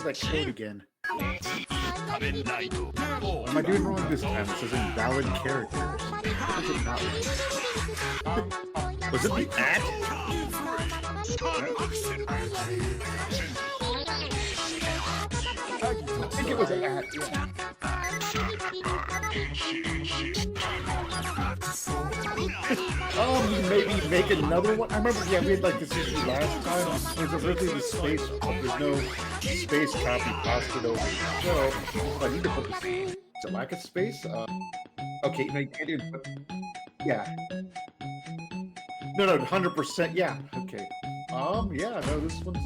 That code again. What am I doing wrong this time? It says invalid characters. What does it not like? Was it the at? I think it was an at, yeah. Maybe make another one. I remember, yeah, we had like this issue last time. There's originally the space, there's no space copy pasted over. So I need to put this. Is it lack of space? Okay, no, you can't even put. Yeah. No, 100%. Yeah. Okay. Yeah. No, this one's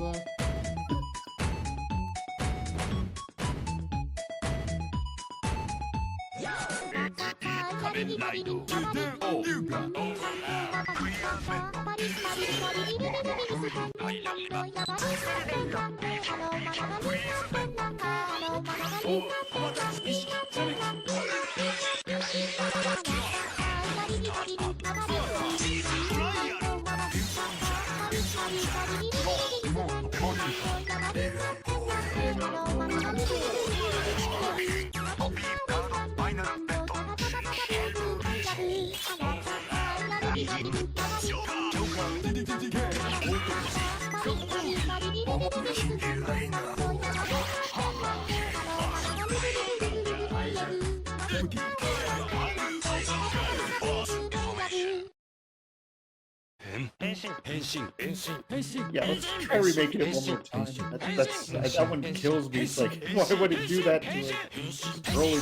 yeah, let's try remaking it one more time. That one kills me. It's like, why would it do that to it? Just throwing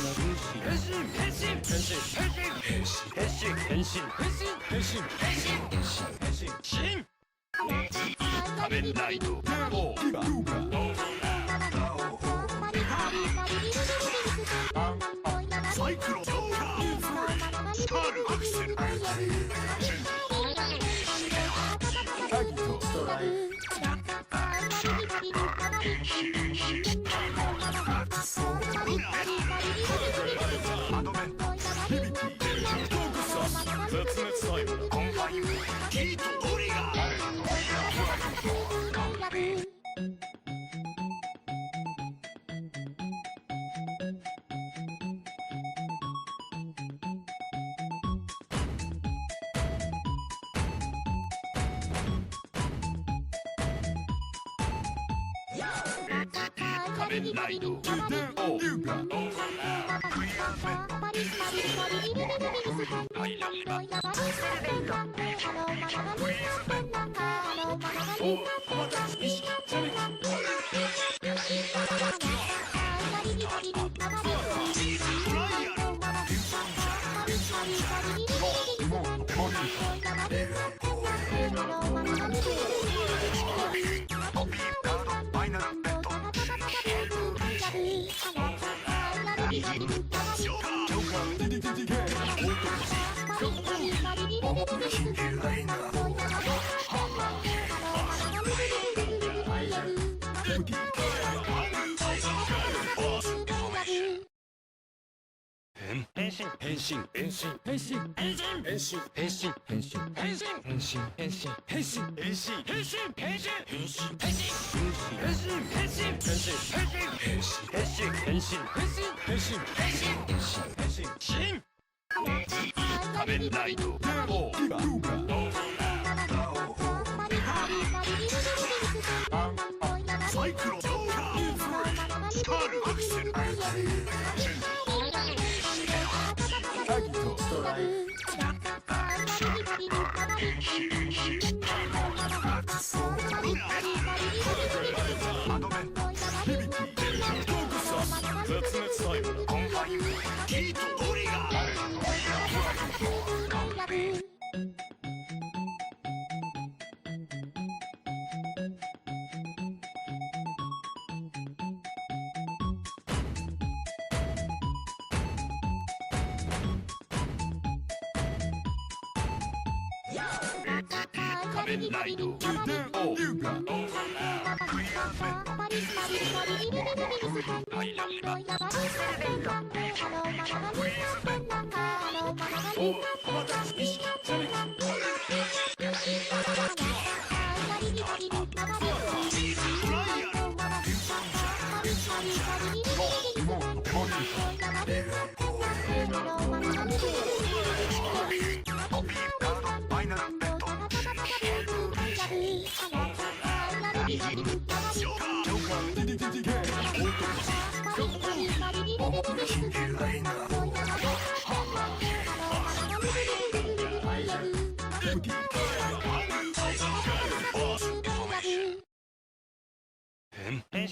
Oh,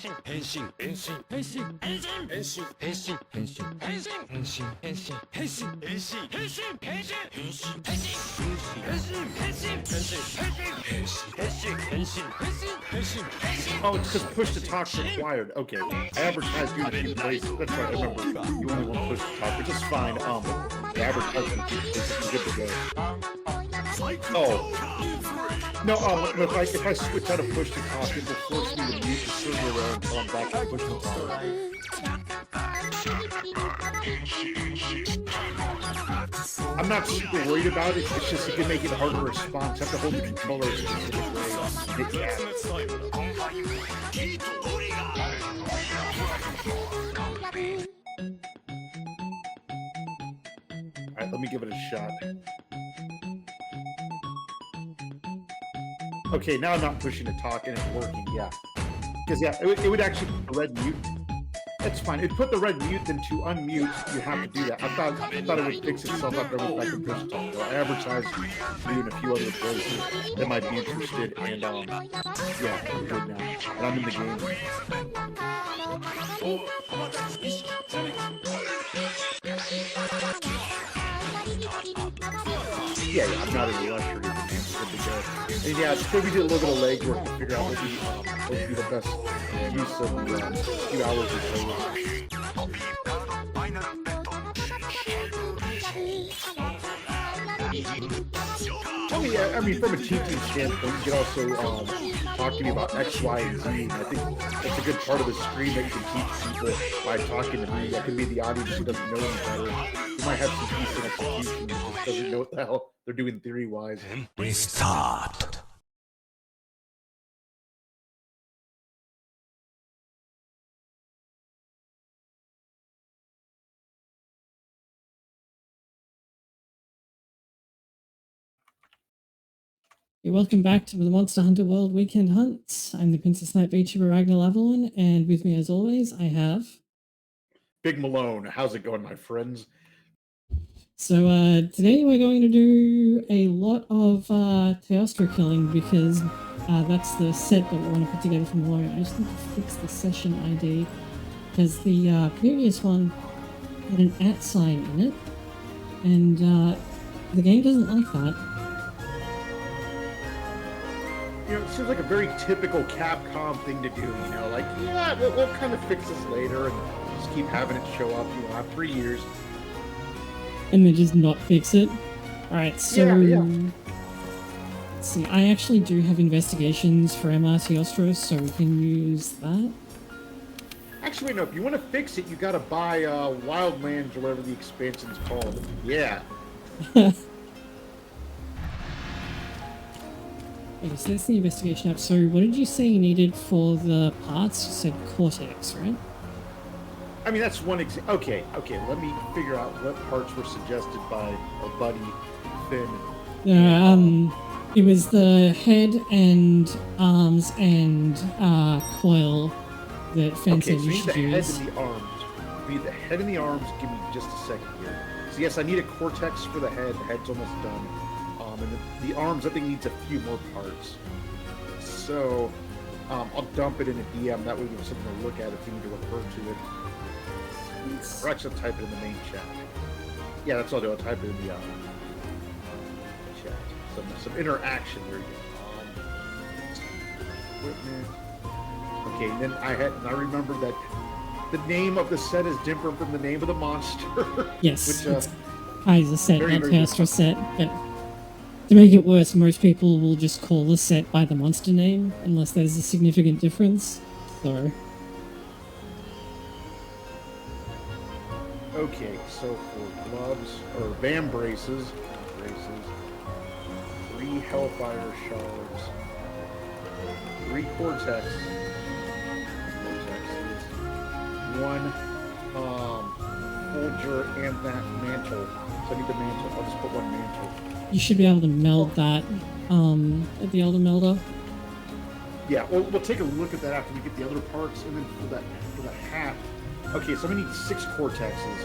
Oh, it's because push to talk's required. Okay. I advertised you in a few places. That's right, I remember. You only want push to talk, which is fine. The advertisement is good to go. Oh. No, if I switch out of push to talk, it will force me to mute the server around until I'm back to push to talk. I'm not super worried about it. It's just it can make it harder to respond. You have to hold the controller a specific way. Alright, let me give it a shot. Okay, now I'm not pushing to talk and it's working, yeah. Because, yeah, it would actually put the red mute. That's fine. It put the red mute, then to unmute, you have to do that. I thought it would fix itself after I went back to push talk. So I advertised you in a few other places that might be interested, and, yeah, I'm good now. And I'm in the game. Yeah, I'm not in a rush or anything, man. It's good to go. And yeah, it's good we did a little bit of legwork to figure out what would be the best use of the few hours or so. I mean, from a teaching standpoint, you can also talk to me about X, Y, and Z. And I think that's a good part of the stream that you can teach people by talking to me. That could be the audience who doesn't know any better. You might have some decent execution that just doesn't know what the hell they're doing theory-wise. Restart. Welcome back to the Monster Hunter World Weekend Hunts. I'm the Princess Knight VTuber Ragnar Avalon, and with me as always, I have... Big Malone, how's it going, my friends? So today we're going to do a lot of Teostra killing because that's the set that we want to put together from Malone. I just need to fix the session ID because the previous one had an @ sign in it, and the game doesn't like that. You know, it seems like a very typical Capcom thing to do, you know, like, yeah, we'll kind of fix this later and just keep having it show up, you know, after 3 years. And then just not fix it. Alright, so... Yeah. Let's see, I actually do have investigations for MR Teostra, so we can use that. Actually, no, if you want to fix it, you gotta buy Wildlands or whatever the expansion's called. Yeah. Okay, so that's the investigation app. So what did you say you needed for the parts? You said Cortex, right? I mean, that's one example. Okay, let me figure out what parts were suggested by our buddy, Finn. It was the head and arms and coil that Finn said you should use. Okay, so you need the head and the arms. We need the head and the arms. Give me just a second here. So yes, I need a Cortex for the head. The head's almost done. And the arms, I think, needs a few more parts. So, I'll dump it in a DM. That way we have something to look at if we need to refer to it. Or actually, I'll type it in the main chat. Yeah, that's all I'll do. I'll type it in the chat. Some interaction. There you go. Equipment. Okay, and then I remembered that the name of the set is different from the name of the monster. Yes, which, it's Kaiser set, not Teostra set, but... To make it worse, most people will just call the set by the monster name, unless there's a significant difference, so... Okay, so for gloves, or Vam braces, 3 Hellfire shards, 3 Cortexes, 1 Folger, and that mantle. So I need the mantle. I'll just put 1 mantle. You should be able to meld that at the Elder Melder. Yeah, we'll take a look at that after we get the other parts, and then for that hat. Okay, so we need 6 Cortexes,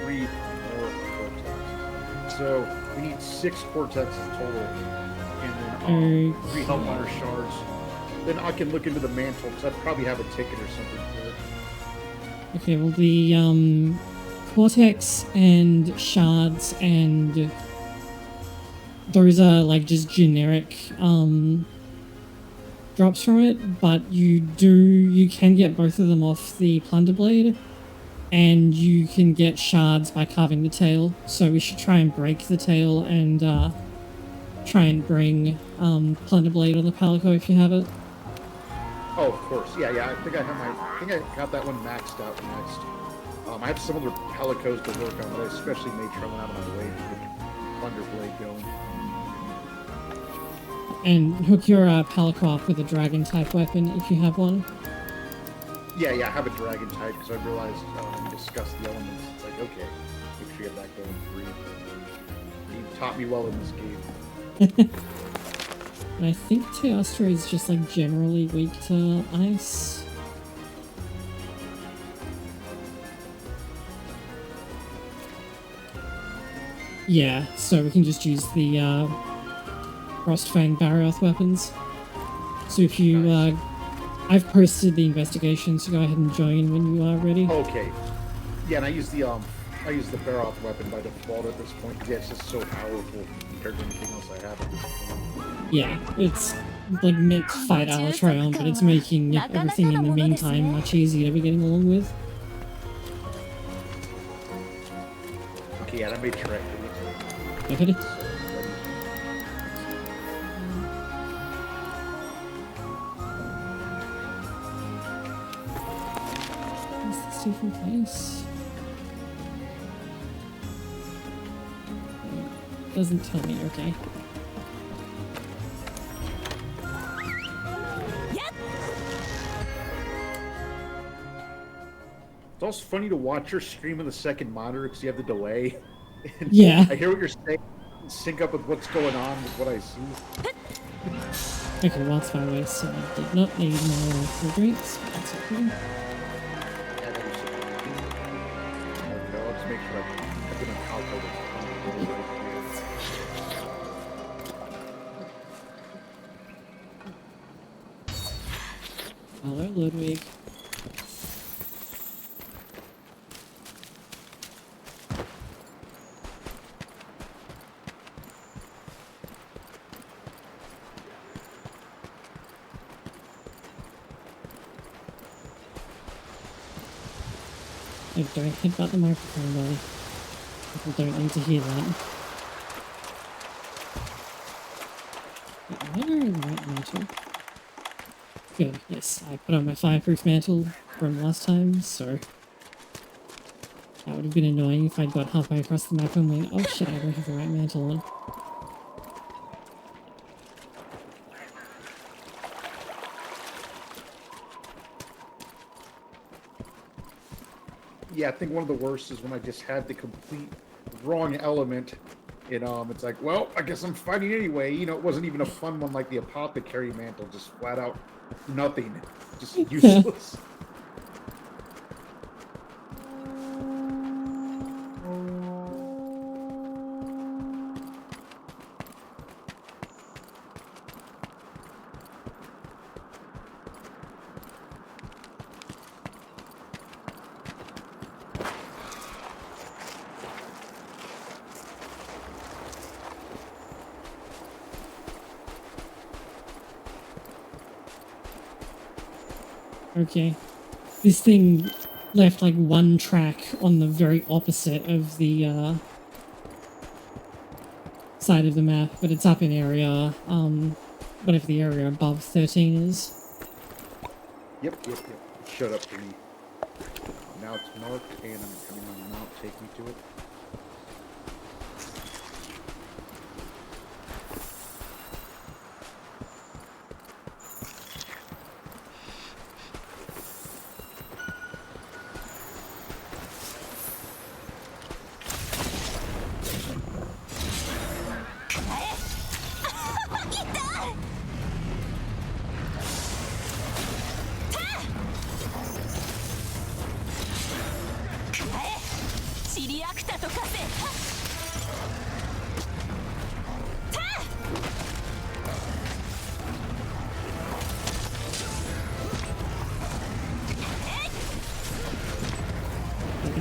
3 more Cortexes. So we need 6 Cortexes total, and then 3 Hellfire shards. then I can look into the mantle because I probably have a ticket or something for it. Okay, well the cortex and shards and those are like just generic drops from it, but you can get both of them off the plunder blade, and you can get shards by carving the tail. So we should try and break the tail and try and bring plunder blade on the palico if you have it. Oh, of course. Yeah. I think I got that one maxed out next. I have some other palicos to work on, but I especially made sure I went out of my way to get Thunder Blade going. And hook your palico up with a dragon type weapon if you have one. Yeah, I have a dragon type because I realized when we discussed the elements, it's like, okay, make sure you have that going free. You taught me well in this game. And I think Teostra is just like generally weak to ice. Yeah, so we can just use the Frostfang Barroth weapons. So if you, Nice. I've posted the investigation, so go ahead and join when you are ready. Okay. Yeah, and I use the Barroth weapon by default at this point. Yeah, it's just so powerful compared to anything else I have at this point. Yeah, it's like meant to fight Alatrion, but it's making everything in the meantime much easier to be getting along with. Okay, yeah, I made sure I did it. Okay. What's the different place? Doesn't tell me, okay. It's also funny to watch your stream on the second monitor because you have the delay. And Yeah. I hear what you're saying, sync up with what's going on with what I see. Okay, well, it's 5 ways, so I did not need more cool drinks, but that's okay. Yeah, that was okay, I'll just make sure I get on calculator. Hello, Ludwig. Don't hit about the microphone, buddy. People don't need to hear that. Where is my mantle? Good, yes, I put on my fireproof mantle from last time, so that would have been annoying if I'd got halfway across the map and went, oh shit, I don't have the right mantle on. Yeah, I think one of the worst is when I just had the complete wrong element. And it's like, well, I guess I'm fighting anyway. You know, it wasn't even a fun one like the apothecary mantle, just flat out nothing, just useless. Okay. This thing left like one track on the very opposite of the side of the map, but it's up in area, whatever the area above 13 is. Yep. Shut up for me. Now it's marked, and I'm coming on the mount. Take me to it.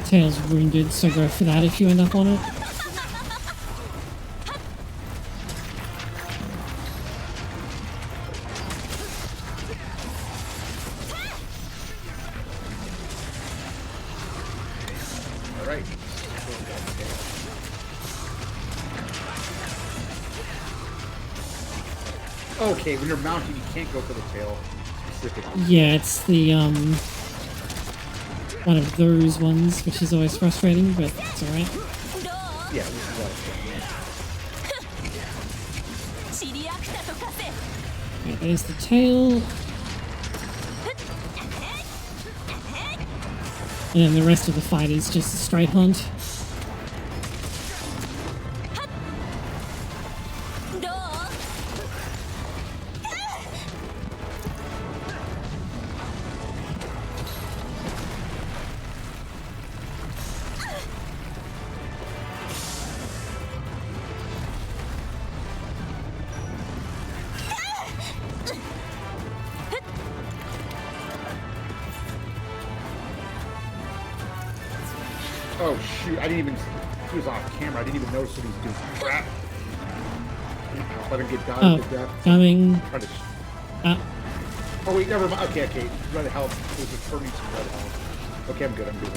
tail's wounded, so go for that if you end up on it. Alright. Okay, when you're mounting, you can't go for the tail specifically. Yeah, it's the, one of those ones, which is always frustrating, but it's alright. Yeah, this is what Right, there's the tail. And then the rest of the fight is just a straight hunt. Oh shoot, I didn't even, he was off camera, I didn't even notice what he was doing. Crap. Let him get dodged to death. Coming. Try to Ah. oh wait, never mind. Okay, red health. It was returning some red health. Okay, I'm good, I'm good.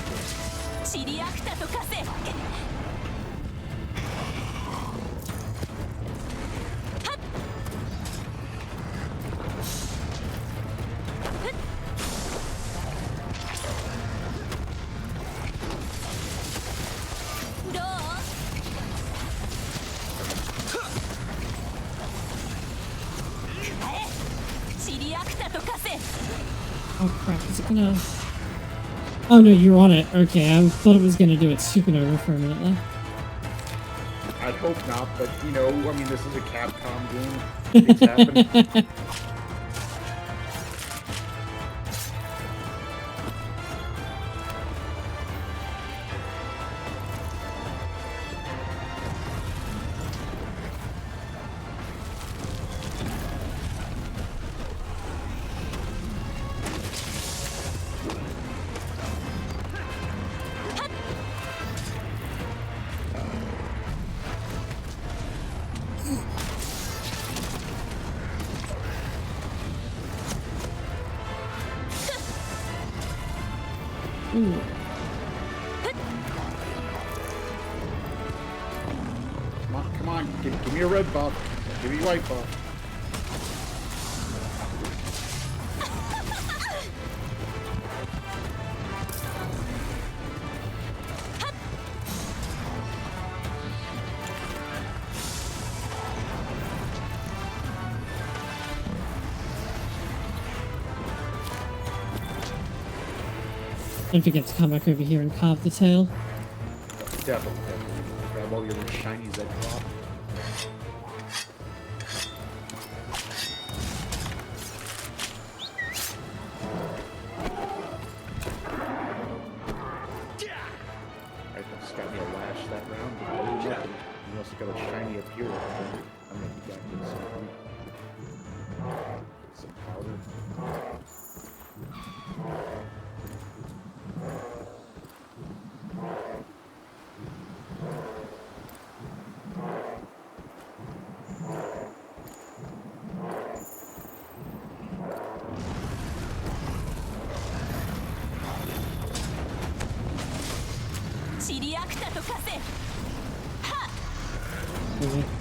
Oh crap, is it gonna... Oh no, you're on it. Okay, I thought it was gonna do its supernova for a minute there. I'd hope not, but you know, I mean, this is a Capcom game. It's happening. Ooh. Come on, give me a red buff. Give me a white buff. Don't forget to come back over here and carve the tail. Definitely. Grab all the other shinies that drop. Alright, that's got me a lash that round. But nothing. You also got a shiny up here. I'm gonna be back in some powder.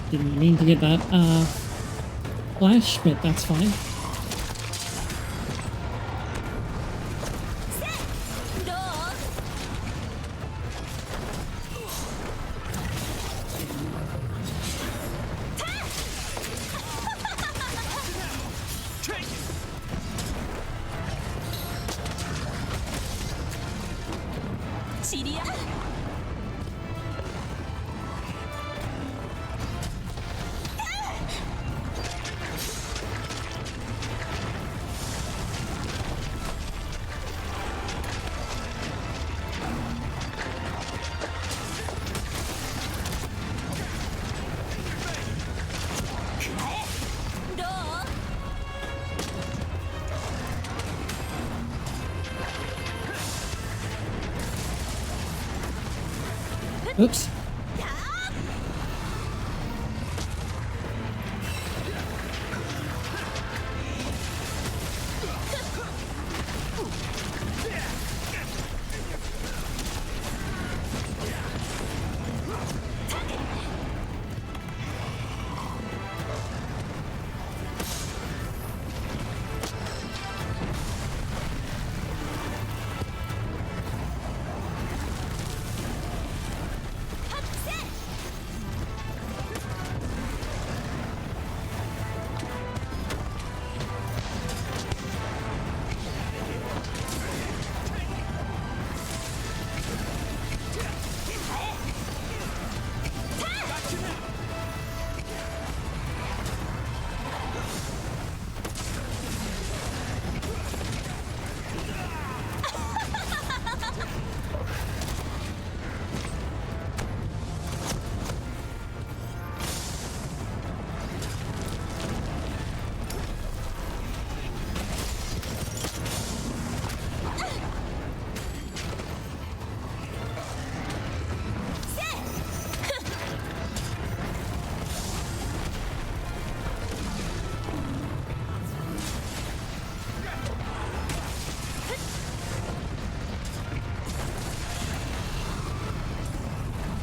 Didn't mean to get that flash, but that's fine. Oops.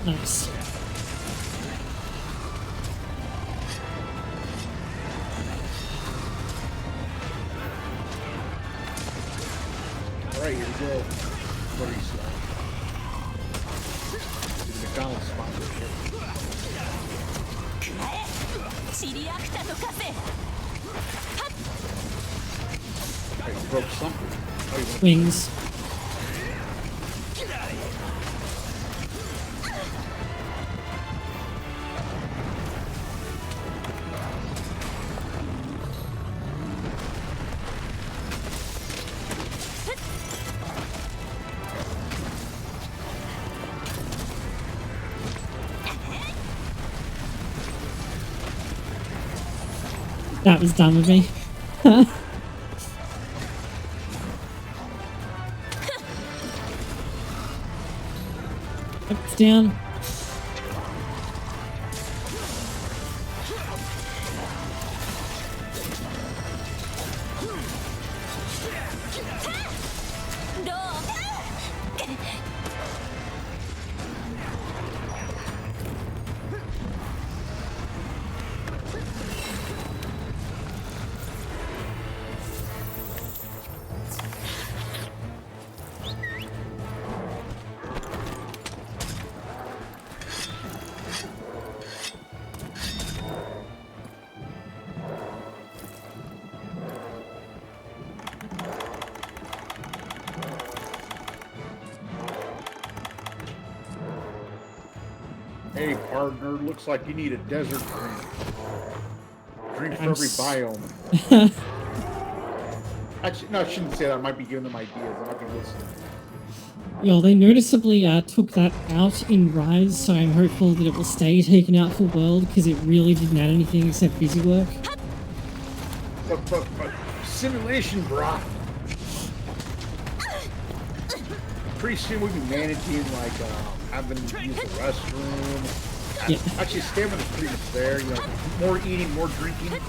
Nice. Alright, here we go. What are you saying? The McDonald's sponsorship. Hey, you broke something. Oh, you went Wings. That was done with me. It's down. Hey, partner, looks like you need a desert drink. Drink for every biome. Actually, no, I shouldn't say that. I might be giving them ideas. I might be listening. Yo, they noticeably took that out in Rise, so I'm hopeful that it will stay taken out for World, because it really didn't add anything except busy work. But simulation, brah. Pretty soon we'll be managing, like, having to use the restroom. Yeah. Actually, stamina's pretty much there. You know, more eating, more drinking.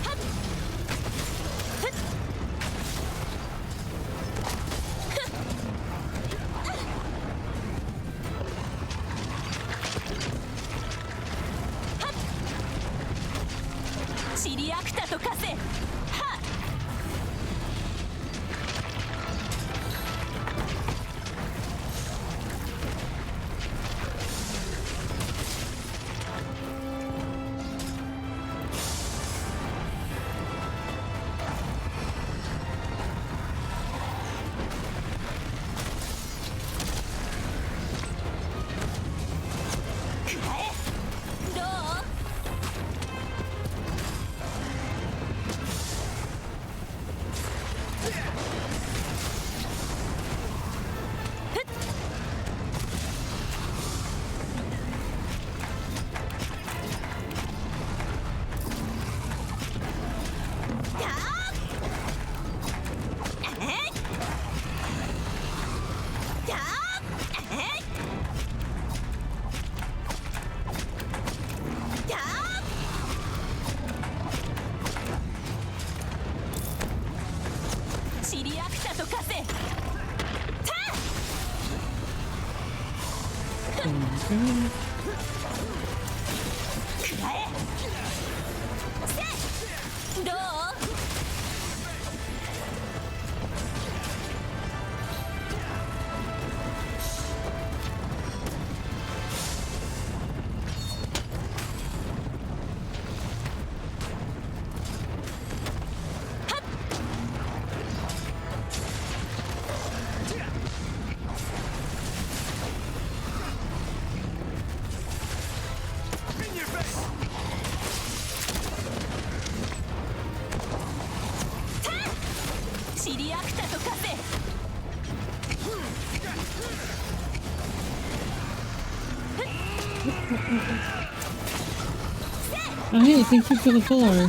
Oh hey, thank you for the follow.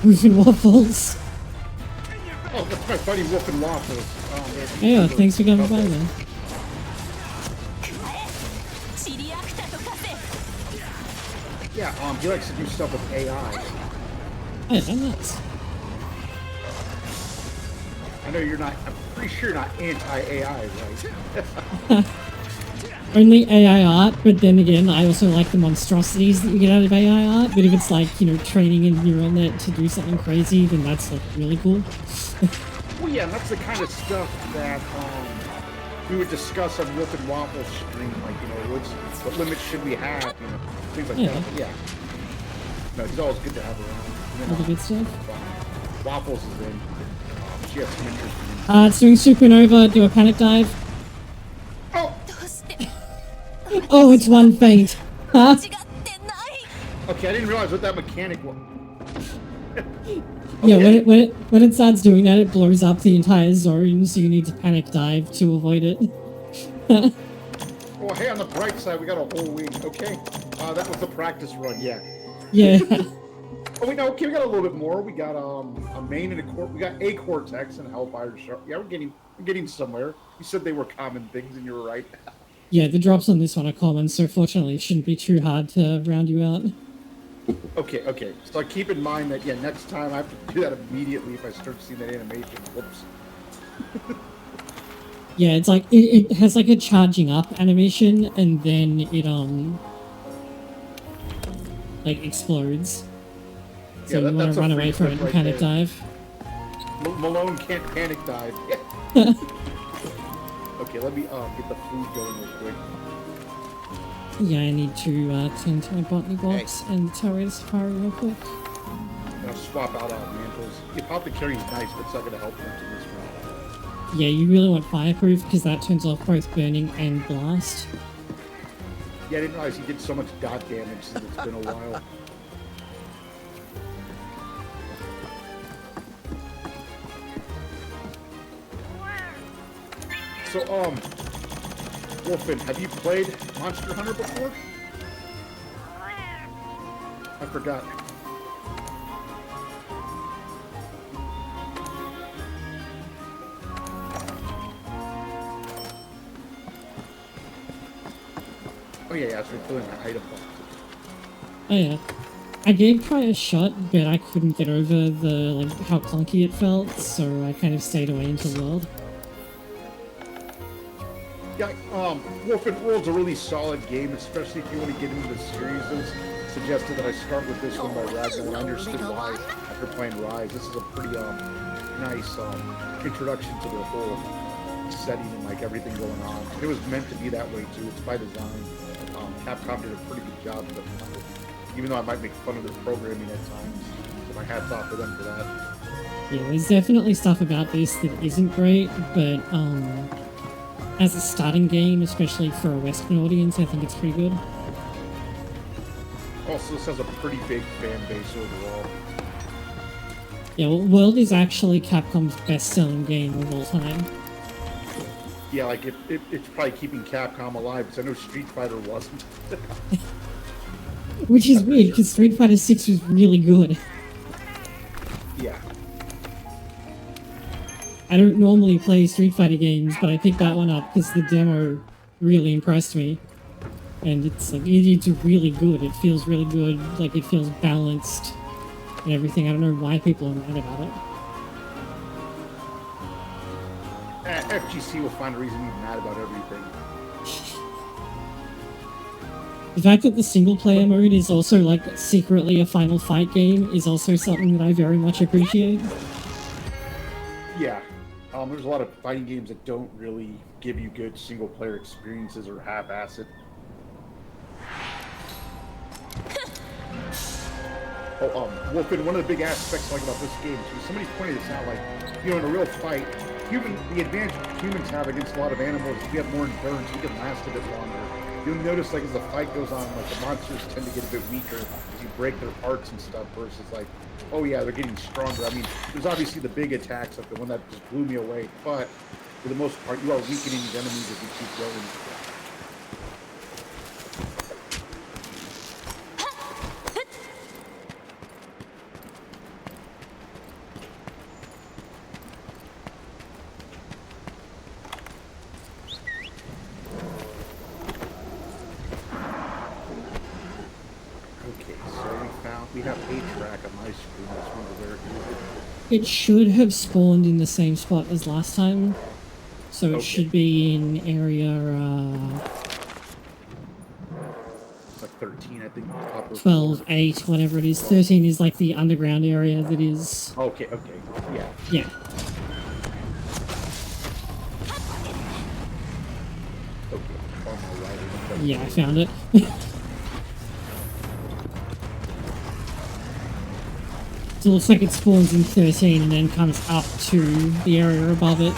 Moving waffles. Oh, that's my buddy Wolf and Waffles. Yeah, thanks for coming by then. Yeah, he likes to do stuff with AI. Oh, yeah, nuts. I know you're not, I'm pretty sure you're not anti-AI, right? Only AI art, but then again, I also like the monstrosities that you get out of AI art, but if it's like, you know, training a neural net to do something crazy, then that's like really cool. Well, yeah, that's the kind of stuff that we would discuss on Wolf and Waffles stream, like, you know, what limits should we have, you know, things like that. But yeah. No, he's always good to have around. And All the good stuff. Waffles is in. She has some interest in him. It's doing supernova, do a panic dive. Oh! Oh, it's one faint. Huh? Okay, I didn't realize what that mechanic was. Yeah, when it starts doing that, it blows up the entire zone, so you need to panic dive to avoid it. Oh, hey, on the bright side, we got a whole week. Okay, that was the practice run, yeah. Yeah. Oh, wait, no, okay, we got a little bit more. We got a main and we got a Cortex and Hellfire Shark. Yeah, we're getting somewhere. You said they were common things, and you were right. Yeah, the drops on this one are common, so fortunately it shouldn't be too hard to round you out. Okay. So keep in mind that, yeah, next time I have to do that immediately if I start seeing that animation. Whoops. Yeah, it's like, it has like a charging up animation, and then it, like, explodes. So Yeah, you want to run away from it and right panic there. dive. Malone can't panic dive. Okay, let me get the food going real quick. Yeah, I need to tend to my botany box and Terraria Safari real quick. And I'll swap out mantles. Yeah, pop the carrying's nice, but it's not going to help much in this round. Yeah, you really want fireproof because that turns off both burning and blast. Yeah, I didn't realize he did so much dot damage since it's been a while. So, Wolfen, have you played Monster Hunter before? I forgot. Oh yeah, so we're filling my item box. Oh yeah. I did try a shot, but I couldn't get over the, like, how clunky it felt, so I kind of stayed away into the world. Yeah, Wolfen World's a really solid game, especially if you want to get into the series. It was suggested that I start with this one by Ragnar, and I understood why after playing Rise. This is a pretty nice introduction to the whole setting and like everything going on. It was meant to be that way too. It's by design. Capcom did a pretty good job of it, even though I might make fun of their programming at times. So my hat's off to them for that. Yeah, there's definitely stuff about this that isn't great, but as a starting game, especially for a Western audience, I think it's pretty good. Also, this has a pretty big fan base overall. Yeah, well, World is actually Capcom's best-selling game of all time. Yeah, like it's probably keeping Capcom alive, because I know Street Fighter wasn't. Which is weird, because Street Fighter 6 was really good. Yeah. I don't normally play Street Fighter games, but I picked that one up because the demo really impressed me. And it's like, it's really good. It feels really good, like it feels balanced and everything. I don't know why people are mad about it. FGC will find a reason to be mad about everything. The fact that the single player mode is also like secretly a Final Fight game is also something that I very much appreciate. Yeah. There's a lot of fighting games that don't really give you good single player experiences or half-ass it. Wolfen, one of the big aspects I like about this game is somebody pointed this out, like, you know, in a real fight, the advantage humans have against a lot of animals is we have more endurance, we can last a bit longer. You'll notice, like, as the fight goes on, like, the monsters tend to get a bit weaker as you break their parts and stuff, versus, like, oh yeah, they're getting stronger. I mean, there's obviously the big attacks, like the one that just blew me away, but for the most part, you are weakening these enemies as you keep going. We have a track on my screen. I just wonder where it is. It should have spawned in the same spot as last time, so it should be in area it's like 13, I think. 12, 8, whatever it is. 13 is like the underground area that is. Okay, yeah. Yeah. Okay, yeah, I found it. So it looks like it spawns in 13 and then comes up to the area above it.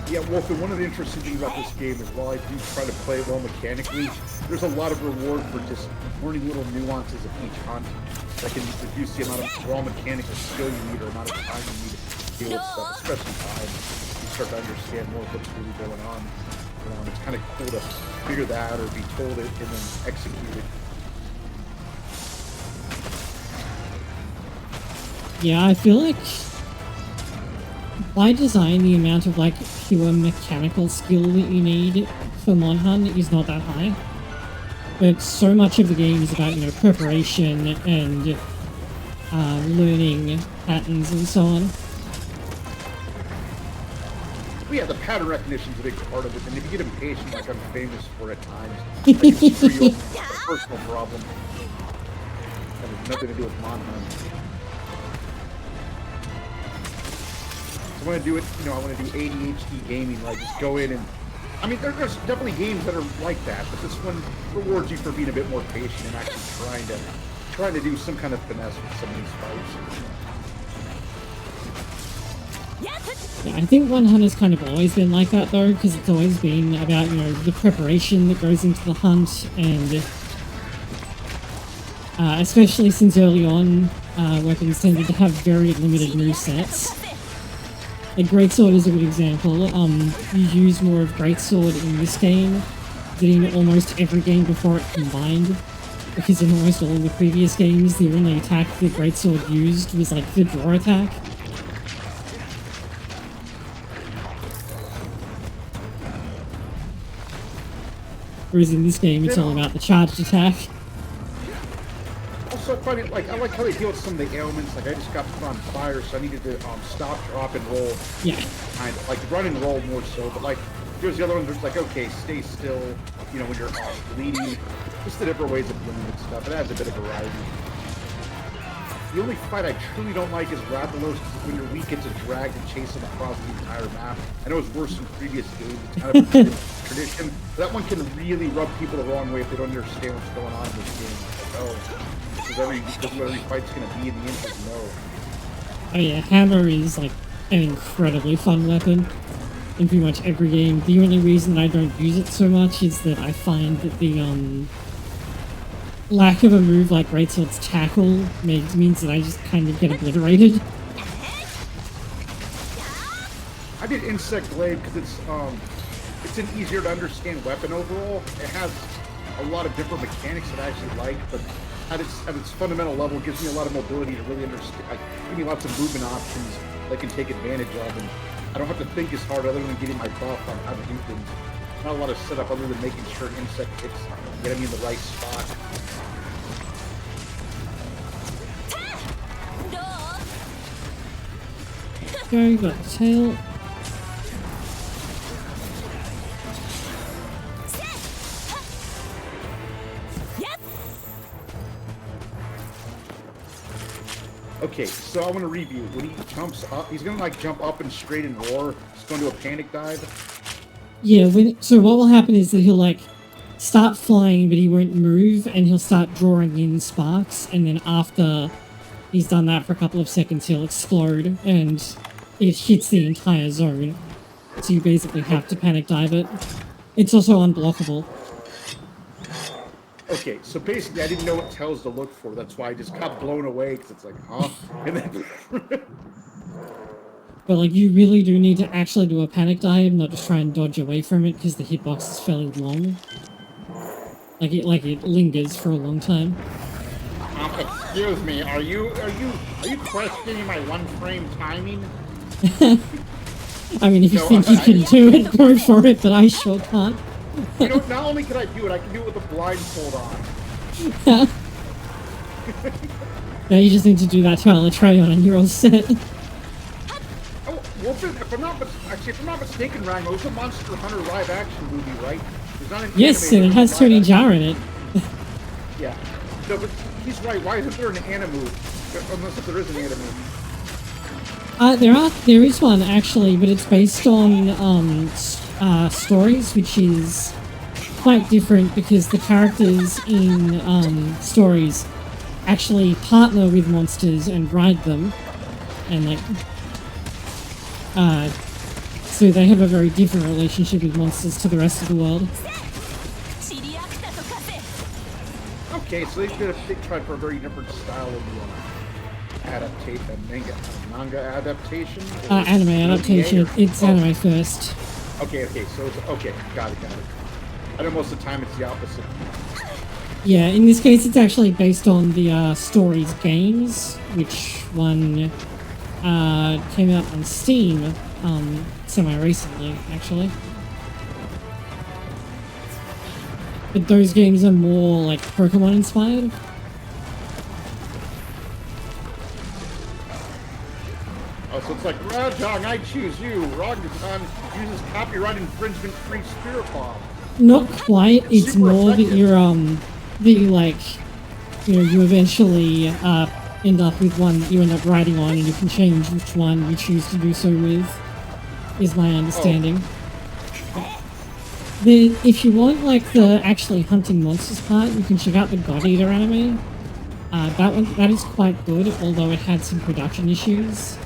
Yeah, Wolfen, one of the interesting things about this game is while I do try to play it well mechanically, there's a lot of reward for just learning little nuances of each hunt that can reduce the amount of raw mechanical skill you need or amount of time you need to deal with stuff, especially time. You start to understand more of what's really going on. And it's kind of cool to figure that out or be told it and then execute it. Yeah, I feel like by design the amount of like pure mechanical skill that you need for Mon Hunt is not that high. But so much of the game is about, you know, preparation and learning patterns and so on. Well, yeah, the pattern recognition is a big part of it, and if you get impatient, like I'm famous for at times, that can screw you up with a personal problem. That has nothing to do with Mon Hunt. I want to do it, you know, I want to do ADHD gaming, like just go in and, I mean, there's definitely games that are like that, but this one rewards you for being a bit more patient and actually trying to do some kind of finesse with some of these fights. Yeah, I think Mon Hunt has kind of always been like that though, because it's always been about, you know, the preparation that goes into the hunt, and especially since early on, weapons tended to have very limited movesets. Like Greatsword is a good example. You use more of Greatsword in this game than in almost every game before it combined, because in almost all of the previous games, the only attack that Greatsword used was like the draw attack. Whereas in this game, it's all about the charged attack. Also, I find it, like, I like how they deal with some of the ailments. Like, I just got put on fire, so I needed to stop, drop, and roll. Yeah. Kind of, like, run and roll more so. But, like, there's the other ones where it's like, okay, stay still, you know, when you're bleeding. Just the different ways of dealing with stuff. It adds a bit of variety. The only fight I truly don't like is Rathalos, because when you're weak, it's a drag to chase them across the entire map. I know it's worse in previous games. It's kind of a tradition. But that one can really rub people the wrong way if they don't understand what's going on in this game. Like, oh, this is what every fight's going to be in the end. No. Oh yeah, Hammer is like an incredibly fun weapon in pretty much every game. The only reason I don't use it so much is that I find that the lack of a move like Greatsword's Tackle means that I just kind of get obliterated. I did Insect Blade because it's an easier to understand weapon overall. It has a lot of different mechanics that I actually like, but at its fundamental level, it gives me a lot of mobility to really understand. Like, give me lots of movement options that I can take advantage of, and I don't have to think as hard other than getting my buff on how to do things. Not a lot of setup other than making sure insect hits get me in the right spot. go. Got the tail. Okay, so I want to review. When he jumps up, he's gonna like jump up and straight and roar. He's going to a panic dive. Yeah, so what will happen is that he'll like start flying, but he won't move, and he'll start drawing in sparks, and then after he's done that for a couple of seconds, he'll explode, and it hits the entire zone. So you basically have to panic dive it. It's also unblockable. Okay, so basically I didn't know what tells to look for. That's why I just got blown away, because it's like, huh? And then... But like, you really do need to actually do a panic dive, not just try and dodge away from it, because the hitbox is fairly long. Like it lingers for a long time. Excuse me, are you questioning my one-frame timing? I mean, if you think you can do it, go for it, but I sure can't. You know, not only can I do it, I can do it with a blindfold on. Now you just need to do that to Alatrayon and you're all set. Oh, well, if I'm not mistaken, Rango, it's a Monster Hunter live-action movie, right? There's not an Yes, and it has Tony Jaa in it. Yeah. No, but he's right. Why isn't there an anime? Unless there is an anime. There is one actually, but it's based on stories, which is quite different because the characters in stories actually partner with monsters and ride them, and like so they have a very different relationship with monsters to the rest of the world. Okay, so they tried for a very different style of manga adaptation? Anime adaptation. It's anime first. Okay, so it's okay. Got it. I know most of the time it's the opposite. Yeah, in this case, it's actually based on the Stories games, which one came out on Steam semi-recently, actually. But those games are more like Pokemon inspired. Oh, so it's like, Rajang, I choose you. Rajang uses copyright infringement-free Spirit Bomb. Not quite. It's more that you're you eventually end up with one that you end up riding on, and you can change which one you choose to do so with. Is my understanding. If you want like the actually hunting monsters part, you can check out the God Eater anime. That is quite good, although it had some production issues.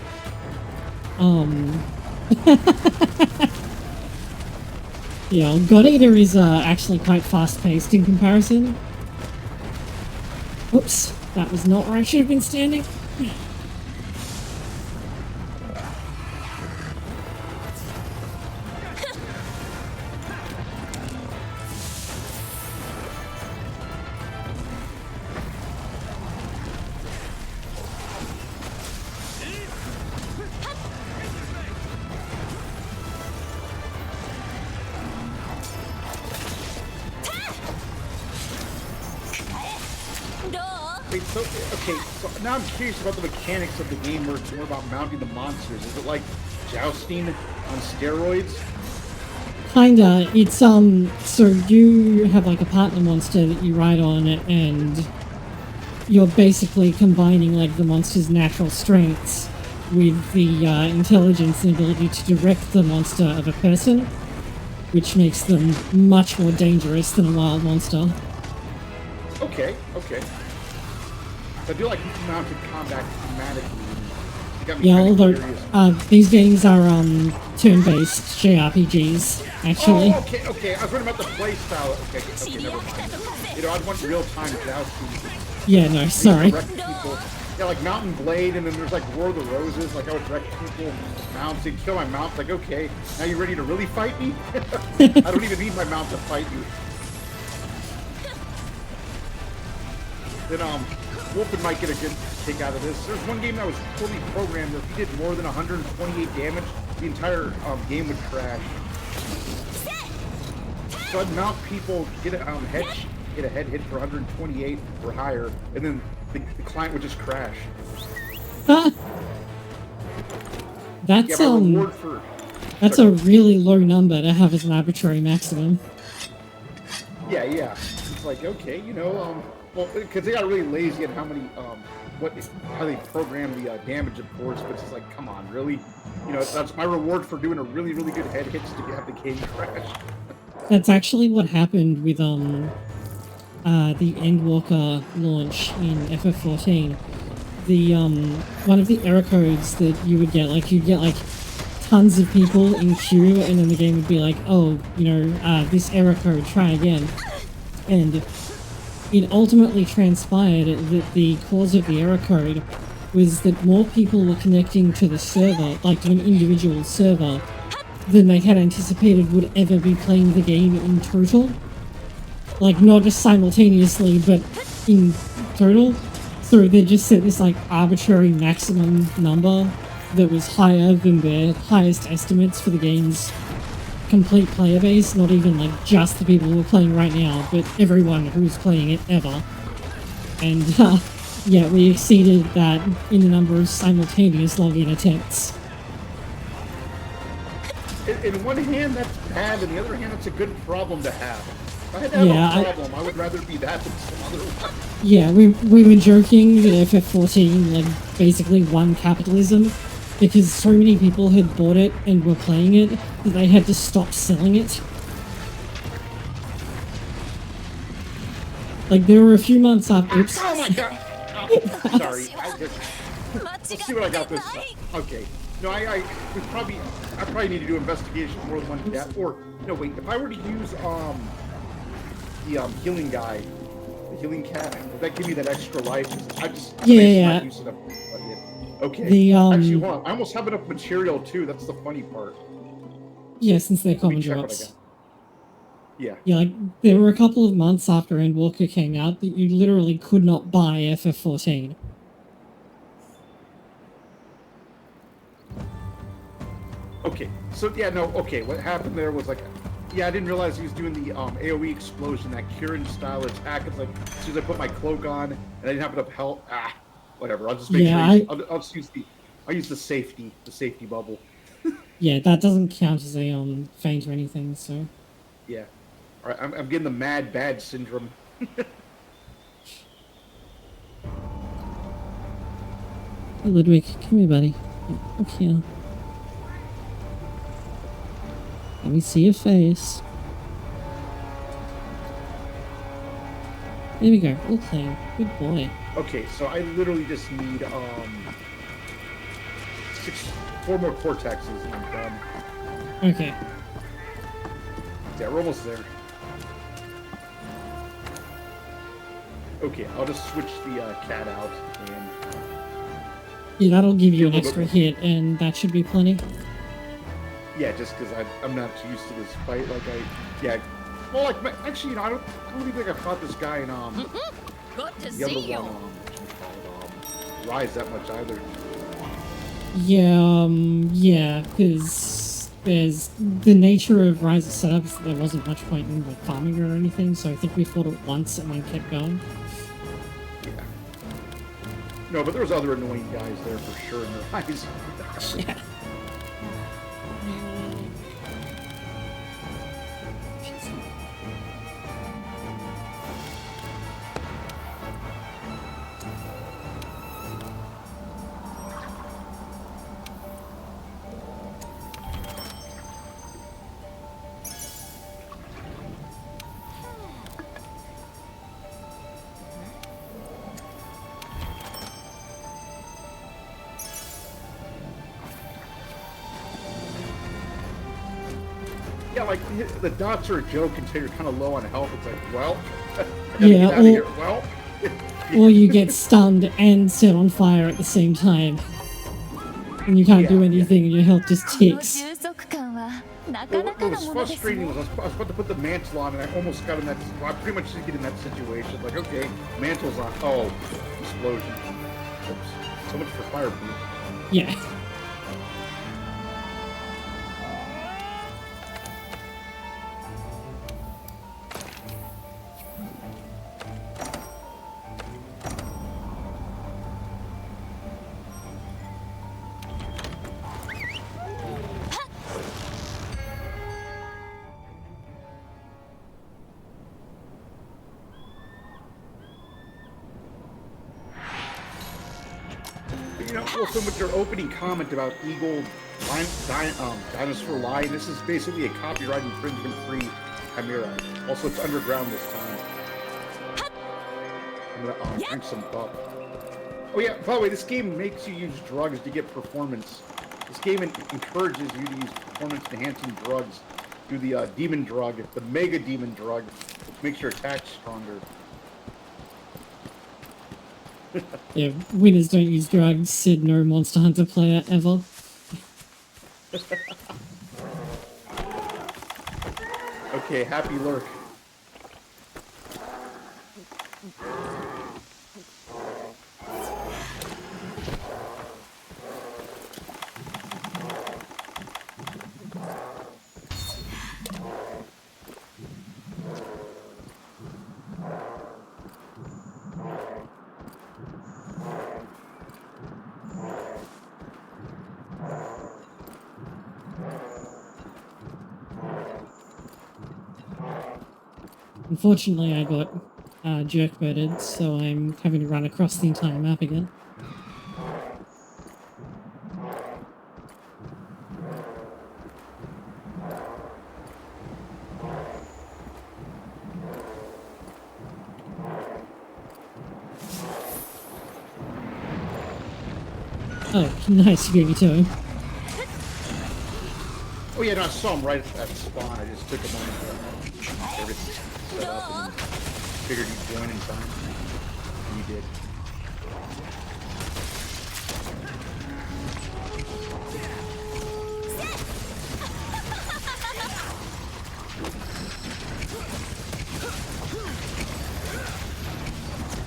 Yeah, God Eater is actually quite fast-paced in comparison. Oops, that was not where I should have been standing. So now I'm curious about the mechanics of the game where it's more about mounting the monsters. Is it like jousting on steroids? Kinda. It's, so you have like a partner monster that you ride on, and you're basically combining like the monster's natural strengths with the intelligence and ability to direct the monster of a person, which makes them much more dangerous than a wild monster. Okay. I do like mounted combat thematically. Yeah, although these games are turn-based JRPGs, actually. Oh, okay. I was wondering about the play style. Okay, never mind. You know, I'd want real-time jousting. Yeah, no, sorry. Yeah, like Mountain Blade, and then there's like War of the Roses. Like I would direct people mounts. They'd kill my mount. Like, okay, now you ready to really fight me? I don't even need my mount to fight you. Then Wolfen might get a good kick out of this. There's one game that was fully programmed that if you did more than 128 damage, the entire game would crash. So I'd mount people, get a head hit for 128 or higher, and then the client would just crash. That's my reward for... that's a really low number to have as an arbitrary maximum. Yeah. It's like, okay, well, because they got really lazy at how many, how they program the damage, of course, but it's just like, come on, really? That's my reward for doing a really, really good head hits to have the game crash. That's actually what happened with the Endwalker launch in FF14. The one of the error codes that you would get, like you'd get like tons of people in queue, and then the game would be like, oh, this error code, try again. And it ultimately transpired that the cause of the error code was that more people were connecting to the server, like to an individual server, than they had anticipated would ever be playing the game in total. Like, not just simultaneously, but in total. So they just set this, like, arbitrary maximum number that was higher than their highest estimates for the game's complete player base. Not even, like, just the people who are playing right now, but everyone who's playing it ever. And, yeah, we exceeded that in the number of simultaneous login attempts. In one hand, that's bad, and the other hand, that's a good problem to have. If I had to have a problem, I would rather be that than some other one. Yeah, we were joking that FF14, like, basically won capitalism, because so many people had bought it and were playing it that they had to stop selling it. Like, there were a few months after... Oops. Oh my god! Oh, sorry, let's see what I got this time. Okay. No, I probably need to do investigation more than one death. Or, no, wait, if I were to use, the, healing guy, the healing cat, would that give me that extra life? Yeah. Okay. Actually, hold on. I almost have enough material, too. That's the funny part. Yeah, since they're common drops. Yeah. Yeah, like, there were a couple of months after Endwalker came out that you literally could not buy FF14. Okay, so yeah, no, okay, what happened there was like, yeah, I didn't realize he was doing the AoE explosion, that Kieran style attack. It's like, as soon as I put my cloak on and I didn't have enough health, whatever, I'll just make sure, I'll just use I'll use the safety bubble. Yeah, that doesn't count as a feint or anything, so. Yeah. Alright, I'm getting the mad bad syndrome. Hey, Ludwig, come here, buddy. Look here. Let me see your face. There we go. All clean. Good boy. Okay, so I literally just need 4 more cortexes and I'm done. Okay. Yeah, we're almost there. Okay, I'll just switch the cat out and... Yeah, that'll give you an extra hit, and that should be plenty. Yeah, just because I'm not too used to this fight. Like well, like actually, I don't even think I fought this guy in the other one, Rise that much either. Yeah, because there's the nature of Rise's setup is that there wasn't much point in like farming or anything, so I think we fought it once and then kept going. Yeah. No, but there was other annoying guys there for sure in the Rise. Yeah. Yeah, like the dots are a joke until you're kind of low on health. It's like, well, yeah, or you get stunned and set on fire at the same time, and you can't do anything, and your health just ticks. What was frustrating was I was about to put the mantle on, and I almost got in that. Well, I pretty much did get in that situation. Like, okay, mantle's on. Oh, explosion! Oops. So much for fireproof. Yeah. Also with your opening comment about Eagle Dinosaur Lion, this is basically a copyright infringement-free chimera. Also, it's underground this time. I'm gonna drink some cup. Oh yeah, by the way, this game makes you use drugs to get performance. This game encourages you to use performance-enhancing drugs through the demon drug, the Mega Demon drug, which makes your attacks stronger. Yeah, winners don't use drugs, said no Monster Hunter player ever. Okay, happy lurk. Unfortunately, I got jerk-butted, so I'm having to run across the entire map again. Oh, nice, you gave me to him. Oh yeah, no, I saw him right at the spawn. I just took a moment to everything set up and figured he'd join in time. And he did.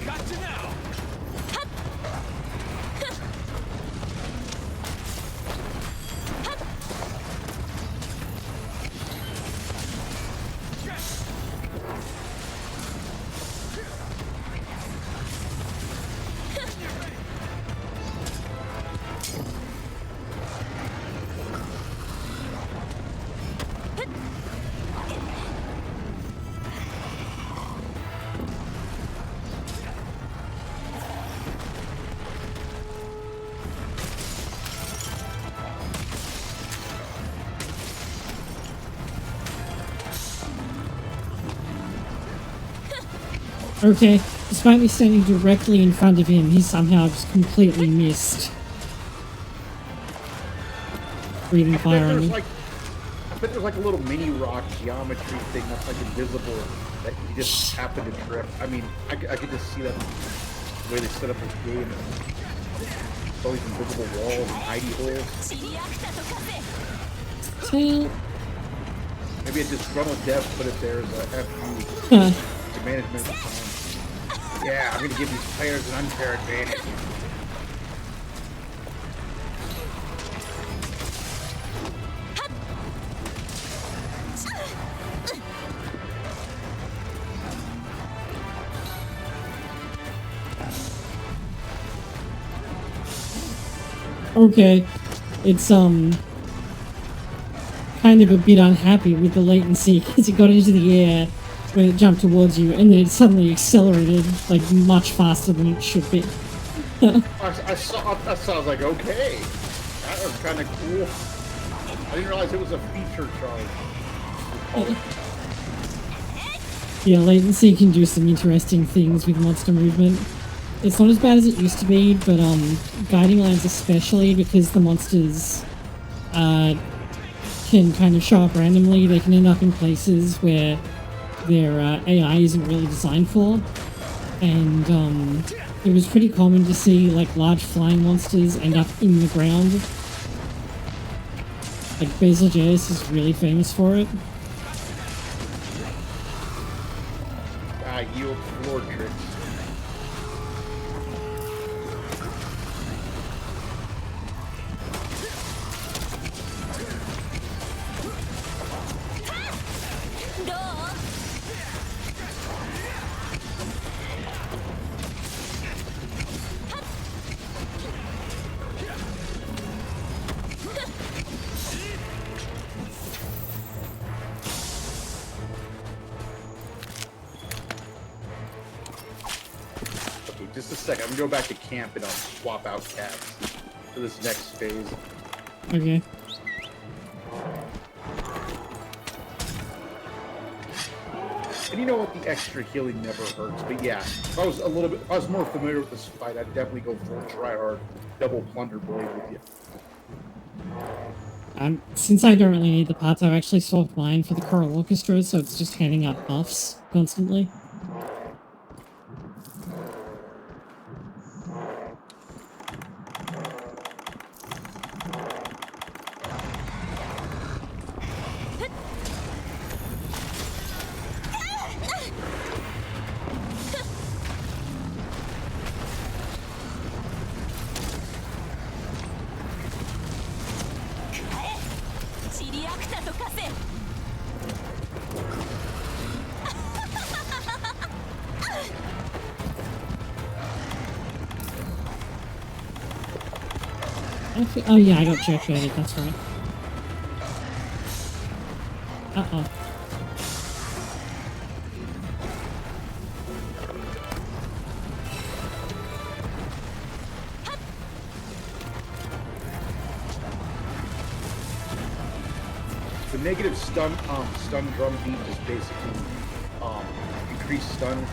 Gotcha now. Okay, despite me standing directly in front of him, he somehow just completely missed. Breathing fire on me. I bet there's like a little mini rock geometry thing that's like invisible that you just happen to trip. I mean, I could just see that the way they set up this game. All these invisible walls and hidey holes. Tail. Maybe a disgruntled dev put it there as a FU to management time. Yeah, I'm gonna give these players an unfair advantage. Okay, it's kind of a bit unhappy with the latency because it got into the air when it jumped towards you, and then it suddenly accelerated like much faster than it should be. I saw that. Sounds like okay. That was kind of cool. I didn't realize it was a feature charge. Yeah, latency can do some interesting things with monster movement. It's not as bad as it used to be, but guiding lines especially, because the monsters can kind of show up randomly. They can end up in places where their AI isn't really designed for, and it was pretty common to see like large flying monsters end up in the ground. Like Betelgeuse is really famous for it. Yield floor tricks. Just a sec. I'm gonna go back to camp and I'll swap out cats. for this next phase. Okay. And you know what? The extra healing never hurts. But yeah, if I was more familiar with this fight, I'd definitely go full try hard, double plunder blade with you. Since I don't really need the parts, I've actually swapped mine for the choral orchestra, so it's just handing out buffs constantly. Oh yeah, I got checkmate, that's right. Uh-oh. The negative stun drum beat is basically increased stun.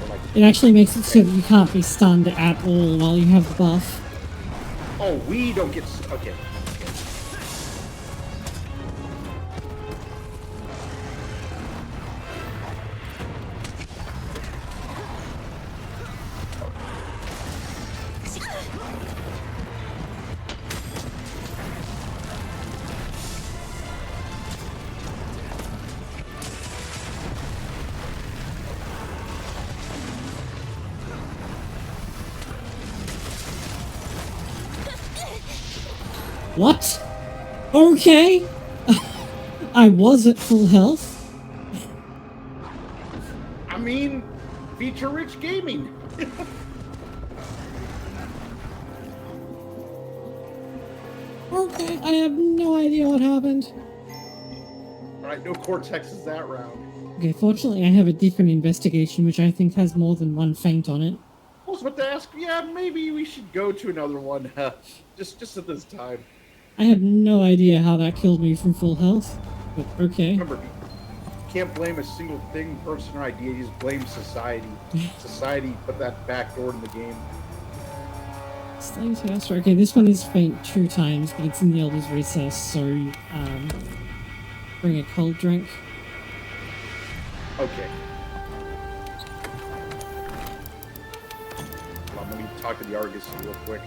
Like, It actually makes it so that you can't be stunned at all while you have the buff. oh, we don't get okay. What? Okay. I was at full health. I mean, feature-rich gaming. Okay, I have no idea what happened. Alright, no cortexes that round. Okay, fortunately I have a different investigation which I think has more than one feint on it. I was about to ask, yeah, maybe we should go to another one, just at this time. I have no idea how that killed me from full health, but okay. Remember, you can't blame a single thing, person, or idea, you just blame society. Society put that backdoor in the game. Slaying Teostra. Okay, this one is faint 2 times, but it's in the Elder's Recess, so, bring a cold drink. Okay. Let me talk to the Argus real quick.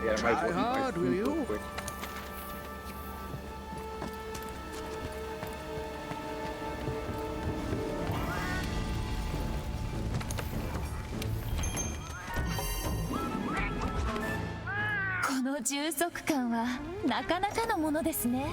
Yeah, I might as well eat my food real quick. This 充足感はなかなかのものですね。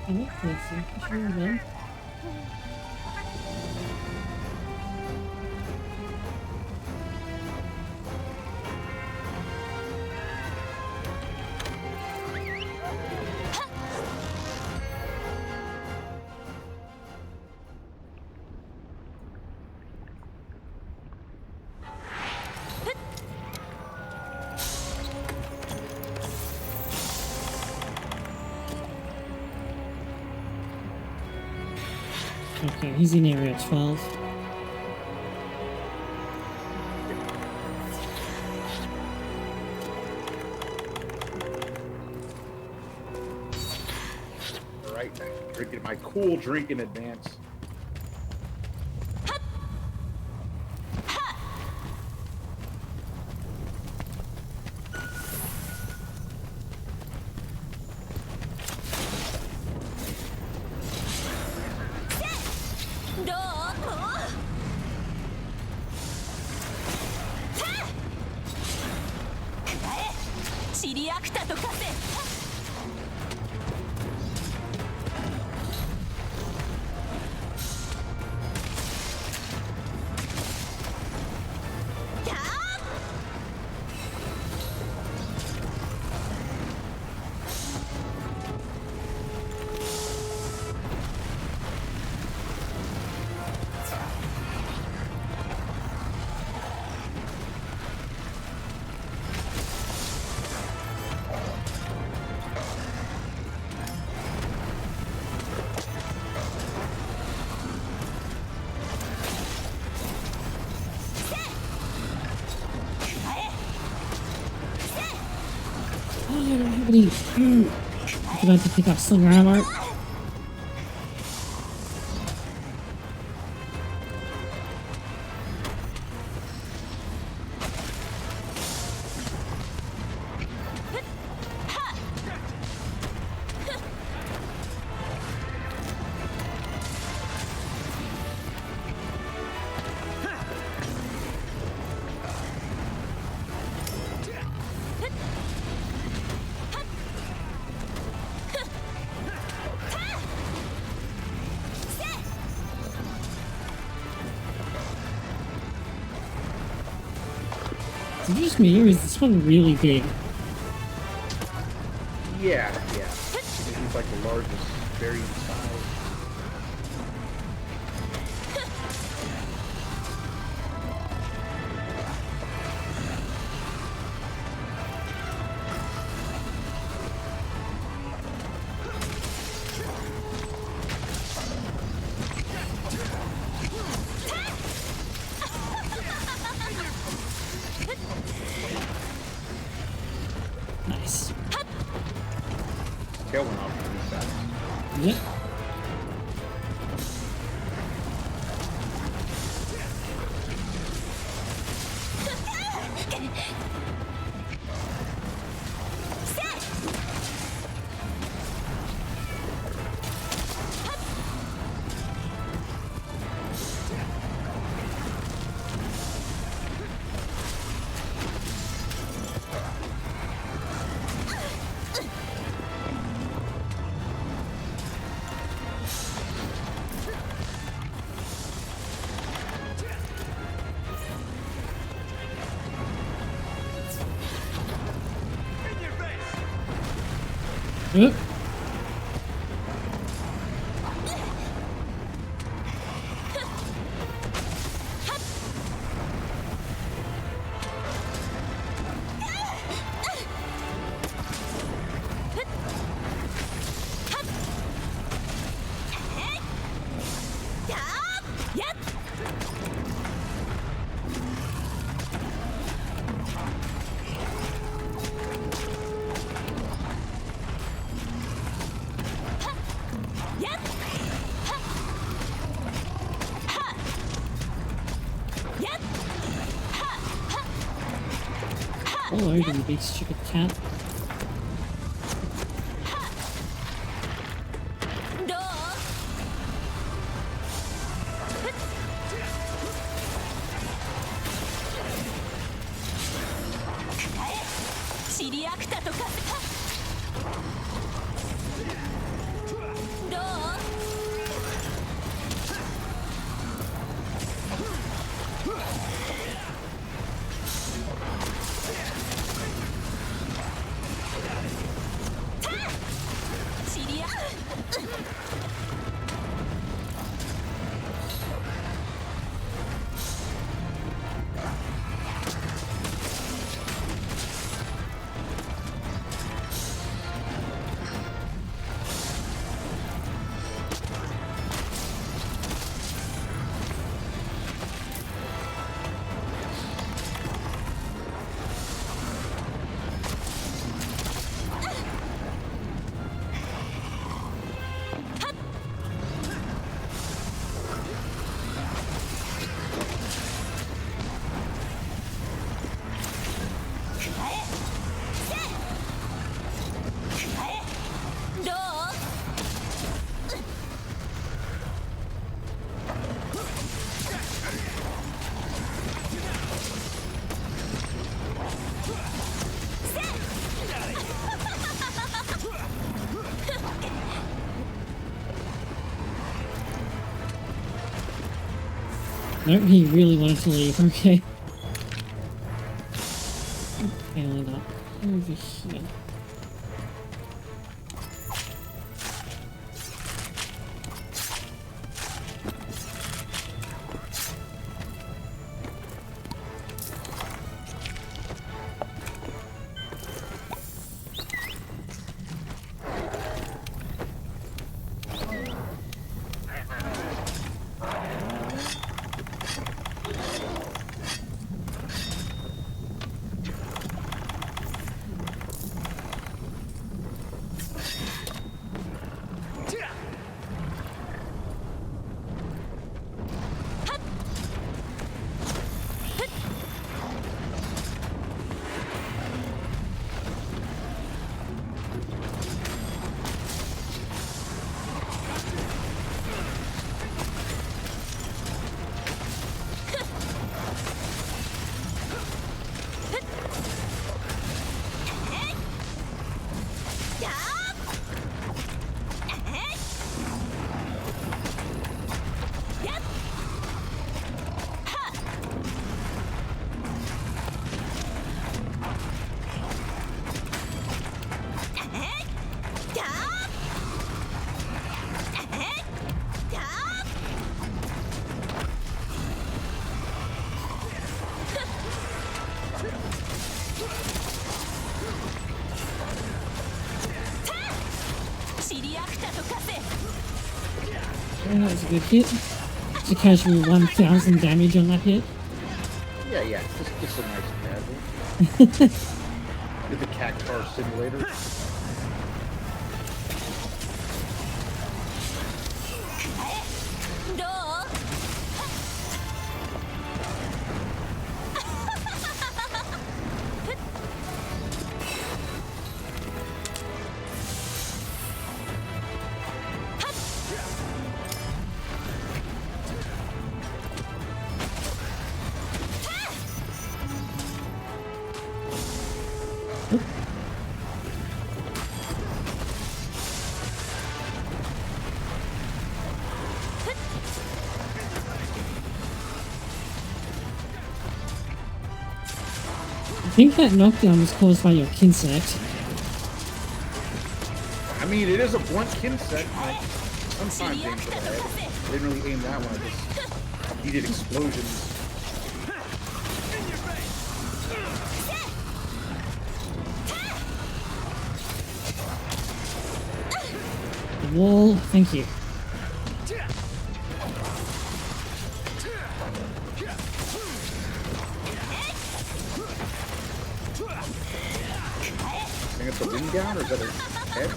I like this, I'm sure then. Okay, he's in area 12. Alright, drinking my cool drink in advance. アクタと化せ。Oh, I don't have any. I'm about to pick up Slinger Armor. Is it just me, or is this one really big? Yeah. He's like the largest variant size. Nice. Tail went off really fast. Yep. Yep. All over you big stupid cat. どう？シリアクタと化せ。どう？シリア。Nope, he really wanted to leave. Okay. Failing up over here. Oh, that was a good hit. Just a casual 1000 damage on that hit. Yeah, just a nice casual. Did the cactar simulator. I think that knockdown was caused by your kinsect. I mean, it is a blunt kinsect. Sometimes aim for the head. I didn't really aim that one. I just needed explosions. The wall, thank you. It's a wing down, or is that a head?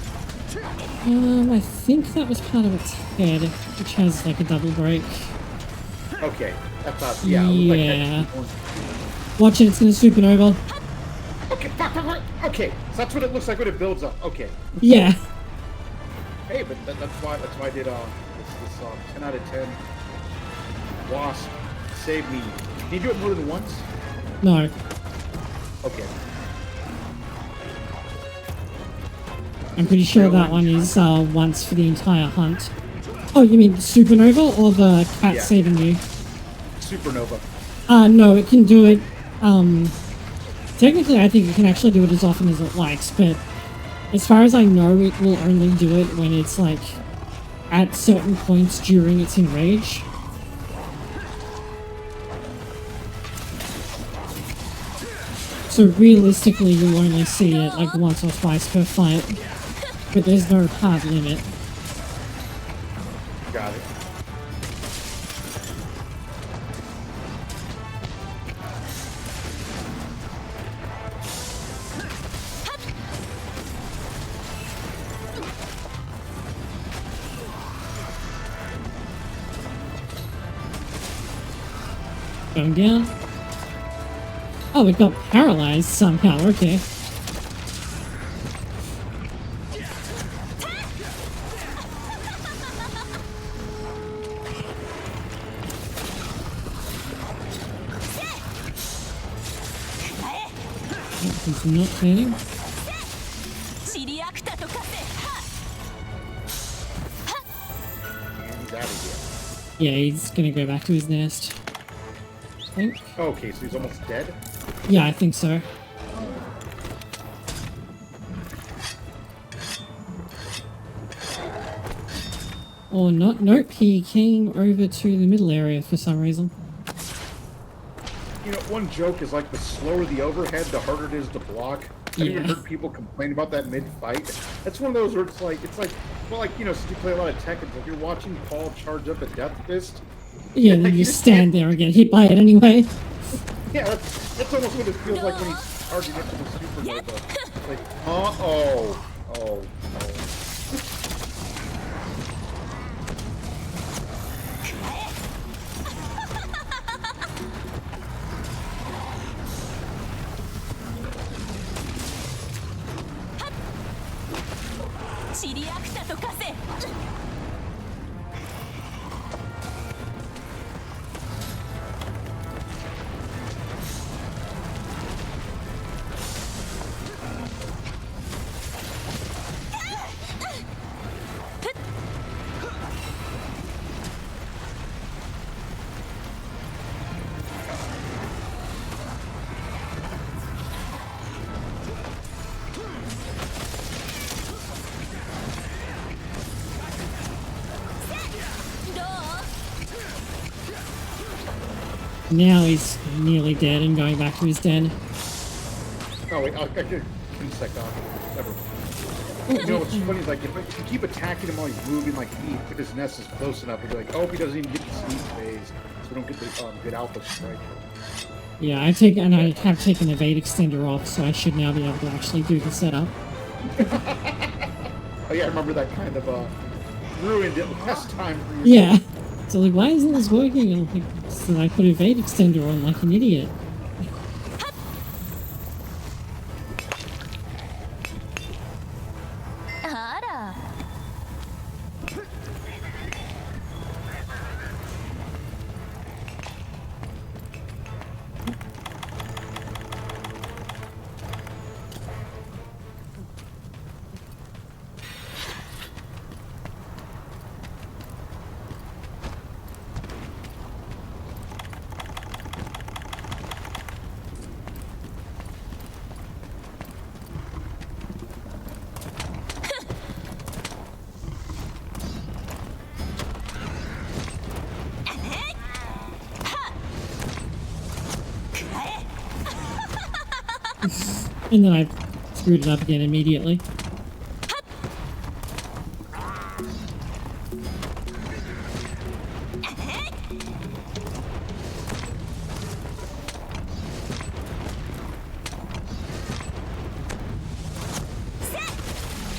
I think that was part of its head, which has like a double break. Okay, I thought, yeah. Yeah. Watch it, it's gonna supernova. Okay, okay, so that's what it looks like when it builds up. Okay. Yeah. Hey, but that's why I did this 10 out of 10. Wasp, save me. Can you do it more than once? No. Okay. I'm pretty sure that one is once for the entire hunt. Oh, you mean the supernova or the cat saving you? Supernova. No, it can do it. Technically, I think it can actually do it as often as it likes, but as far as I know, it will only do it when it's like at certain points during its enrage. So realistically, you'll only see it like once or twice per fight, but there's no hard limit. Got it. Going down. Oh, it got paralyzed somehow, okay. He's not planning. Yeah, he's gonna go back to his nest. think. Okay, so he's almost dead? Yeah, I think so. Or not. Nope, he came over to the middle area for some reason. You know, one joke is like the slower the overhead, the harder it is to block. I've even heard people complain about that mid-fight. That's one of those where it's like, well, like, you know, since you play a lot of Tekken, if you're watching Paul charge up a Death Fist. Yeah, then you stand there and get hit by it anyway. Yeah, that's almost what it feels like when he's charging it to the supernova. It's like, oh. チリアクタと化せ。Now he's nearly dead and going back to his den. Oh wait, I'll get 10 sec off. Never. You know what's funny is like if you keep attacking him while he's moving, like if his nest is close enough, you'll be like, oh, he doesn't even get the sneak phase, so we don't get the good alpha strike. Yeah, I have taken the Evade extender off, so I should now be able to actually do the setup. Oh yeah, I remember that kind of ruined it last time for you. Yeah. So like, why isn't this working? And like, so I put Evade extender on like an idiot. And then I screwed it up again immediately.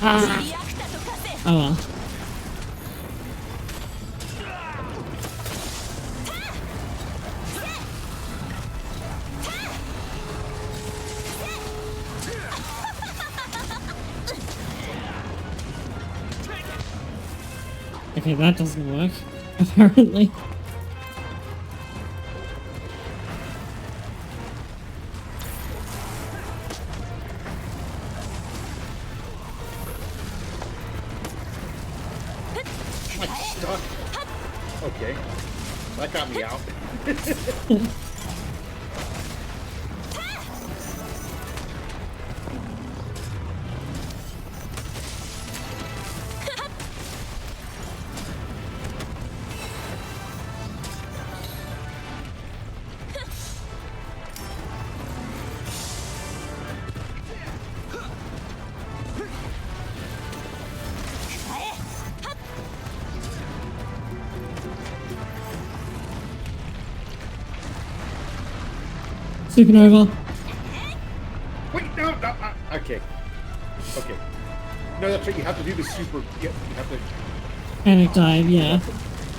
Ah. Oh well. Okay, that doesn't work, apparently. I'm like stuck. Okay. That got me out. Supernova. Wait, no. Okay. Okay. No, that's right. You have to do the super. You have to. Panic dive, yeah.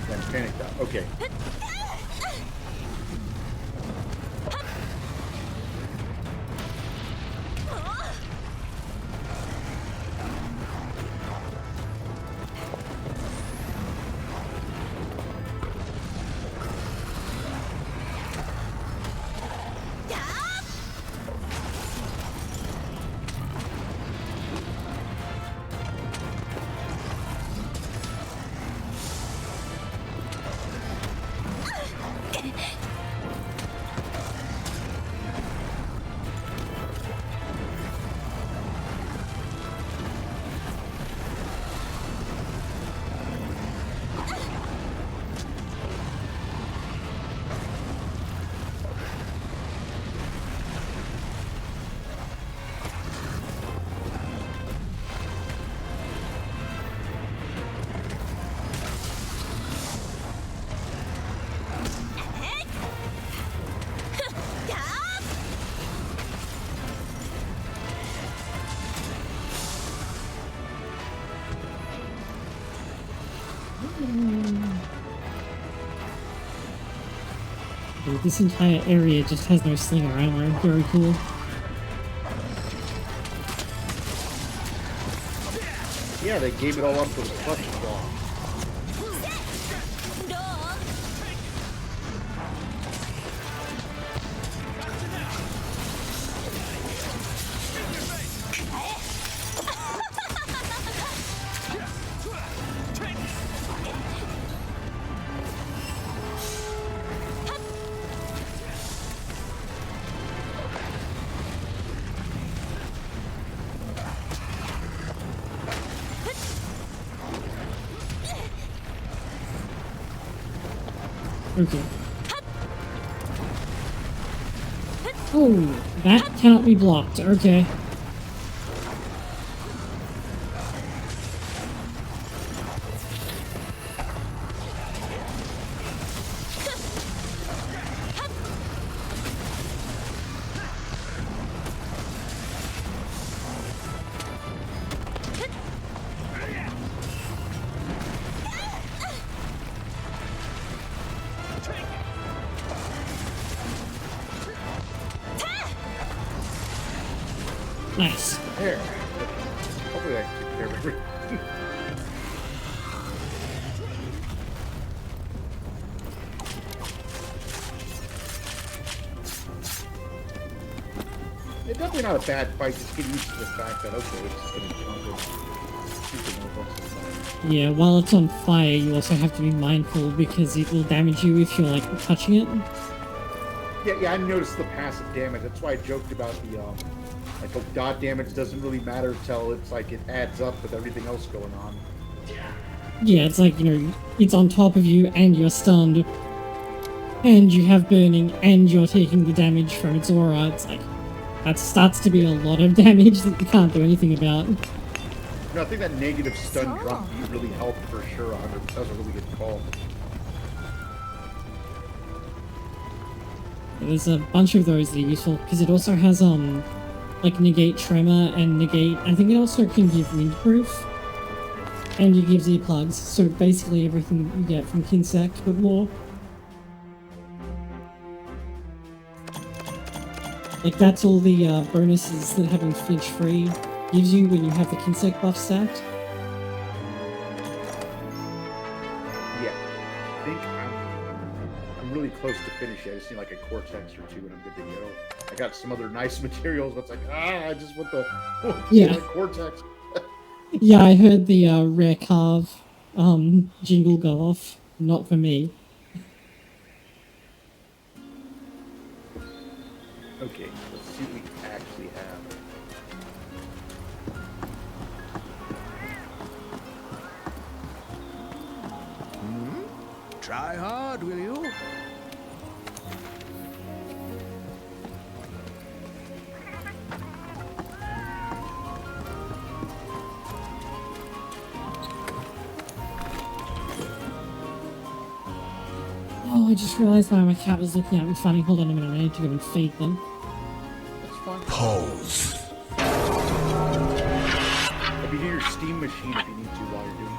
Then panic dive. Okay. Dude, this entire area just has no slinger armor. Very cool. Yeah, they gave it all up for the clutch claw. Okay. Oh, that cannot be blocked. Okay. Nice. There. Hopefully I can take care of everything. It's definitely not a bad fight, just get used to the fact that, okay, it's just gonna Yeah, while it's on fire, you also have to be mindful because it will damage you if you're, like, touching it. Yeah, I noticed the passive damage. That's why I joked about the, like, oh, dot damage doesn't really matter till it's like it adds up with everything else going on. Yeah, it's like, you know, it's on top of you and you're stunned, and you have burning, and you're taking the damage from its aura. It's like, that starts to be a lot of damage that you can't do anything about. No, I think that negative stun drop really helped for sure. That was a really good call. There's a bunch of those that are useful, because it also has, like, negate tremor and negate... I think it also can give windproof. And it gives earplugs, so basically everything you get from Kinsect, but more. Like, that's all the bonuses that having Flinch Free gives you when you have the Kinsect buff stacked. Yeah, I think I'm really close to finishing. I just need like a Cortex or two and I'm good to go. I got some other nice materials, but it's like, I just want the Yeah. Cortex. Yeah, I heard the rare carve jingle go off. Not for me. Okay, let's see what we actually have. Try hard, will you? Oh, I just realized why my cat was looking at me funny. Hold on a minute, I need to go and feed them. That's fine. Pose. I'll be near your Steam machine if you need to while you're doing it.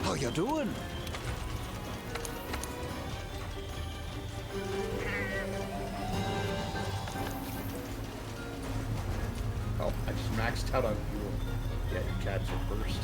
How you doing? Oh, I just maxed out on fuel. Yeah, your cats are first.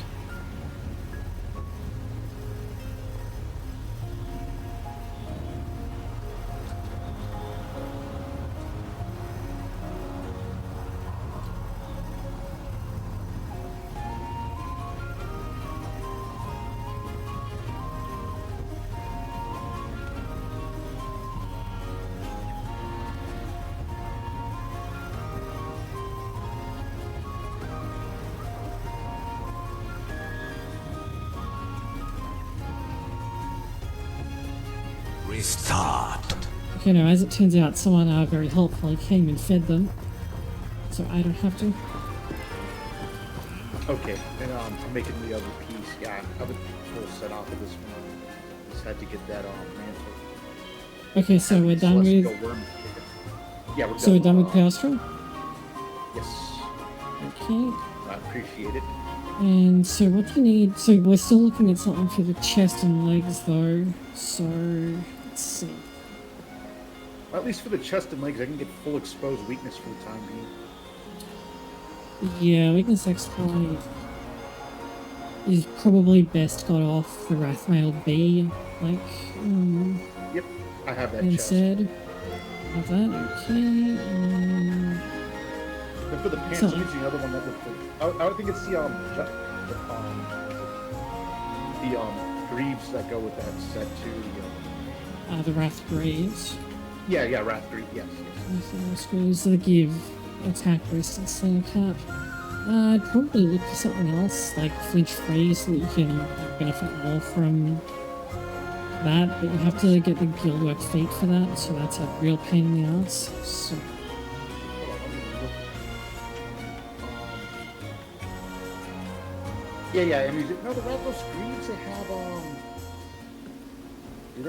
Restart. Okay, now as it turns out, someone very helpfully came and fed them. So I don't have to. Okay, and I'm making the other piece. Yeah, I have a full set off of this one. This had to get that mantle. Okay, so we're done with. Yeah, we're So we're done with uh, Teostra? Yes, Okay. I appreciate it. And so what do you need? So we're still looking at something for the chest and legs though. So let's see. Well, at least for the chest and legs, I can get full exposed weakness for the time being. Yeah, weakness exploit is probably best got off the Wrathmail B, like, Yep, I have that instead. Have that, okay. Then for the pants, So- I'm using the other one that with the. I would think it's the greaves that go with that set too. The Wrath Graves. Yeah, Wrath Greave, yes. Screws that give attack boost and sling cap. I'd probably look for something else, like Flinch Freeze, so that you can benefit more from that, but you have to get the Guildwork feat for that, so that's a real pain in the ass. So, Yeah, I mean, no, the Rathalos Greaves, they have, do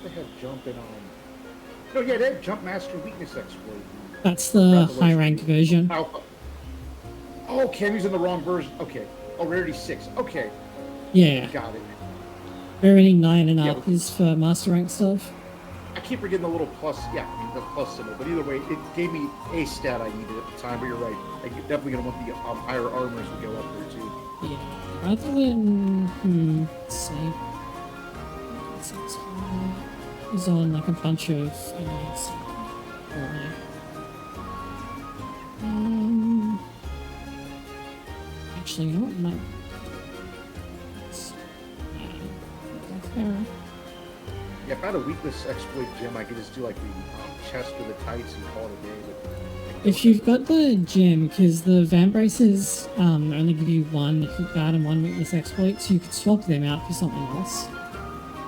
they have jump and, no, yeah, they have jump master weakness exploit. that's the Rathalos high rank Greaves. version. Alpha. Oh, okay, I'm using the wrong version. Okay. Oh, rarity 6. Okay, Yeah, got it. rarity 9 and Yeah, up is for master rank stuff. I keep forgetting the little plus, the plus symbol, but either way, it gave me a stat I needed at the time, but you're right. I'm definitely going to want the higher armor as we go up there, too. Yeah, rather than, let's see. Is on like a bunch of enemies. Alright. Actually, you know what? Might. Yeah, if I had a weakness exploit gem, I could just do like the chest or the tights and call it a day. But If you've got the gem, because the Van Braces only give you one hit guard and one weakness exploit, so you could swap them out for something else.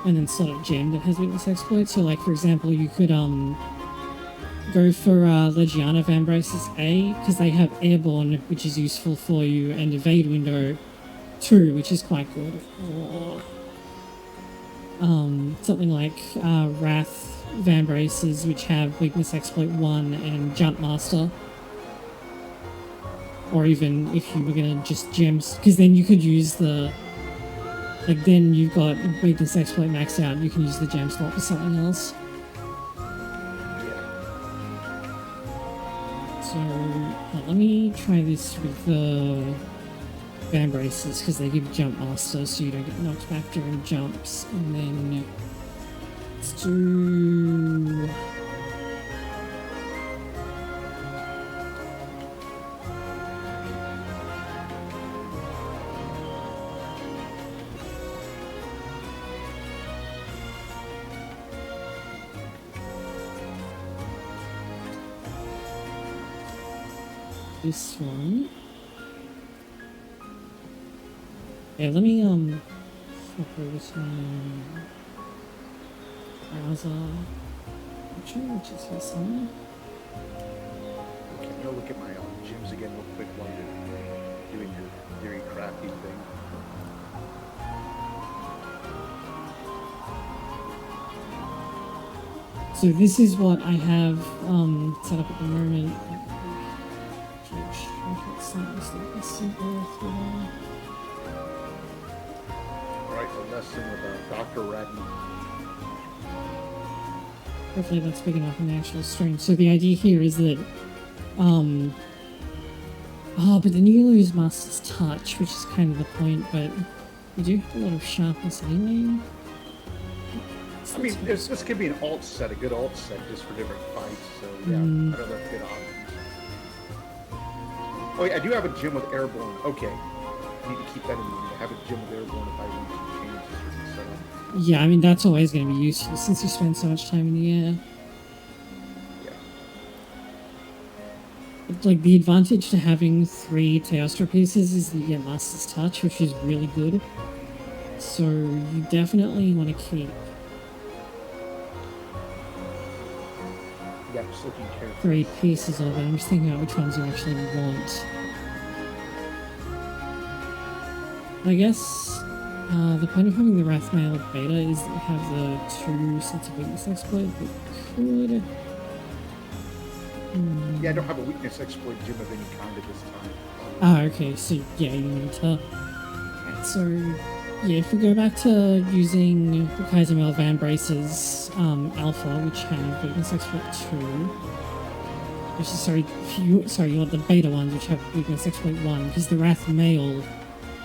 And then slot a gem that has weakness exploit. So like for example, you could go for Legiana Van Braces A, because they have Airborne, which is useful for you, and Evade Window 2, which is quite good. Or something like Wrath Van Braces, which have weakness exploit 1 and Jump Master. Or even if you were gonna just gems, because then you could use the, like then you've got weakness exploit maxed out, you can use the gem slot for something else. So let me try this with the Van Braces, because they give Jump Master, so you don't get knocked back during jumps. And then let's do this one. Yeah, let me flip over to browser. Which is here somewhere. okay, I'm gonna look at my gyms again real quick while you're doing your theory crafting thing. So this is what I have set up at the moment. Alright, a lesson with Dr. Radney. Hopefully that's big enough in the actual stream. So the idea here is that, but then you lose Master's Touch, which is kind of the point, but you do have a lot of sharpness anyway. I mean, this could be an alt set, a good alt set just for different fights, so yeah, I don't know if good options. Oh yeah, I do have a gym with Airborne. Okay. I need to keep that in mind. I have a gym with Airborne if I want to change a certain setup. Yeah, I mean, that's always going to be useful since you spend so much time in the air. Yeah. Like, the advantage to having 3 Teostra pieces is that you get Master's Touch, which is really good. So you definitely want to keep Yeah, just looking carefully. 3 pieces of it. I'm just thinking about which ones you actually want. I guess The point of having the Wrath Mail beta is that you have the 2 sets of weakness exploit, but could... Yeah, I don't have a weakness exploit gem of any kind at this time. Ah, okay, so yeah, you need to... So, yeah, if we go back to using the Kaiser Mail Van Braces Alpha, which have weakness exploit 2... Which is, you want the beta ones, which have weakness exploit 1, because the Wrath Mail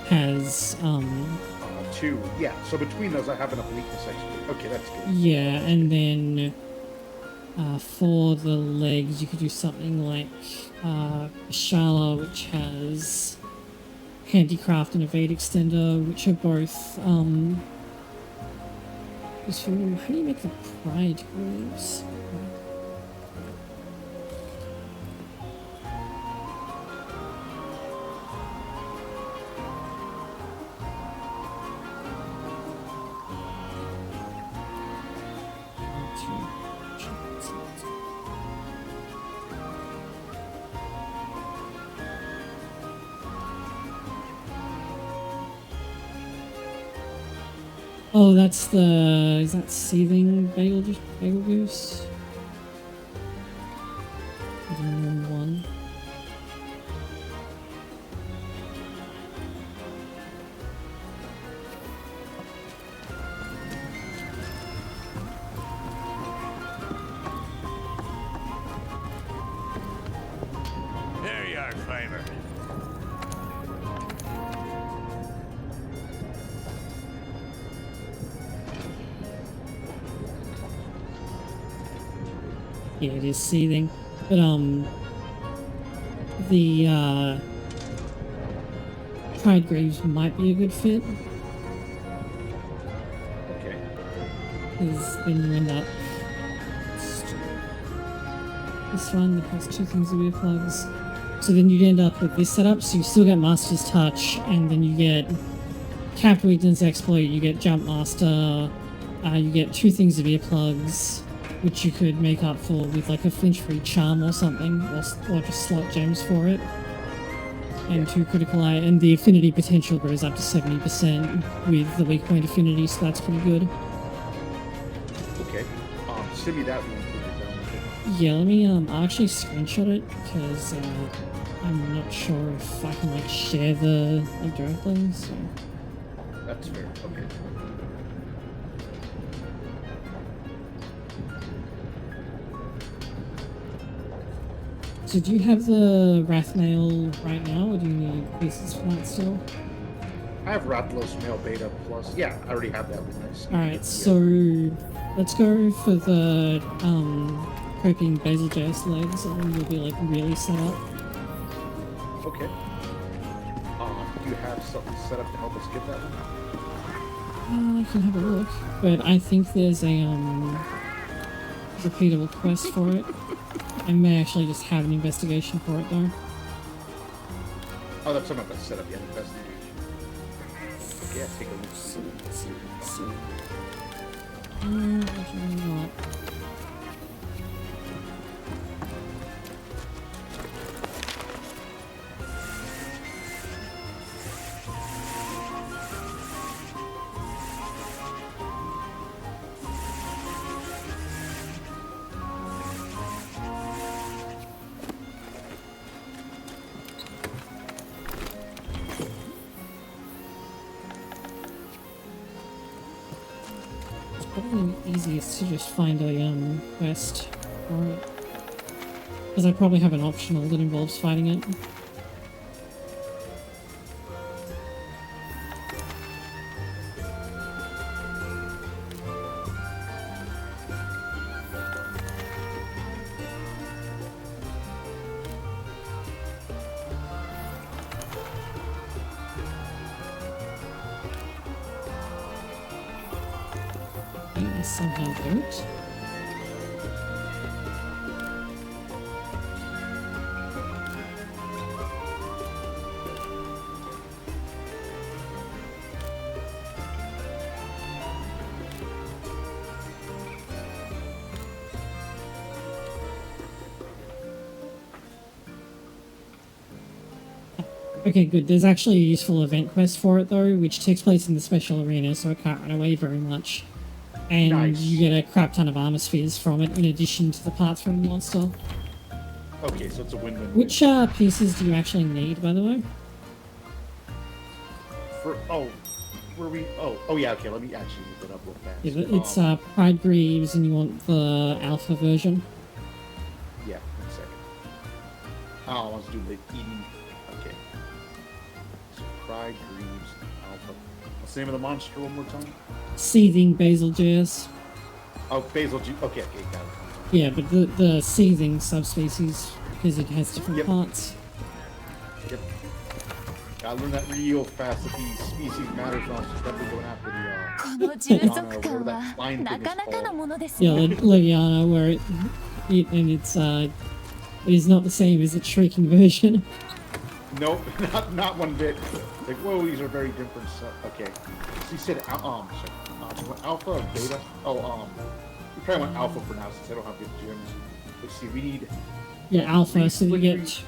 has, 2. Yeah, so between those I have enough weakness exploit. Okay, that's good. yeah, and then for the legs you could do something like Shala, which has Handicraft and Evade Extender, which are both how do you make the Pride grooves? Oh, that's the... is that Seething Bagel Goose? The normal one. There you are, Climber. Yeah, it is Seething. But, the, Pride Graves might be a good fit. Okay. Because then you end up... This one that has 2 things of ear plugs. So then you'd end up with this setup, so you still get Master's Touch, and then you get Capped Weakness Exploit, you get Jump Master, you get 2 things of earplugs, which you could make up for with like a flinch-free charm or something, or just slot gems for it. And 2 critical eye, and the affinity potential goes up to 70% with the weak point affinity, so that's pretty good. Okay. Send me that one. Yeah, let me I'll actually screenshot it because I'm not sure if I can like share the like directly. So. That's fair. Okay. So do you have the Wrath Mail right now, or do you need pieces for that still? I have Rathalos Mail Beta Plus. Yeah, I already have that one. Nice. Alright, so let's go for the Coping Basil JS legs, and then you'll be like really set up. Okay. Do you have something set up to help us get that one? I can have a look, but I think there's a repeatable quest for it. I may actually just have an investigation for it though. Oh, that's something that's set up yet. Investigation. Okay, yeah, take a look. See. Actually not. Probably easiest to just find a quest for it, because I probably have an optional that involves fighting it. I somehow don't. Okay, good. There's actually a useful event quest for it though, which takes place in the special arena, so it can't run away very much. And Nice. you get a crap ton of armor spheres from it, in addition to the parts from the monster. Okay, so it's a win-win. Which pieces do you actually need, by the way? For oh yeah. Okay, let me actually look it up real fast. Yeah, it's Pride Greaves, and you want the alpha version. Yeah, 1 second. Oh, I want to do the eating. Okay. So Pride Greaves Alpha. What's the name of the monster one more time? Seething Basil Jazz. Oh, Basil Juice. Okay, got it. Yeah, but the seething subspecies, because it has different parts. Yep. Gotta learn that real fast that these species matter, so I'm definitely going after the この充足感はなかなかのものです Yeah, ね Leviana, where it is not the same as its shrieking version. Nope, not one bit. Like, whoa, these are very different. So, okay. So you said alpha or beta? Oh, we probably want alpha for now since I don't have good gyms. Let's see, we need. Yeah, alpha, so you get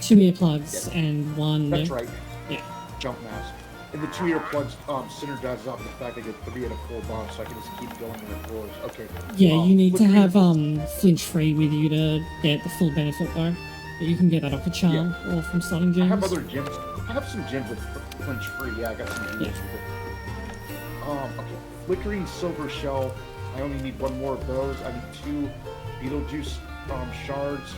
2 earplugs and 1. That's right. Yeah. Jump mask. And the 2 earplugs synergizes off of the fact I get 3 at a full bomb, so I can just keep going in the floors. Okay. Yeah, you need to have flinch free with you to get the full benefit though. But you can get that off a charm or from starting I gems. have other gyms. I have some gyms with flinch free. Yeah, I got some gyms with it. Okay. Flickering silver shell. I only need 1 more of those. I need 2 Beetlejuice shards,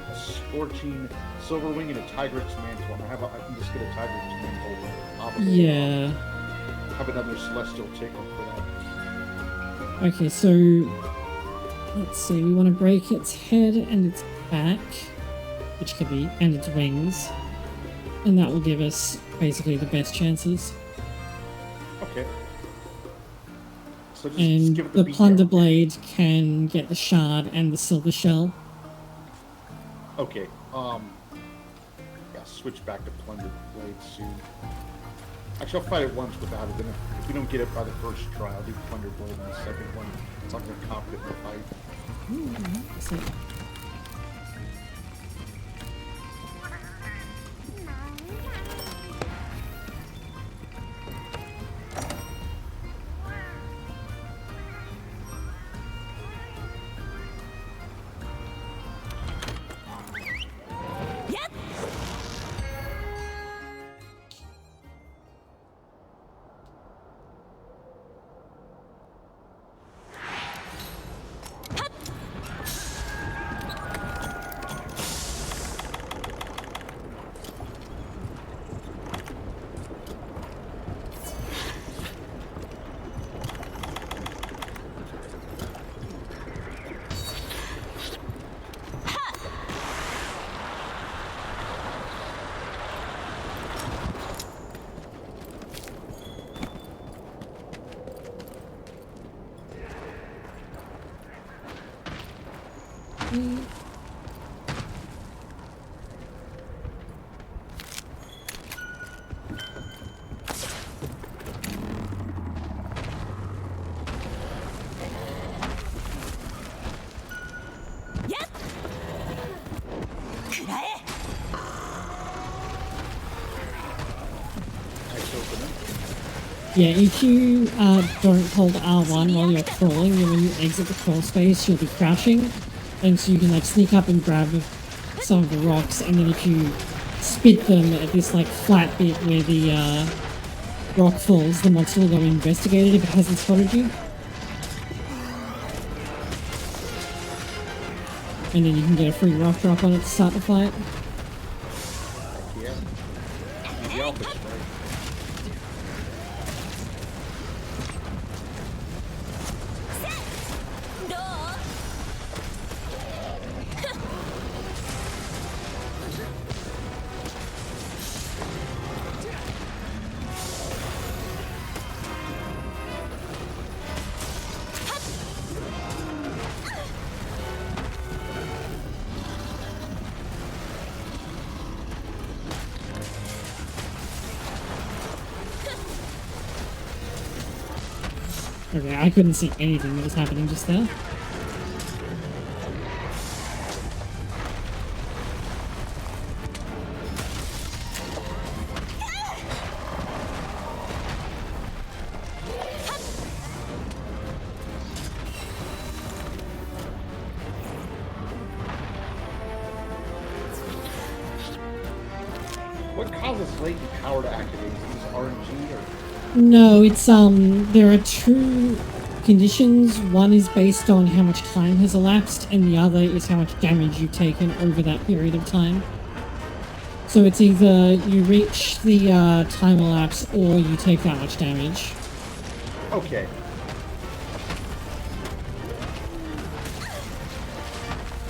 a scorching silver wing, and a Tigrex mantle. I can just get a Tigrex mantle. Yeah. Have another celestial tickle for that. Okay, so let's see. We want to break its head and its back, which could be, and its wings, and that will give us basically the best chances. Okay. So just And give it the beat Plunder down. Blade can get the shard and the silver shell. Okay. Yeah, switch back to Plunder Blade soon. Actually, I'll fight it once without it. Then if we don't get it by the first try, I'll do Plunder Blade in the second one. It's not going to confident in the fight. So, yeah, if you don't hold R1 while you're crawling, then when you exit the crawl space, you'll be crouching, and so you can like sneak up and grab some of the rocks, and then if you spit them at this like flat bit where the rock falls, the monster will go investigate it if it hasn't spotted you. And then you can get a free rock drop on it to start the fight. Yeah. The alpha strike. Okay, I couldn't see anything that was happening just there. What causes latent power to activate? Is it RNG or? No, it's there are two conditions. One is based on how much time has elapsed, and the other is how much damage you've taken over that period of time. So it's either you reach the time elapse or you take that much damage. Okay.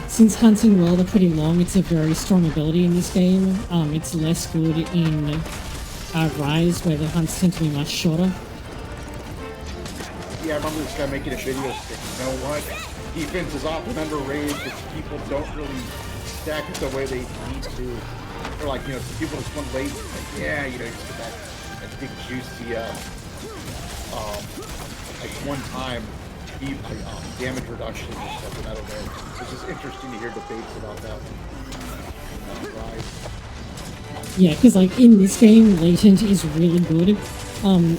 Since hunts in world are pretty long, it's a very strong ability in this game. It's less good in Rise, where the hunts tend to be much shorter. Yeah, I remember this guy making a video saying, you know what? Defense is often underrated because people don't really stack it the way they need to. Or like, you know, some people just want late. Like, yeah, you know, you just get that big juicy, like one time damage reduction or something. I don't know. It's just interesting to hear debates about that. Right. Yeah, because like in this game, latent is really good.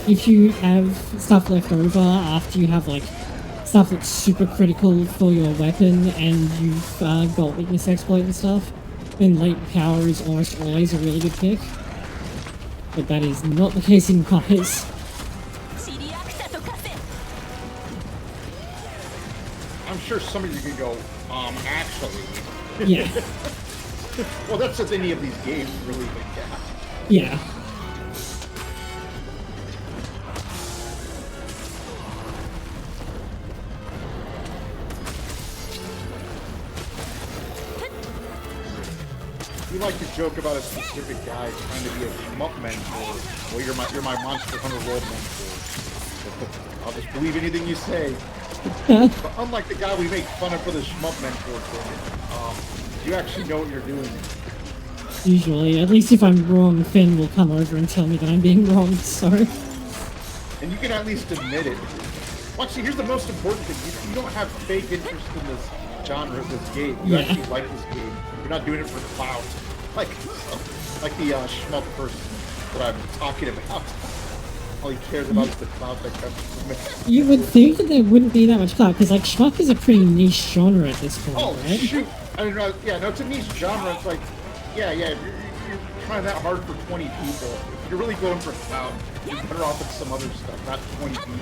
If you have stuff left over after you have like stuff that's super critical for your weapon and you've got weakness exploit and stuff, then latent power is almost always a really good pick. But that is not the case in Rise. I'm sure some of you can go, actually. Yeah. Well, that's just any of these games, really, but yeah. Yeah. You like to joke about a specific guy trying to be a shmup mentor. Well, you're my Monster Hunter World mentor. I'll just believe anything you say. But unlike the guy we make fun of for the shmup mentor thing, you actually know what you're doing. Usually, at least if I'm wrong, Finn will come over and tell me that I'm being wrong, so... And you can at least admit it. Well, actually, here's the most important thing. You don't have fake interest in this genre of this game. You actually like this game. You're not doing it for clout. Like the shmup person that I'm talking about. All he cares about is the clout that comes from it. You would think that there wouldn't be that much clout, because like shmup is a pretty niche genre at this point, Oh, right? shoot! I mean, yeah, no, it's a niche genre. It's like, yeah, if you're trying that hard for 20 people. If you're really going for clout, you're better off with some other stuff, not 20 people.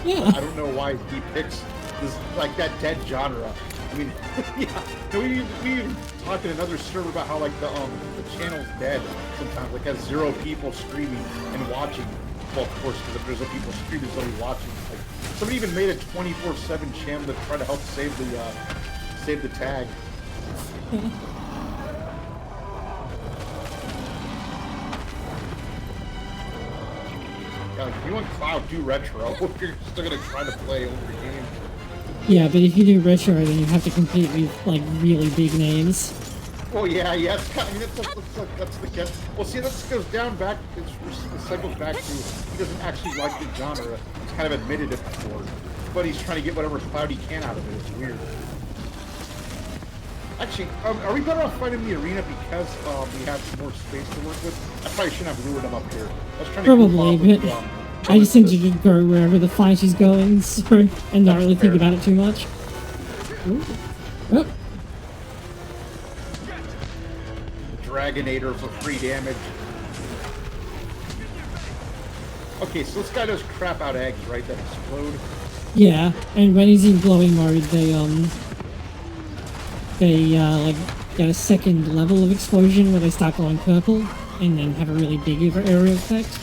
Yeah. I don't know why he picks this, like, that dead genre. I mean, yeah, no, we even talked in another server about how, like, the channel's dead sometimes, like, has 0 people streaming and watching. Well, of course, because if there's no people streaming, there's only watching. Like, somebody even made a 24/7 channel to try to help save the tag. Yeah, like, if you want cloud, do retro. If you're still gonna try to play older games. Yeah, but if you do retro, then you have to compete with, like, really big names. Well, yeah, it's kind of, I mean, that's the guess. Well, see, that goes down back, it cycles back to, he doesn't actually like the genre. He's kind of admitted it before. But he's trying to get whatever cloud he can out of it. It's weird. Actually, are we better off fighting the arena because we have more space to work with? I probably shouldn't have lured him up here. I was trying to Probably, but I just tend to just go wherever the fight is going, so, and not really think about it too much. Ooh. Oh. Dragonator for free damage. Okay, so this guy does crap out eggs, right, that explode? Yeah, and when he's in glowing mode, they like, get a second level of explosion where they start glowing purple, and then have a really big area effect.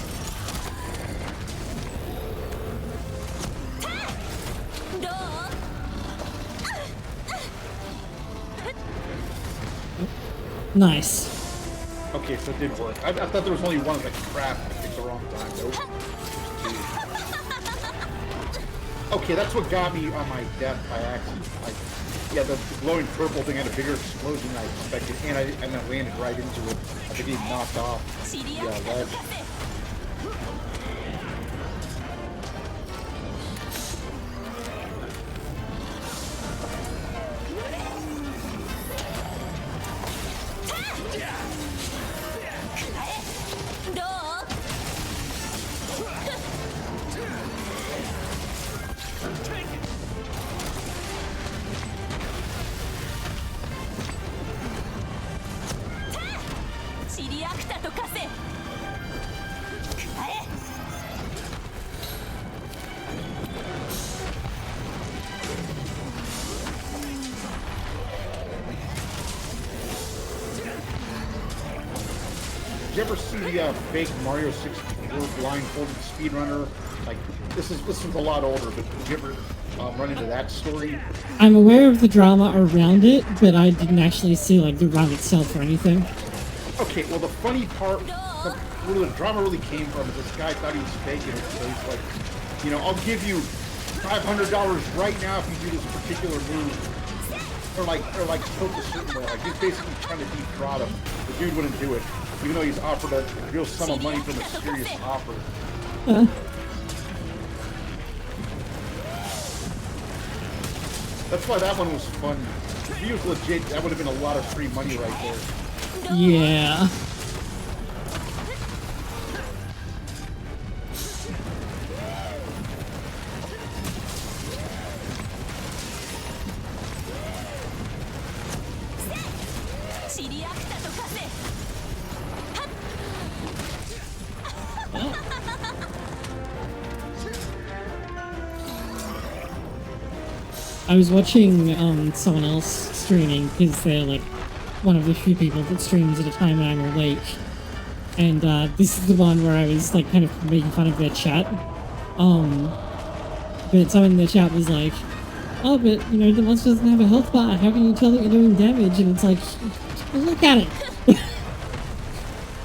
Nice. Okay, so it did work. I thought there was only one, like, crap. I picked the wrong time. Nope. Okay, that's what got me on my death by accident. Yeah, the glowing purple thing had a bigger explosion than I expected, and I landed right into it. I think he knocked off the ledge. リアクタと化せ。くらえ。Did you ever see the fake Mario 64 blindfolded speedrunner? Like, this was a lot older, but did you ever run into that story? I'm aware of the drama around it, but I didn't actually see like the run itself or anything. Okay, well the funny part, where the drama really came from is this guy thought he was faking it, so he's like, you know, I'll give you $500 right now if you do this particular move. Or like tilt a certain way. Like he's basically trying to defraud him. The dude wouldn't do it, even though he's offered a real sum of money from a serious offer. That's why that one was fun. If he was legit, that would have been a lot of free money right there. Yeah. I was watching someone else streaming because they're like one of the few people that streams at a time when I'm awake, and this is the one where I was like kind of making fun of their chat. But someone in the chat was like, "Oh, but you know the monster doesn't have a health bar. How can you tell that you're doing damage?" And it's like, look at it.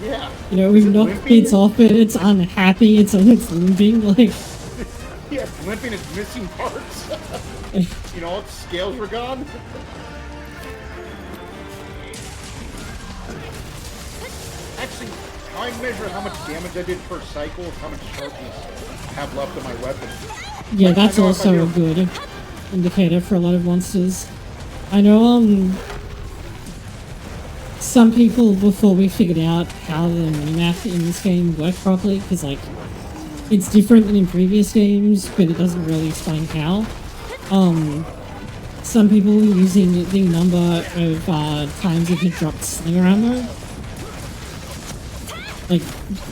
Yeah. You know, we've knocked bits off it. It's unhappy. It's limping. Like. Yeah, it's limping. It's missing parts. You know, its scales were gone. Actually, I measure how much damage I did per cycle, how much sharpness I have left in my weapon. Yeah, like, that's also a good indicator for a lot of monsters. I know, some people before we figured out how the minimap in this game worked properly, because like it's different than in previous games, but it doesn't really explain how. Some people were using the number of times if you dropped slinger ammo. Like,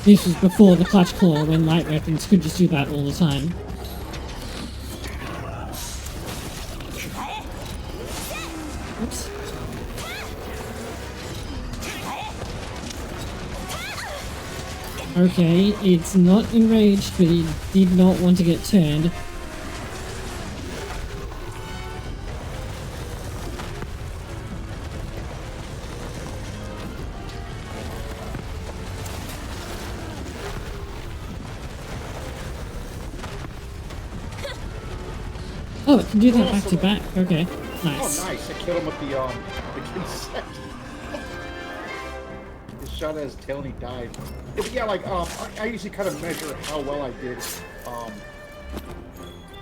this was before the clutch claw, when light weapons could just do that all the time. Oops. Okay, it's not enraged, but it did not want to get turned. Oh, it can do that back to back. Okay, nice. Oh, nice! I killed him with the consent. He shot at his tail and he died. Yeah, but yeah, like I usually kind of measure how well I did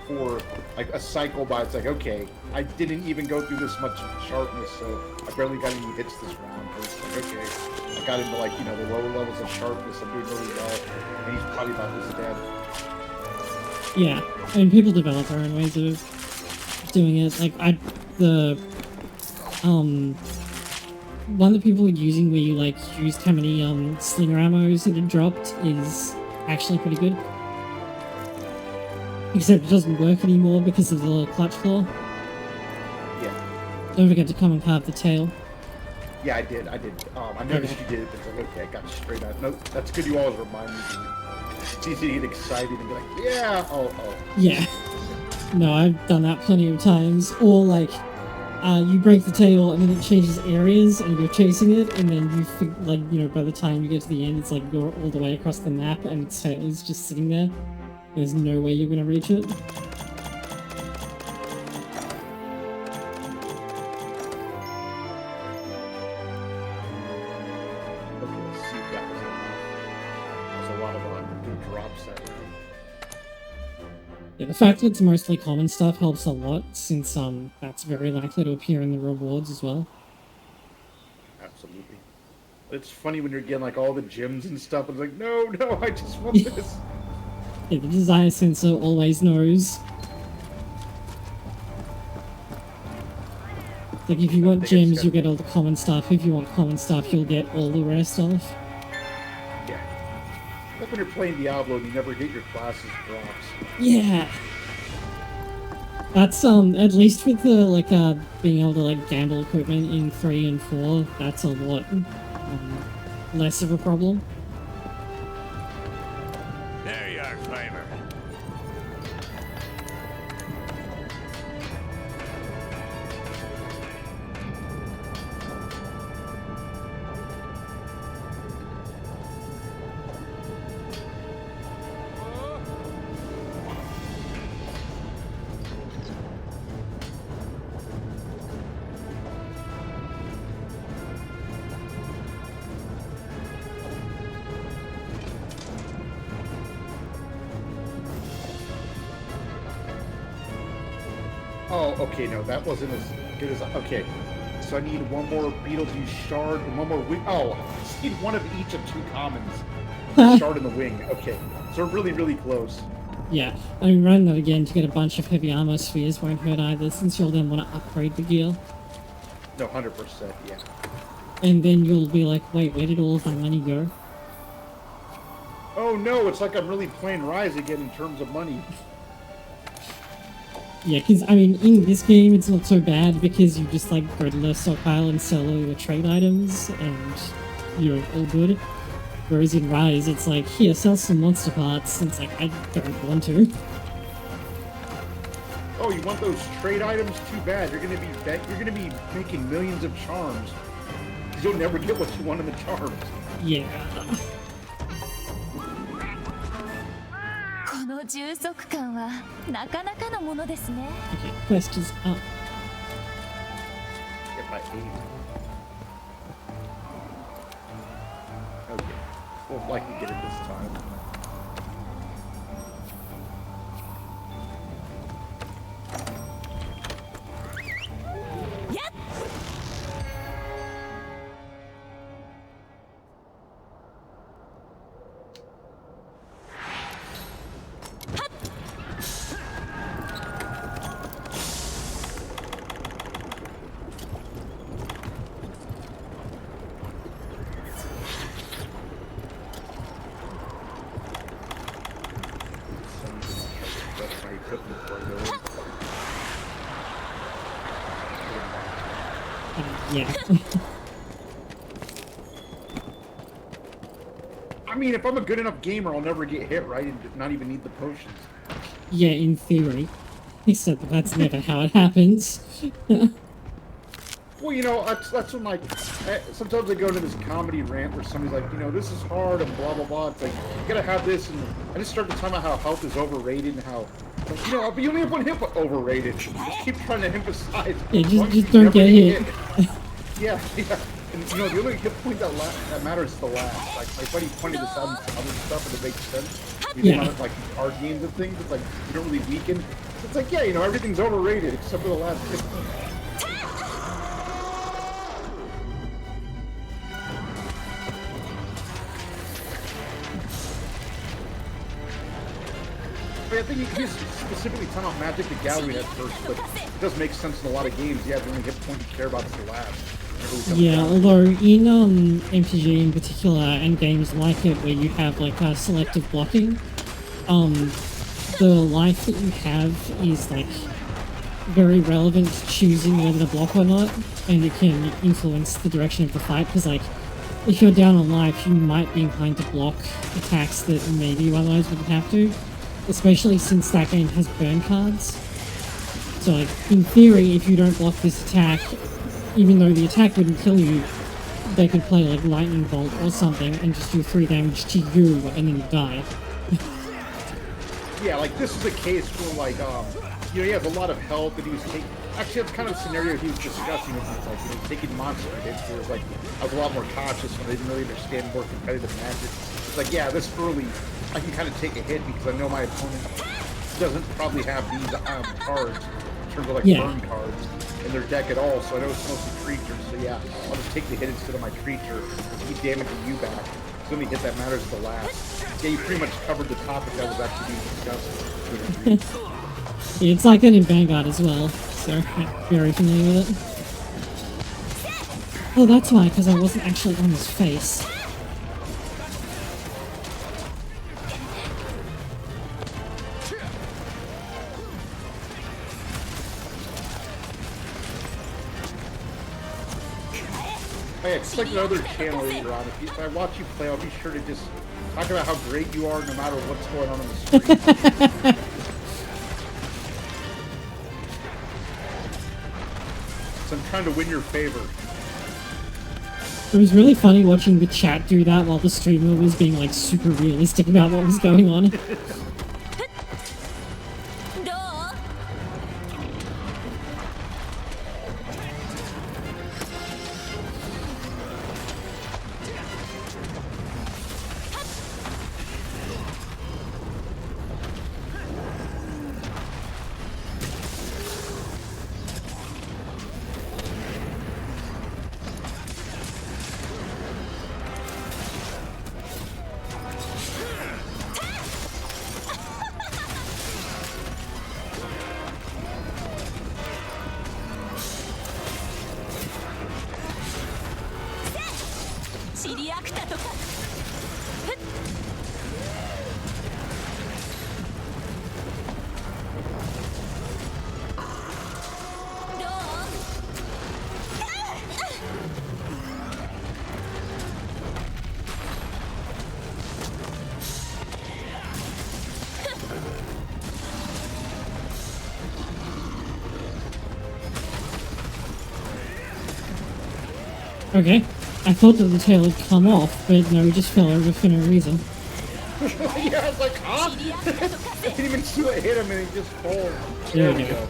for like a cycle by. It's like, okay, I didn't even go through this much sharpness, so I barely got any hits this round. But it's like, okay, I got into like, you know, the lower levels of sharpness. I'm doing really well, and he's probably about this dead. Yeah, I mean, people develop their own ways of doing it. Like, one that people were using where you, like, used how many, slinger ammos it had dropped is actually pretty good. Except it doesn't work anymore because of the clutch claw. Yeah. Don't forget to come and carve the tail. Yeah, I did. I noticed you did it, but it's like, okay, I got straight out. No, that's good you always remind me. It's easy to get excited and be like, yeah, oh. Yeah. No, I've done that plenty of times. Or, like, you break the tail and then it changes areas and you're chasing it, and then you like, you know, by the time you get to the end, it's like you're all the way across the map and its tail is just sitting there. There's no way you're gonna reach it. Yeah, the fact that it's mostly common stuff helps a lot, since that's very likely to appear in the rewards as well. Absolutely. It's funny when you're getting like all the gems and stuff, and it's like, no, I just want this. Yeah, the desire sensor always knows. Like, if you want I think it's gems, you get all the common stuff. If you want common stuff, you'll get all the rare stuff. Yeah. Like when you're playing Diablo and you never get your classes drops. Yeah. That's, at least with the, like, being able to, like, gamble equipment in 3 and 4, that's a lot, less of a problem. There you are, Flavor. Oh, okay, no, that wasn't as good as... Okay, so I need one more Beetlejuice shard and one more wing... Oh, I just need one of each of 2 commons. Shard in the wing. Okay, so we're really, really close. Yeah, I mean, running that again to get a bunch of heavy armor spheres won't hurt either, since you'll then want to upgrade the gear. No, 100%, yeah. And then you'll be like, wait, where did all of my money go? Oh no, it's like I'm really playing Rise again in terms of money. Yeah, because, I mean, in this game, it's not so bad because you just, like, go to the stockpile and sell all your trade items, and you're all good. Whereas in Rise, it's like, here, sell some monster parts, and it's like, I don't want to. Oh, you want those trade items? Too bad. You're gonna be making millions of charms. Because you'll never get what you want in the charms. Yeah. この充足感はなかなかのものですね。 Okay, quest is up. If I aim. Okay. We'll likely get it this time. Yep. That's my equipment for it. Yeah. I mean, if I'm a good enough gamer, I'll never get hit, right? And not even need the potions. Yeah, in theory. Except that that's never how it happens. Well, you know, that's when, like, sometimes I go into this comedy rant where somebody's like, you know, this is hard and blah, blah, blah. It's like, you gotta have this, and I just start to talk about how health is overrated and how, like, you know, but you only have one hit overrated. Just keep trying to emphasize. Yeah, one just you don't never get hit. Yeah, yeah. And, you know, the only hit point that matters is the last. Like, my buddy pointed this out in some other stuff, and it makes sense. We Yeah. do like, card games and things. It's like, you don't really weaken. So it's like, yeah, you know, everything's overrated except for the last hit point. I think he's specifically talking about Magic the Gathering at first, but it does make sense in a lot of games. Yeah, the only hit point you care about is the last. Yeah, although in MTG in particular, and games like it where you have like selective blocking, the life that you have is like very relevant to choosing whether to block or not, and it can influence the direction of the fight, because like if you're down on life, you might be inclined to block attacks that maybe you otherwise wouldn't have to, especially since that game has burn cards. So like, in theory, if you don't block this attack, even though the attack wouldn't kill you, they could play like lightning bolt or something and just do 3 damage to you and then you die. Yeah, like this is a case where like, you know, he has a lot of health and he was taking, actually that's kind of a scenario he was discussing with me, like, you know, taking monster hits where it was like, I was a lot more cautious when I didn't really understand more competitive Magic. It's like, yeah, this early, I can kind of take a hit because I know my opponent doesn't probably have these cards in terms of like burn cards in their deck at all, so I know it's mostly creatures, so yeah, I'll just take the hit instead of my creature and keep damaging you back. It's the only hit that matters the last. Yeah, you pretty much covered the topic that was actually being discussed. It's like that in Vanguard as well, so I'm very familiar with it. Oh, that's why, because I wasn't actually on his face. Oh yeah, it's like another channel that you're on. If I watch you play, I'll be sure to just talk about how great you are no matter what's going on the screen. So I'm trying to win your favor. It was really funny watching the chat do that while the streamer was being like super realistic about what was going on. Okay, I thought that the tail had come off, but no, it just fell over for no reason. Yeah, I was like, huh? I didn't even see what hit him and he just falls. There we go.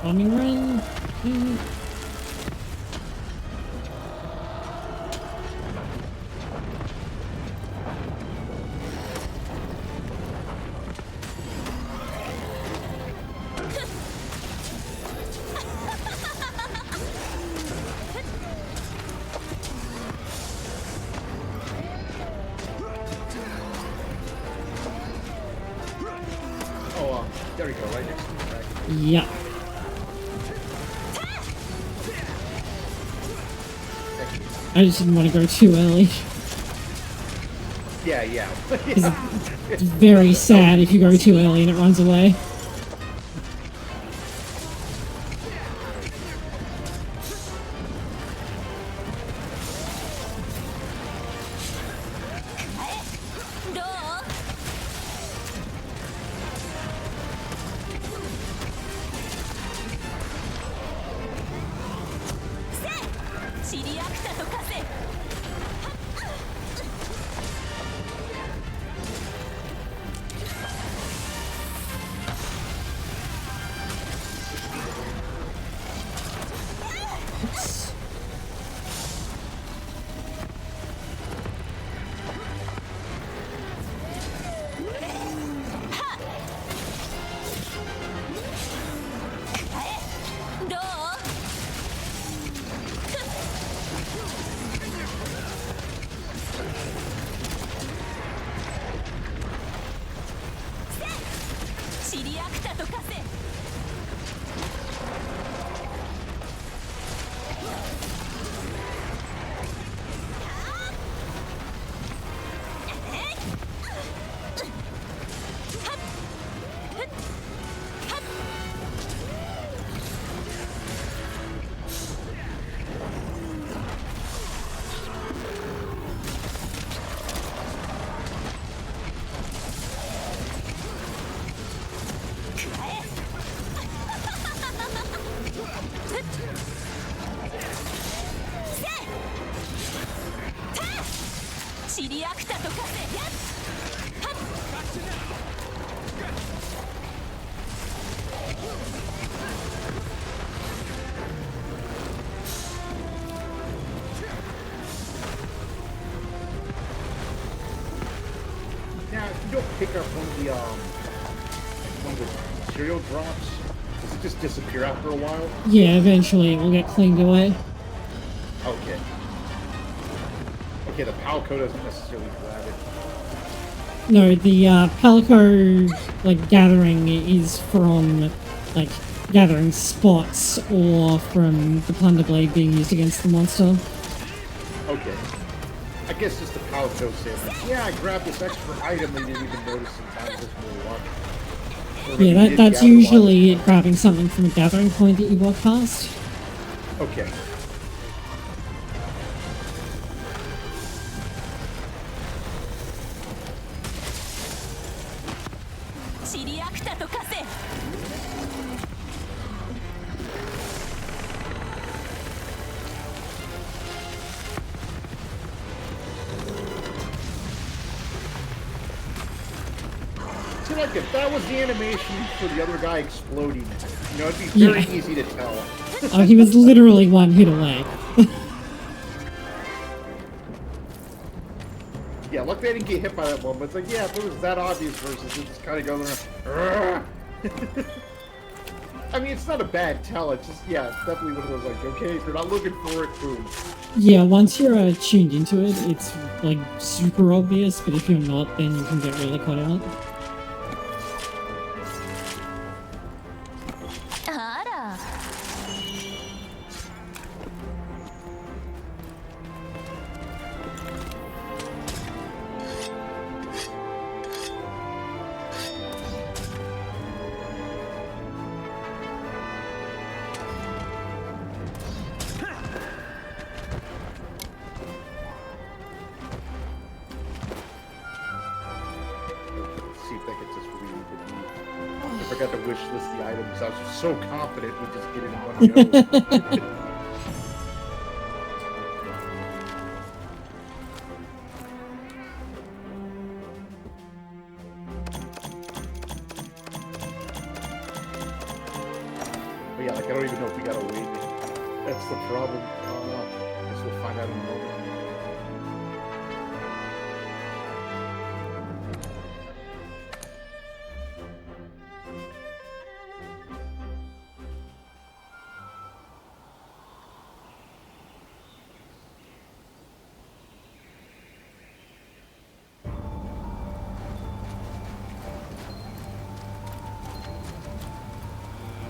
Bombing run? Oh, there we go, right next to the dragon. Yeah. I just didn't want to go too early. Yeah, yeah. It's very sad if you go too early and it runs away. pick up one of the material drops? Does it just disappear after a while? Yeah, eventually it will get cleaned away. Okay. Okay, the Palco doesn't necessarily grab it. No, the Palico like gathering is from like gathering spots or from the Plunder Blade being used against the monster. Okay. I guess just the Palco saying, like, yeah, I grabbed this extra item and didn't even notice sometimes it's more luck. Yeah, that's usually grabbing something from a gathering point that you walk past. Okay. See, like, if that was the animation for the other guy exploding, you know, it'd be very easy to tell. Oh, he was literally one hit away. Yeah, luckily I didn't get hit by that one, but it's like, yeah, if it was that obvious versus it just kind of going around. I mean, it's not a bad tell, it's just, yeah, it's definitely one of those, like, okay, if you're not looking for it, boom. Yeah, once you're tuned into it, it's like super obvious, but if you're not, then you can get really caught out. I forgot to wish list the items. I was so confident we just get it in one go. But yeah, like I don't even know if we got a wing. That's the problem. I guess we'll find out in a moment.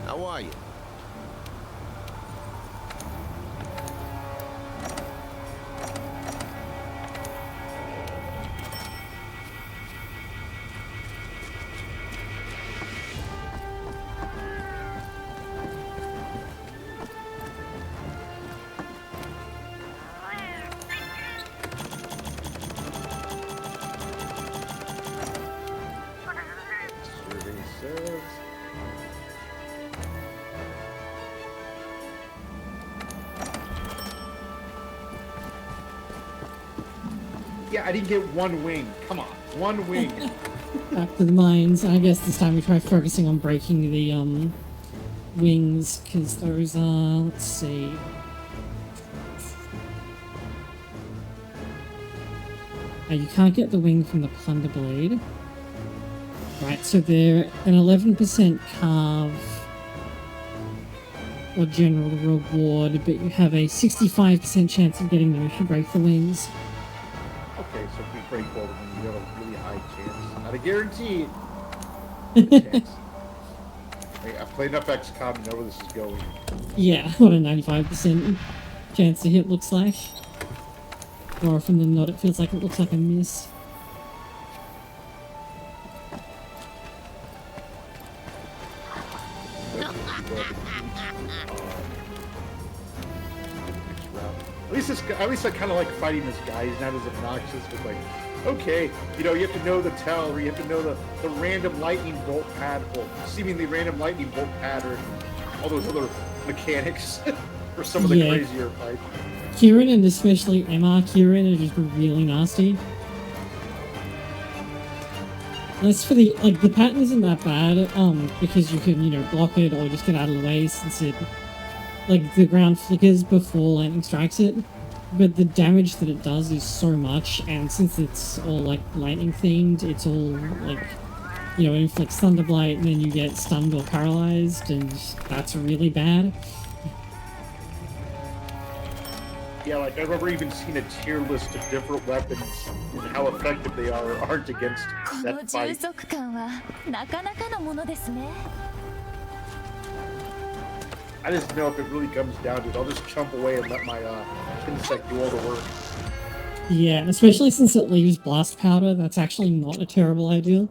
How are you? Survey says. Yeah, I didn't get one wing. Come on, one wing. Back to the mines. I guess this time we try focusing on breaking the wings, because those are, let's see. You can't get the wing from the Plunder Blade. Right, so they're an 11% carve or general reward, but you have a 65% chance of getting them if you break the wings. Okay, so if we break all of them, you have a really high chance. Not a guarantee. A chance. Hey, I've played enough XCOM to know where this is going. Yeah, what a 95% chance to hit looks like. More often than not, it feels like it looks like a miss. At least I kind of like fighting this guy. He's not as obnoxious, but like, okay, you know, you have to know the tell, or you have to know the random lightning bolt pad, or seemingly random lightning bolt pattern, all those other mechanics for some of the crazier fights. Kieran, and especially MR Kieran, are just really nasty. As for the, like, the pattern isn't that bad, because you can, you know, block it or just get out of the way since it, like, the ground flickers before lightning strikes it. but the damage that it does is so much, and since it's all like lightning themed, it's all like, you know, it inflicts thunderblight, and then you get stunned or paralyzed, and that's really bad. Yeah, like I remember even seeing a tier list of different weapons and how effective they are or aren't against この that 充 fight. 足感はなかなかのものですね。 I just know if it really comes down to it, I'll just chump away and let my insect do all the work. Yeah, and especially since it leaves blast powder, that's actually not a terrible idea.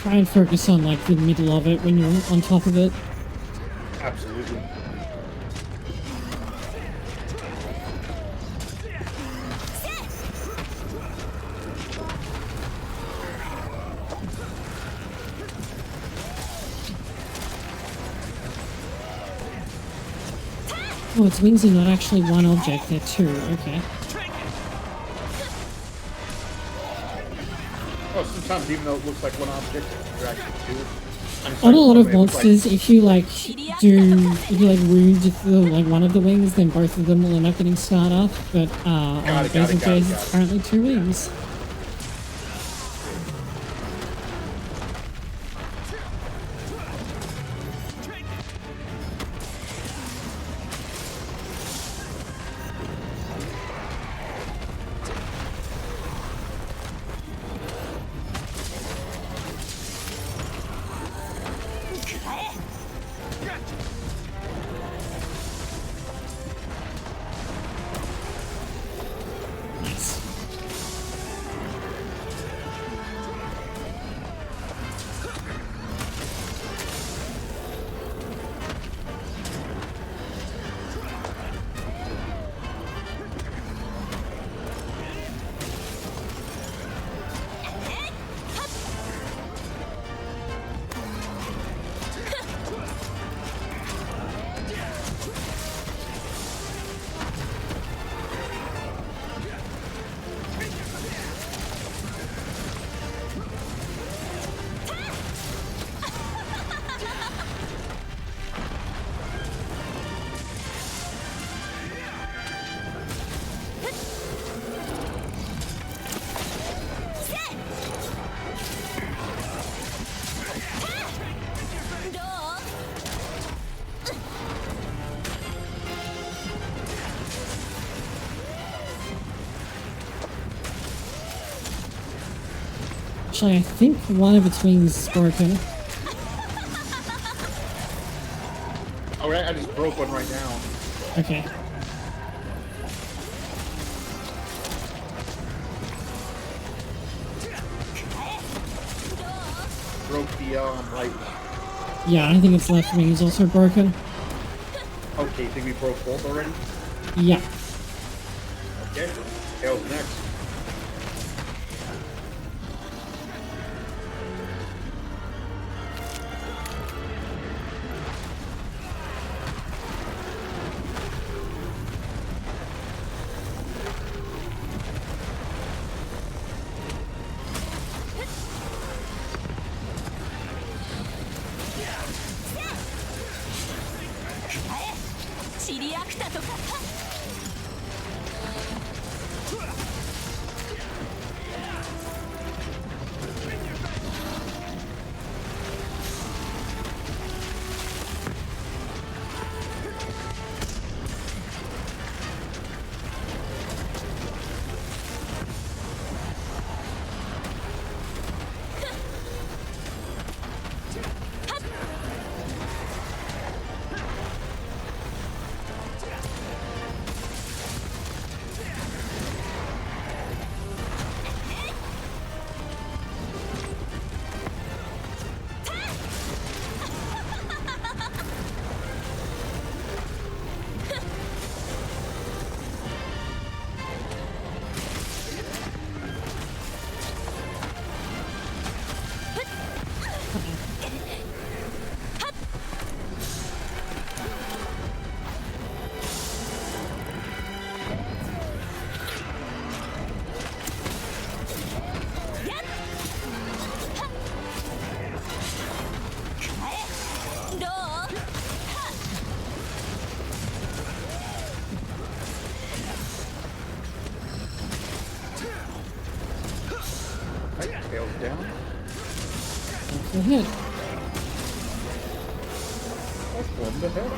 Try and focus on like the middle of it when you're on top of it. Absolutely. Oh, its wings are not actually one object, they're two, okay. Oh, sometimes even though it looks like one object, they're actually two. On a lot of monsters, if you like wound like one of the wings, then both of them will end up getting scarred up. But on Basil J's, it's apparently two wings. Actually, I think one of its wings is broken. Alright, I just broke one right now. Okay. Broke the right. Yeah, I think its left wing is also broken. Okay, think we broke both already? Yeah. Okay, Tails next. シリアクタとかどう Right, tails down. That's the hit. That's one the head.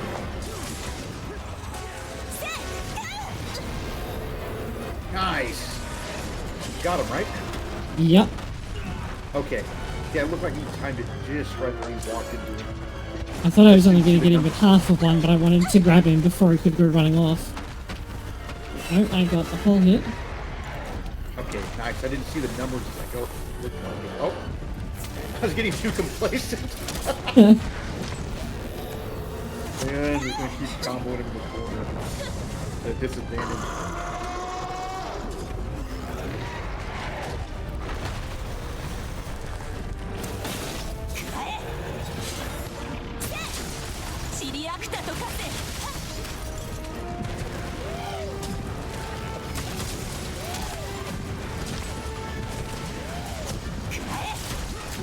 Nice. Got him, right? Yep. Okay. Yeah, it looked like he timed it just right when he walked into it. I thought I was only going to get him with half of one, but I wanted to grab him before he could go running off. No, I got the whole hit. Okay, nice. I didn't see the numbers as I go. Oh, I was getting too complacent. And we're gonna keep comboing him in the corner at a disadvantage. シリアクタとかせ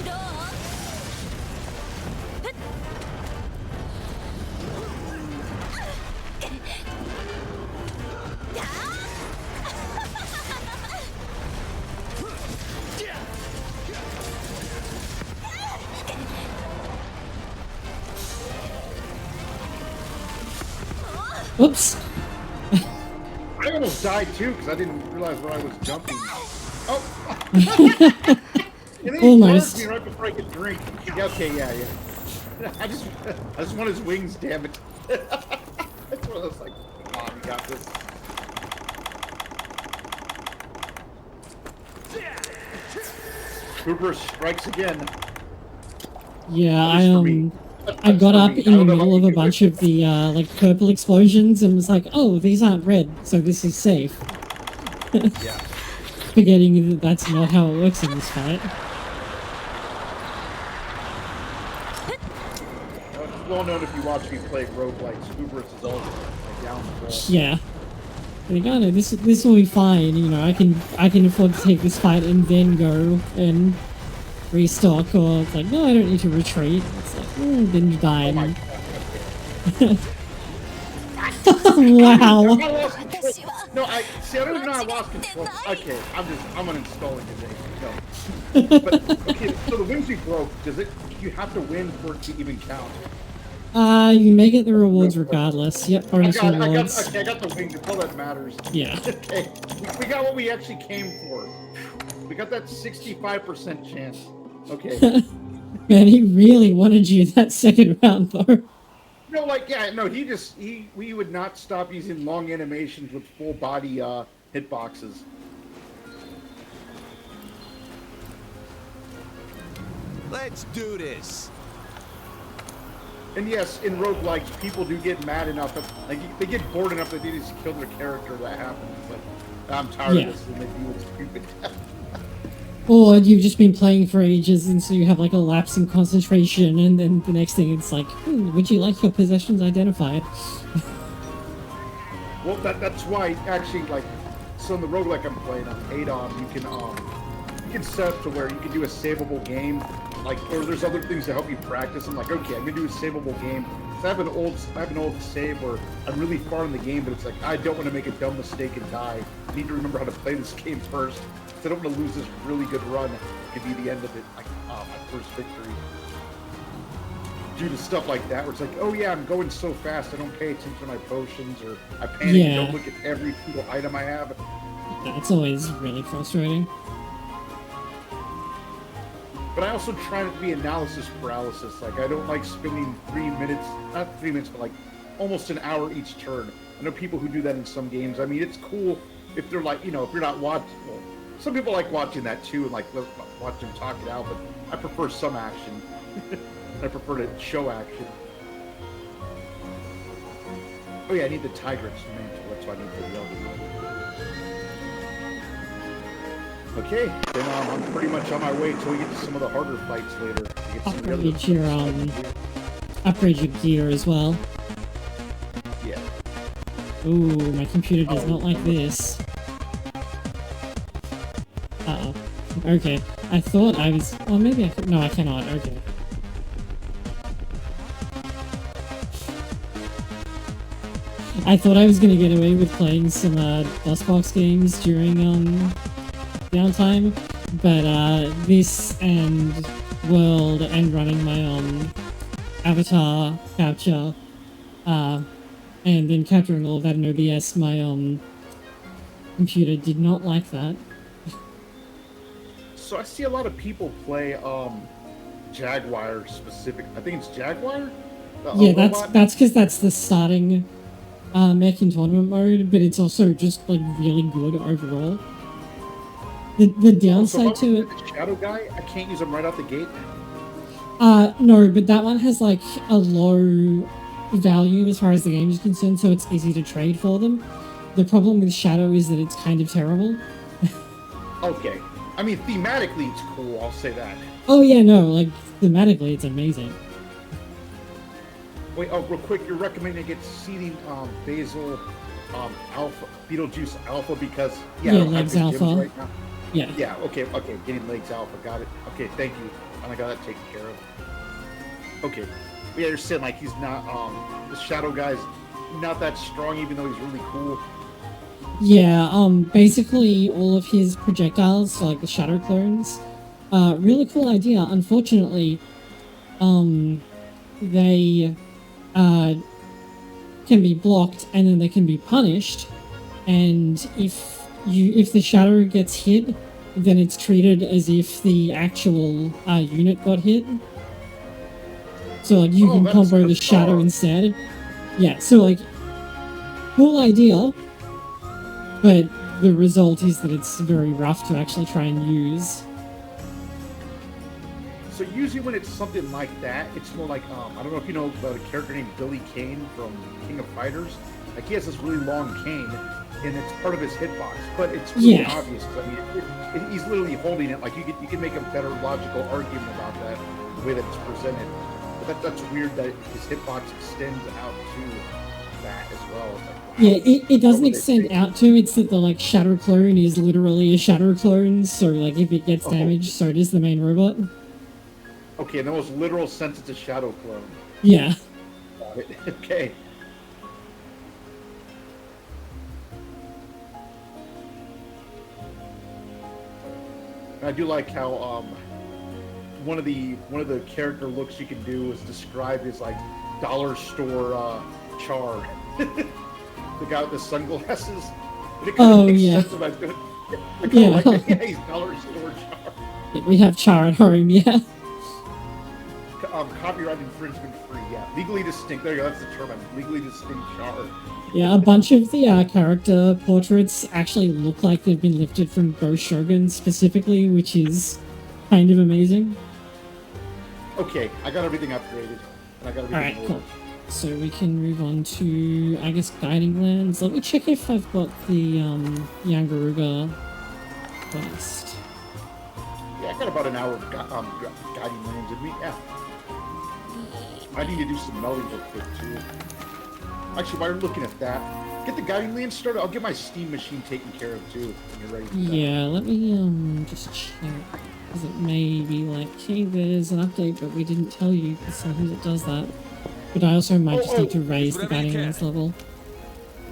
どう Oops. I almost died too because I didn't realize where I was jumping. Oh! And then he Almost. charged me right before I could drink. Yeah, okay, yeah. I just want his wings, damn it. That's what I was like, come on, we got this. Cooper strikes again. Yeah, At least for me. I got up I in the don't know middle about of a you. bunch of the like purple explosions and was like, oh, these aren't red, so this is safe. Yeah. Forgetting that that's not how it works in this fight. It's well known if you watch me play roguelikes, Cooper is always like down the wall. Yeah. But again, no, this will be fine. You know, I can afford to take this fight and then go and restock. Or it's like, no, I don't need to retreat. It's like, then you die. Oh my And... god. Wow. I lost control. No, I don't even know I lost control. Okay, I'm uninstalling the game. No. But okay, so the wings we broke, you have to win for it to even count? You may get the rewards regardless. Yep, bonus I rewards. got the wings, it's all that matters. Yeah. Okay. We got what we actually came for. We got that 65% chance. Okay. Man, he really wanted you that second round though. No, like, yeah, no, we would not stop using long animations with full body hitboxes. Let's do this. And yes, in roguelikes, people do get mad enough that, like, they get bored enough that they just kill their character. That happens. Like, I'm tired of this, and they do it stupid. Or you've just been playing for ages and so you have like a lapse in concentration and then the next thing it's like, would you like your possessions identified? Well, that's why, actually, like, so in the roguelike I'm playing on ADOM, you can set up to where you can do a savable game, like, or there's other things to help you practice. I'm like, okay, I'm gonna do a savable game So I have an old save where I'm really far in the game, but it's like I don't want to make a dumb mistake and die. I need to remember how to play this game first. So I don't want to lose this really good run. It could be the end of it, like my first victory. Due to stuff like that, where it's like, oh yeah, I'm going so fast, I don't pay attention to my potions, or I panic and don't look at every single item I have. That's always really frustrating. But I also try not to be analysis paralysis. Like, I don't like spending 3 minutes, not 3 minutes, but like almost an hour each turn. I know people who do that in some games. I mean, it's cool if they're like, you know, if you're not watching. Well, some people like watching that too and like watch them talk it out, but I prefer some action. I prefer to show action. Oh yeah, I need the Tigress mantle. That's why I need the yellow. Okay, then I'm pretty much on my way till we get to some of the harder fights later. Upgrade your gear as well. Yeah. Ooh, my computer does not like this. Uh-oh. Okay, I thought I was... Oh, maybe I could... No, I cannot. Okay. I thought I was gonna get away with playing some DOSBox games during downtime, but this and World and running my avatar capture, and then capturing all of that in OBS, my computer did not like that. So I see a lot of people play Jaguar specific. I think it's Jaguar. Yeah, that's because that's the starting mech in tournament mode, but it's also just like really good overall. The downside to it. The Shadow guy, I can't use him right out the gate. No, but that one has like a low value as far as the game is concerned, so it's easy to trade for them. The problem with Shadow is that it's kind of terrible. Okay. I mean, thematically it's cool, I'll say that. Oh yeah, no, like, thematically it's amazing. Wait, oh, real quick, you're recommending get seeding Basil Alpha, Beetlejuice Alpha because... Yeah, Legs Alpha. Right now. Yeah. Yeah, okay, getting Legs Alpha, got it. Okay, thank you. I got that taken care of. Okay. Yeah, you're saying, like, he's not, the Shadow guy's not that strong, even though he's really cool. Yeah, basically all of his projectiles, so like the Shadow clones, really cool idea. Unfortunately, they, can be blocked and then they can be punished, and if the Shadow gets hit, then it's treated as if the actual unit got hit. So like you can combo the Shadow instead. Yeah, so like cool idea, but the result is that it's very rough to actually try and use. So usually when it's something like that, it's more like, I don't know if you know about a character named Billy Kane from King of Fighters. Like, he has this really long cane, and it's part of his hitbox, but it's really obvious. I mean, he's literally holding it. Like, you can make a better logical argument about that, the way that it's presented. But that's weird that his hitbox extends out to that as well. It's like, wow. Yeah, it doesn't extend out to, it's that the, like, Shadow clone is literally a Shadow clone, so, like, if it gets damaged, so does the main robot. Okay, in the most literal sense, it's a Shadow clone. Yeah. Got it. Okay. I do like how one of the character looks you can do is described as like dollar store Char, the guy with the sunglasses. It kind of makes sense if I do it. Yeah, he's dollar store Char. We have Char at home, yeah. Copyright infringement free, yeah. Legally distinct. There you go. That's the term. Legally distinct Char. Yeah, a bunch of the character portraits actually look like they've been lifted from Ghost Shogun specifically, which is kind of amazing. Okay, I got everything upgraded. And I got everything Alright, cool. So we can move on to, I guess, Guiding Lands. Let me check if I've got the Yangaruga quest. Yeah, I got about an hour of Guiding Lands in me. Yeah. I need to do some melding real quick, too. Actually, while you're looking at that, get the Guiding Lands started. I'll get my Steam machine taken care of, too, when you're ready for that. Yeah, let me just check. Because it may be like, hey, there's an update, but we didn't tell you, because sometimes it does that. But I also might just need to Oh, raise the whatever you batting can. range level.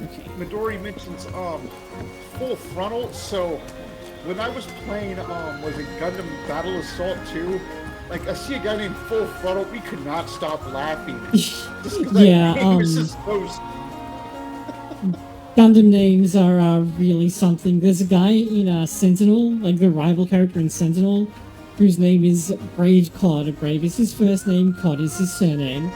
Okay. Midori mentions full frontal. So when I was playing was it Gundam Battle Assault 2? Like I see a guy named Full Frontal, we could not stop laughing. Just 'cause Yeah, that name is just so Gundam names are really something. There's a guy in Sentinel, like the rival character in Sentinel, whose name is Brave Cod. Brave is his first name, Cod is his surname.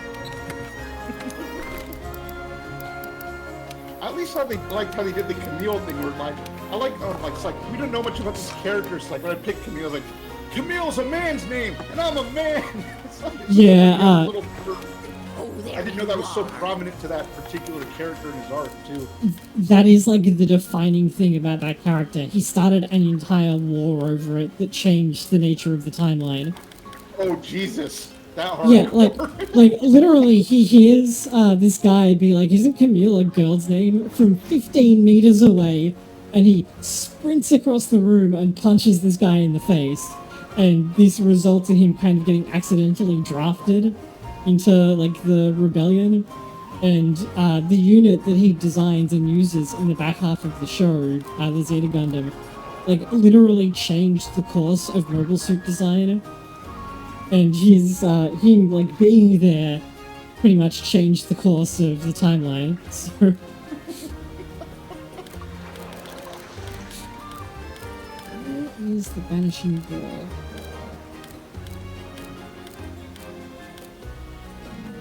At least how they like how they did the Camille thing, where like I like it's like we don't know much about this character. So like when I picked Camille, like Camille's a man's name, and I'm a man. It's like, Yeah, I didn't know that was so prominent to that particular character in his art too. that is like the defining thing about that character. He started an entire war over it that changed the nature of the timeline. Oh Jesus, that hard. Yeah, like literally, he hears this guy be like, "Isn't Camille a girl's name?" from 15 meters away, and he sprints across the room and punches this guy in the face, and this results in him kind of getting accidentally drafted into like the rebellion, and the unit that he designs and uses in the back half of the show, the Zeta Gundam, like literally changed the course of mobile suit design. And him like being there pretty much changed the course of the timeline. So where is the vanishing ball?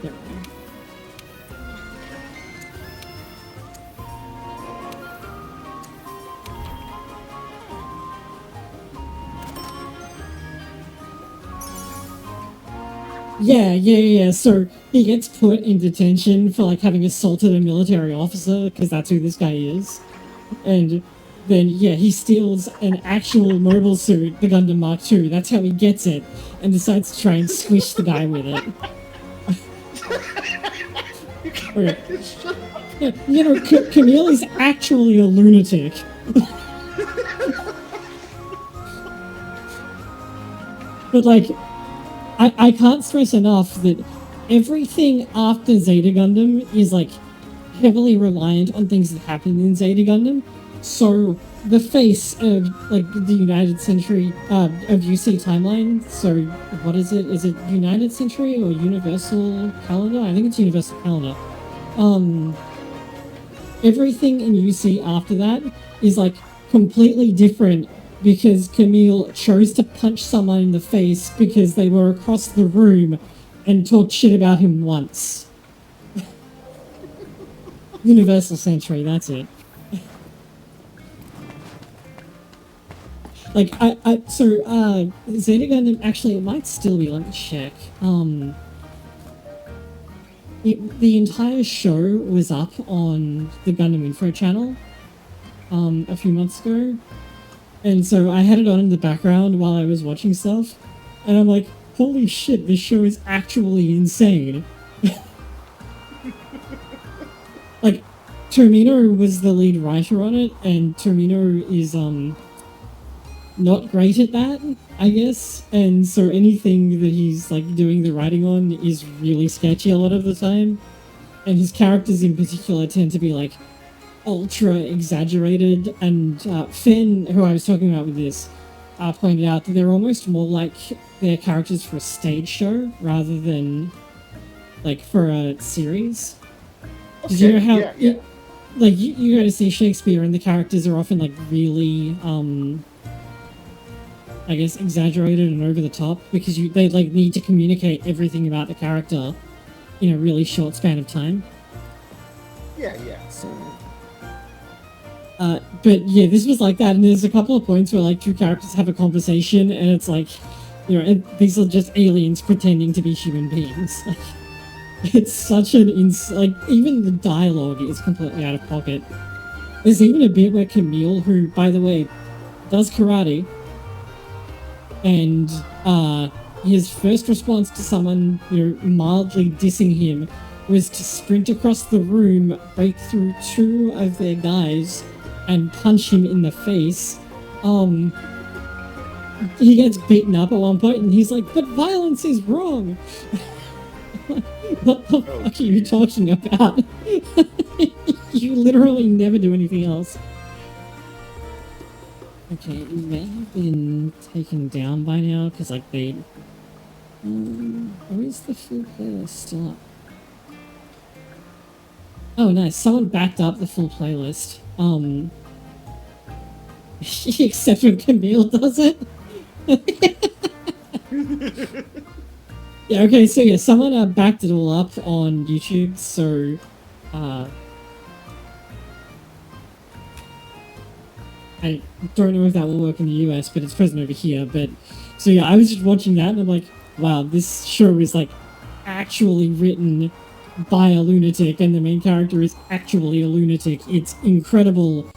There we go. Yeah. So he gets put in detention for like having assaulted a military officer, because that's who this guy is. And then he steals an actual mobile suit, the Gundam Mark II. That's how he gets it, and decides to try and squish the guy with it. Okay. Yeah, Camille is actually a lunatic. But like, I can't stress enough that everything after Zeta Gundam is like heavily reliant on things that happened in Zeta Gundam. So the face of like the United Century of UC timeline. So what is it? Is it United Century or Universal Calendar? I think it's Universal Calendar. Everything in UC after that is like completely different, because Camille chose to punch someone in the face because they were across the room and talked shit about him once. Universal Century, that's it. Like, Zeta Gundam, actually, it might still be, let me check. The entire show was up on the Gundam Info channel, a few months ago. And so I had it on in the background while I was watching stuff, and I'm like, holy shit, this show is actually insane. Like, Termino was the lead writer on it, and Termino is, not great at that, I guess, and so anything that he's, like, doing the writing on is really sketchy a lot of the time, and his characters in particular tend to be, like, ultra exaggerated, and Finn, who I was talking about with this, pointed out that they're almost more like their characters for a stage show rather than like for a series. Okay, You know how yeah. like you go to see Shakespeare and the characters are often like really I guess exaggerated and over the top, because they like need to communicate everything about the character in a really short span of time. Yeah. So but yeah, this was like that, and there's a couple of points where like two characters have a conversation, and it's like, you know, and these are just aliens pretending to be human beings. Like, it's such an like, even the dialogue is completely out of pocket. There's even a bit where Camille, who, by the way, does karate, and his first response to someone, you know, mildly dissing him was to sprint across the room, break through two of their guys, and punch him in the face. He gets beaten up at one point, and he's like, "But violence is wrong." What the fuck are you talking about? You literally never do anything else. Okay, it may have been taken down by now, because, like, they... or is the full playlist still up? Oh, nice. Someone backed up the full playlist. Except when Camille does it. Yeah, okay, so yeah, someone backed it all up on YouTube, so, I don't know if that will work in the US, but it's present over here, but, so yeah, I was just watching that, and I'm like, wow, this show is, like, actually written by a lunatic, and the main character is actually a lunatic. It's incredible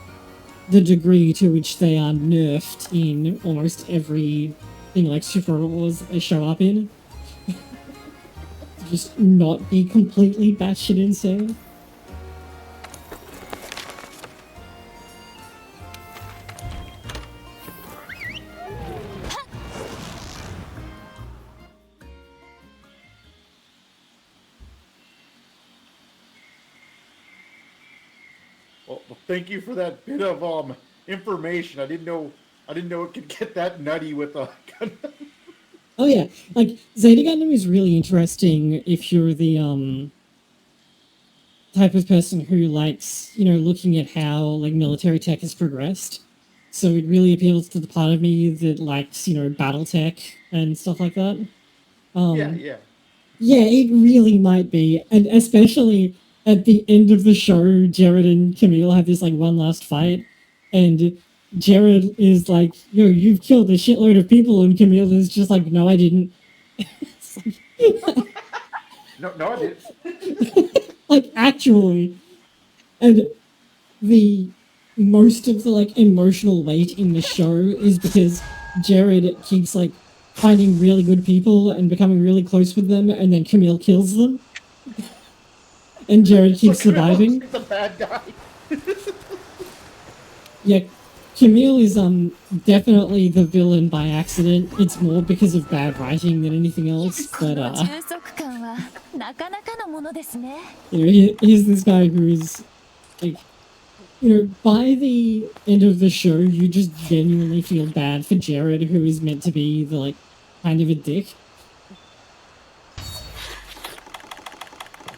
the degree to which they are nerfed in almost every thing, like, Super Wars they show up in. Just not be completely batshit insane. Well, thank you for that bit of information. I didn't know it could get that nutty with a gun. Oh yeah, like, Zeta Gundam is really interesting if you're the, type of person who likes, you know, looking at how, like, military tech has progressed. So it really appeals to the part of me that likes, you know, battle tech and stuff like that. Yeah. Yeah, it really might be. And especially at the end of the show, Jared and Camille have this, like, one last fight. And Jared is like, yo, you've killed a shitload of people. And Camille is just like, no, I didn't. No, I didn't. Like, actually. And the most of the, like, emotional weight in the show is because Jared keeps, like, finding really good people and becoming really close with them, and then Camille kills them. And Jared keeps surviving. The bad guy. Yeah, Camille is definitely the villain by accident. It's more because of bad writing than anything else, but 充足感はなかなかのものですね。you know, here's this guy who is, like, you know, by the end of the show, you just genuinely feel bad for Jared, who is meant to be the, like, kind of a dick.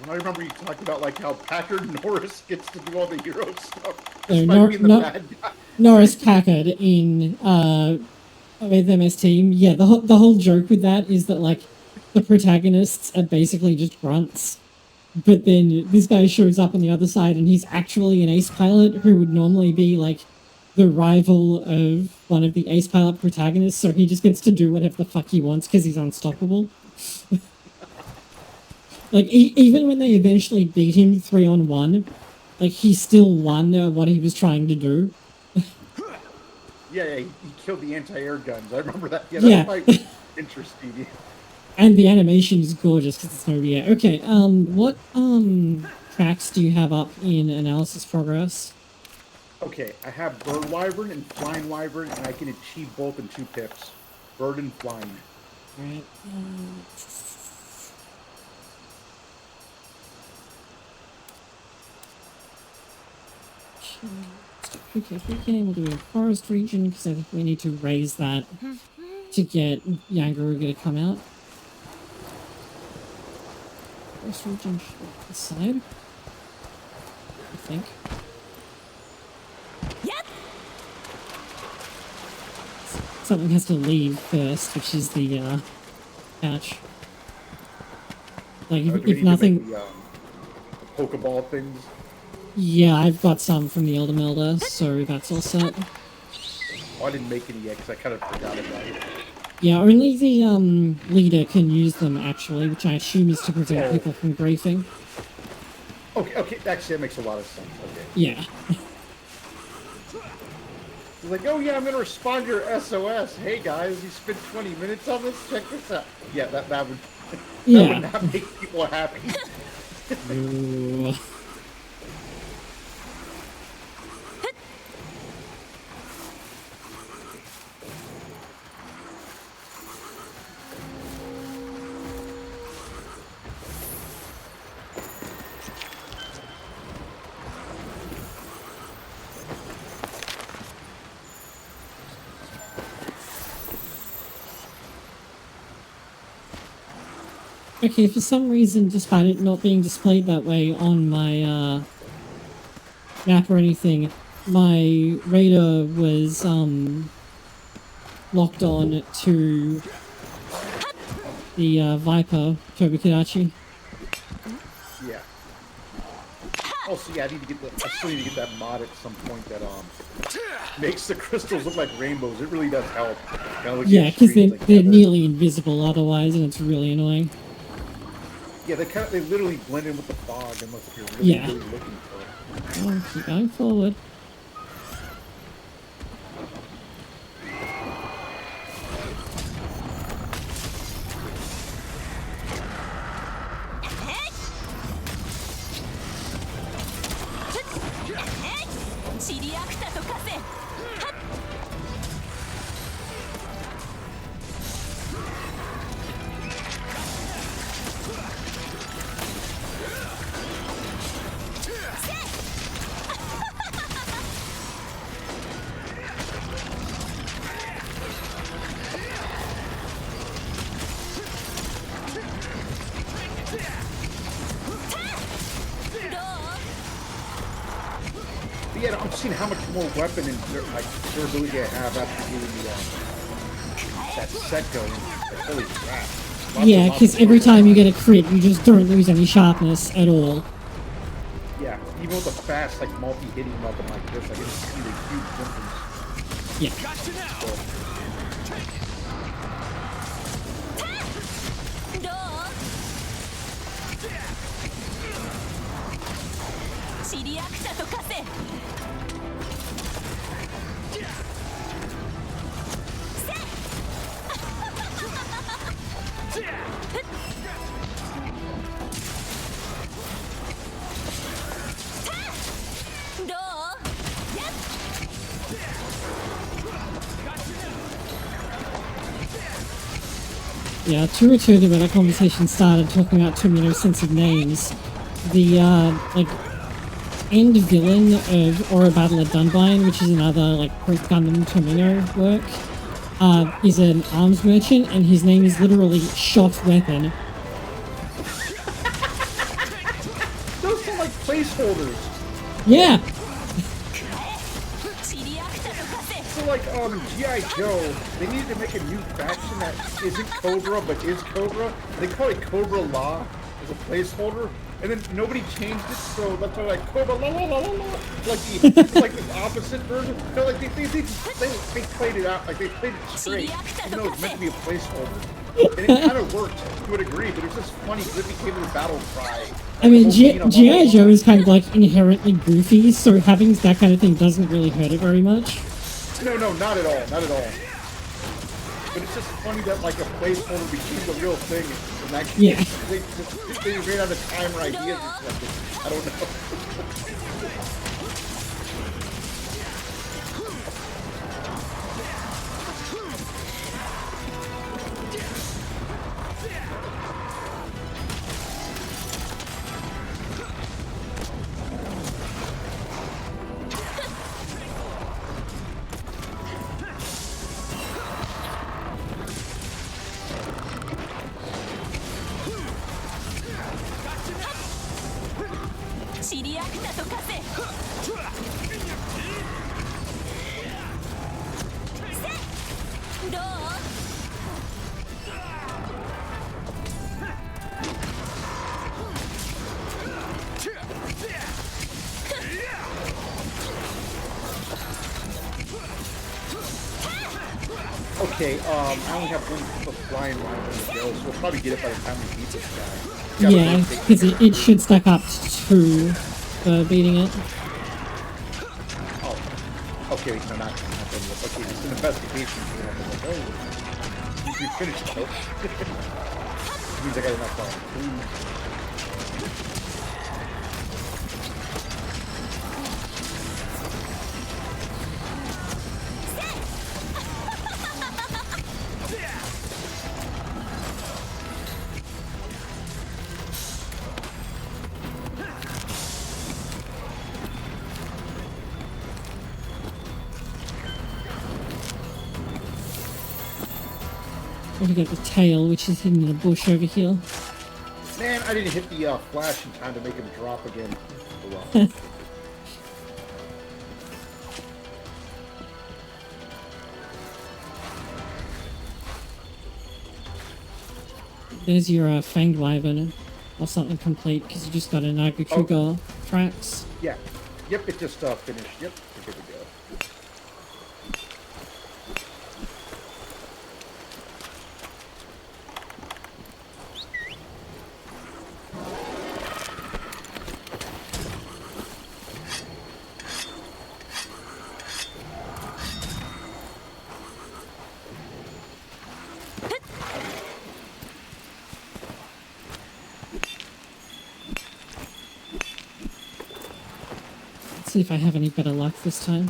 I remember you talked about, like, how Packard Norris gets to do all the hero stuff. Norris Packard in with MS Team. Yeah, the whole joke with that is that, like, the protagonists are basically just grunts. But then this guy shows up on the other side and he's actually an ace pilot who would normally be, like, the rival of one of the ace pilot protagonists, so he just gets to do whatever the fuck he wants because he's unstoppable. Like, even when they eventually beat him 3-on-1, like, he still won what he was trying to do. Yeah, he killed the anti-air guns. I remember that. Yeah, Yeah. that might interesting. And the animation is gorgeous because it's no yeah. Okay, what tracks do you have up in analysis progress? Okay, I have Bird Wyvern and Flying Wyvern, and I can achieve both in 2 pips. Bird and Flying. Right. Okay, we'll do a forest region because I think we need to raise that to get Yangaruga to come out. Forest region this side, I think. Something has to leave first, which is the patch. Like, if nothing. The Pokeball things. Yeah, I've got some from the Elder Melder, so that's all set. Oh, I didn't make any yet because I kind of forgot about it. Yeah, only the leader can use them actually, which I assume is to prevent people from griefing. Okay, actually that makes a lot of sense. Okay. Yeah. He's like, oh yeah, I'm gonna respond to your SOS. Hey guys, you spent 20 minutes on this. Check this out. Yeah, that would that would not make people happy. Ooh. Okay, for some reason, despite it not being displayed that way on my map or anything, my radar was locked on to the Viper Tobukidachi. Yeah. Also, yeah, I still need to get that mod at some point that makes the crystals look like rainbows. It really does help. Yeah, because they're nearly invisible otherwise, and it's really annoying. Yeah, they literally blend in with the fog unless you're really looking for it. I'll keep going forward. But yeah, I'm seeing how much more weapon and like durability I have after doing that set going. Like, holy crap. Yeah, because every time you get a crit, you just don't lose any sharpness at all. Yeah, even with a fast, like, multi-hitting weapon like this, I can see the huge difference. Yeah. Yeah, to return to where that conversation started, talking about Tomino sensitive names, the, like, end villain of Aura Battle at Dunbine, which is another, like, Prince Gundam Tomino work, is an arms merchant, and his name is literally Shot Weapon. Those are like placeholders. Yeah! So like, G.I. Joe, they needed to make a new faction that isn't Cobra, but is Cobra. They call it Cobra Law as a placeholder, and then nobody changed it, so that's why like, Cobra La La La La La. Like, like the opposite version. No, like, they played it out, like, they played it straight, even though it was meant to be a placeholder. And it kind of worked to a degree, but it was just funny because it became the battle cry. I mean, G.I. Joe is kind of, like, inherently goofy, so having that kind of thing doesn't really hurt it very much. No, not at all, not at all. But it's just funny that like a placeholder became the real thing, and that they ran out of time or ideas or something. I don't know. Okay, I only have one flying line on the go, so we'll probably get it by the time we beat this guy. Yeah, because it should stack up to beating it. Oh, okay, no, not done yet. Okay, it's an investigation. Oh, you finished, nope. Means I got enough time. We got the tail, which is hidden in the bush over here. Man, I didn't hit the flash in time to make him drop again. Oh, well. There's your Fanged Wyvern or something complete because you just got an Agakuga tracks. Yeah. Yep, it just finished. Yep, we're good to go. Let's see if I have any better luck this time.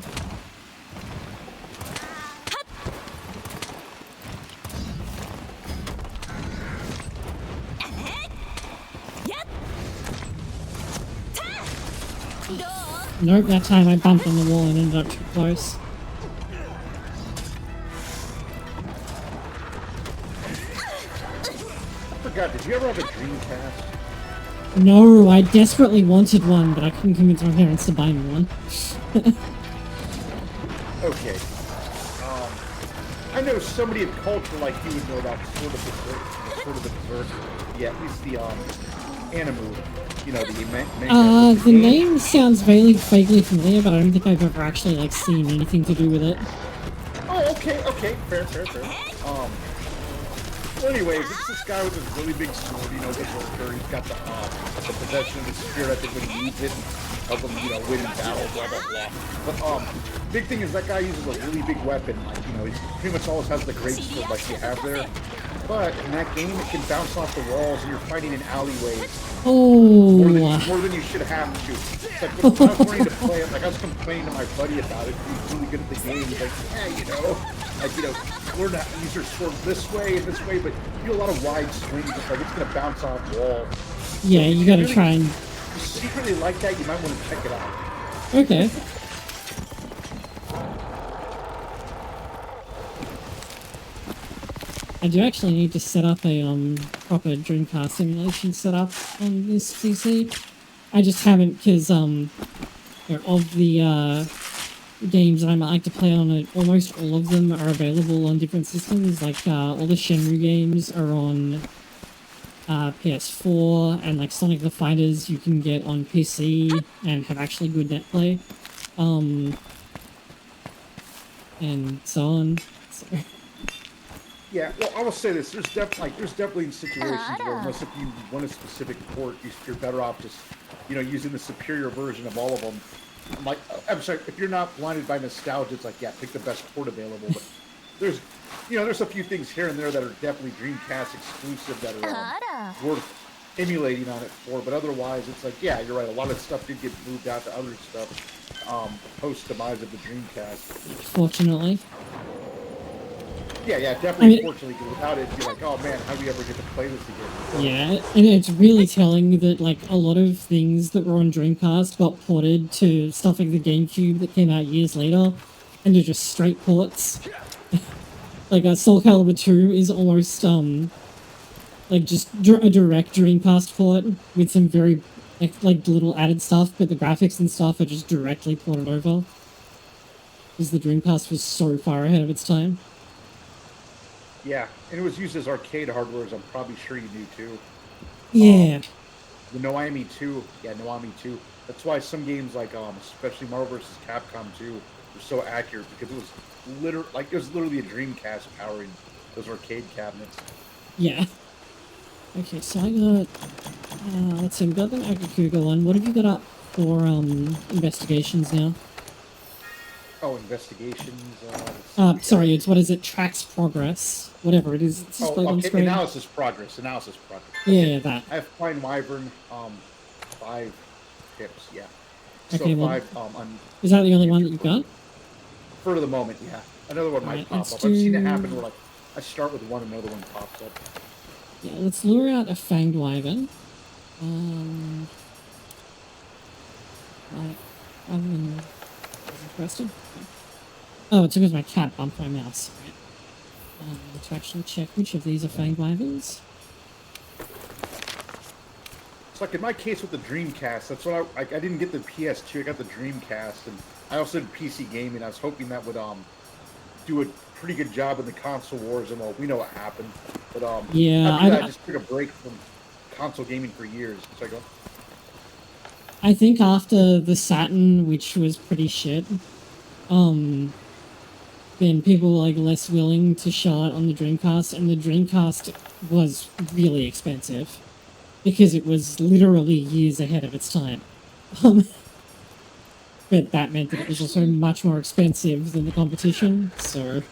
Nope, that time I bumped on the wall and ended up too close. I forgot, did you ever have a Dreamcast? No, I desperately wanted one, but I couldn't convince my parents to buy me one. Okay. I know somebody in culture like you would know that sort of the dessert. Yeah, at least the Animu. You know, The name sounds vaguely familiar, but I don't think I've ever actually like seen anything to do with it. Oh, okay, fair. Well, anyways, it's this guy with this really big sword, you know, the worker. He's got the possession of the spirit. I think when he needs it, help him, you know, win in battle, blah blah blah. But big thing is that guy uses a really big weapon. Like, you know, he pretty much always has the great sword like you have there. But in that game, it can bounce off the walls, and you're fighting in alleyways. Oh. More than you should have to. It's like when I was learning to play it, like I was complaining to my buddy about it. He's really good at the game. He's like, yeah, you know, learn how to use your sword this way and this way, but you do a lot of wide swings. It's like it's gonna bounce off walls. Yeah, so you gotta really, try and. If you secretly like that, you might want to check it out. Okay. I do actually need to set up a proper Dreamcast simulation setup on this PC. I just haven't because of the games that I might like to play on it, almost all of them are available on different systems. Like all the Shenmue games are on PS4, and like Sonic the Fighters you can get on PC and have actually good net play, and so on. So. Yeah, well, I will say this: there's definitely situations where, unless if you want a specific port, you're better off just, you know, using the superior version of all of them. Like, I'm sorry, if you're not blinded by nostalgia, it's like, yeah, pick the best port available. But there's a few things here and there that are definitely Dreamcast exclusive that are worth emulating on it for. But otherwise, it's like, yeah, you're right. A lot of stuff did get moved out to other stuff post demise of the Dreamcast. Fortunately. Yeah, definitely. Unfortunately, without it, you'd be like, oh man, how do we ever get to play this again? Yeah, and it's really telling that like a lot of things that were on Dreamcast got ported to stuff like the GameCube that came out years later, and they're just straight ports. Like Soul Calibur 2 is almost like just a direct Dreamcast port with some very like little added stuff, but the graphics and stuff are just directly ported over. Because the Dreamcast was so far ahead of its time. Yeah, and it was used as arcade hardware, as I'm probably sure you knew too. Yeah. The Noami 2. Yeah, Noami 2. That's why some games like, especially Marvel vs. Capcom 2, were so accurate, because it was literally a Dreamcast powering those arcade cabinets. Yeah. Okay, so I got, let's see, I've got the Agakuga one. What have you got up for, investigations now? Oh, investigations, sorry, it's, what is it, tracks progress, whatever it is, it's displayed on screen. Analysis progress. Yeah, that. I have Flying Wyvern, 5 tips, yeah. Okay, so well, 5, is that the only one that you've got? For the moment, yeah. Another one might pop up. I've seen it happen where, like, I start with one, another one pops up. Yeah, let's lure out a Fanged Wyvern. Right, other than... Question? Oh, it's because my cat bumped my mouse. To actually check which of these are Fanged Wyverns. So like in my case with the Dreamcast, that's what I didn't get the PS2, I got the Dreamcast, and I also did PC gaming. I was hoping that would do a pretty good job in the console wars, and well, we know what happened. But yeah, after that, I just took a break from console gaming for years. So I go. I think after the Saturn, which was pretty shit, then people were like less willing to show it on the Dreamcast, and the Dreamcast was really expensive because it was literally years ahead of its time. But that meant that it was also much more expensive than the competition, so...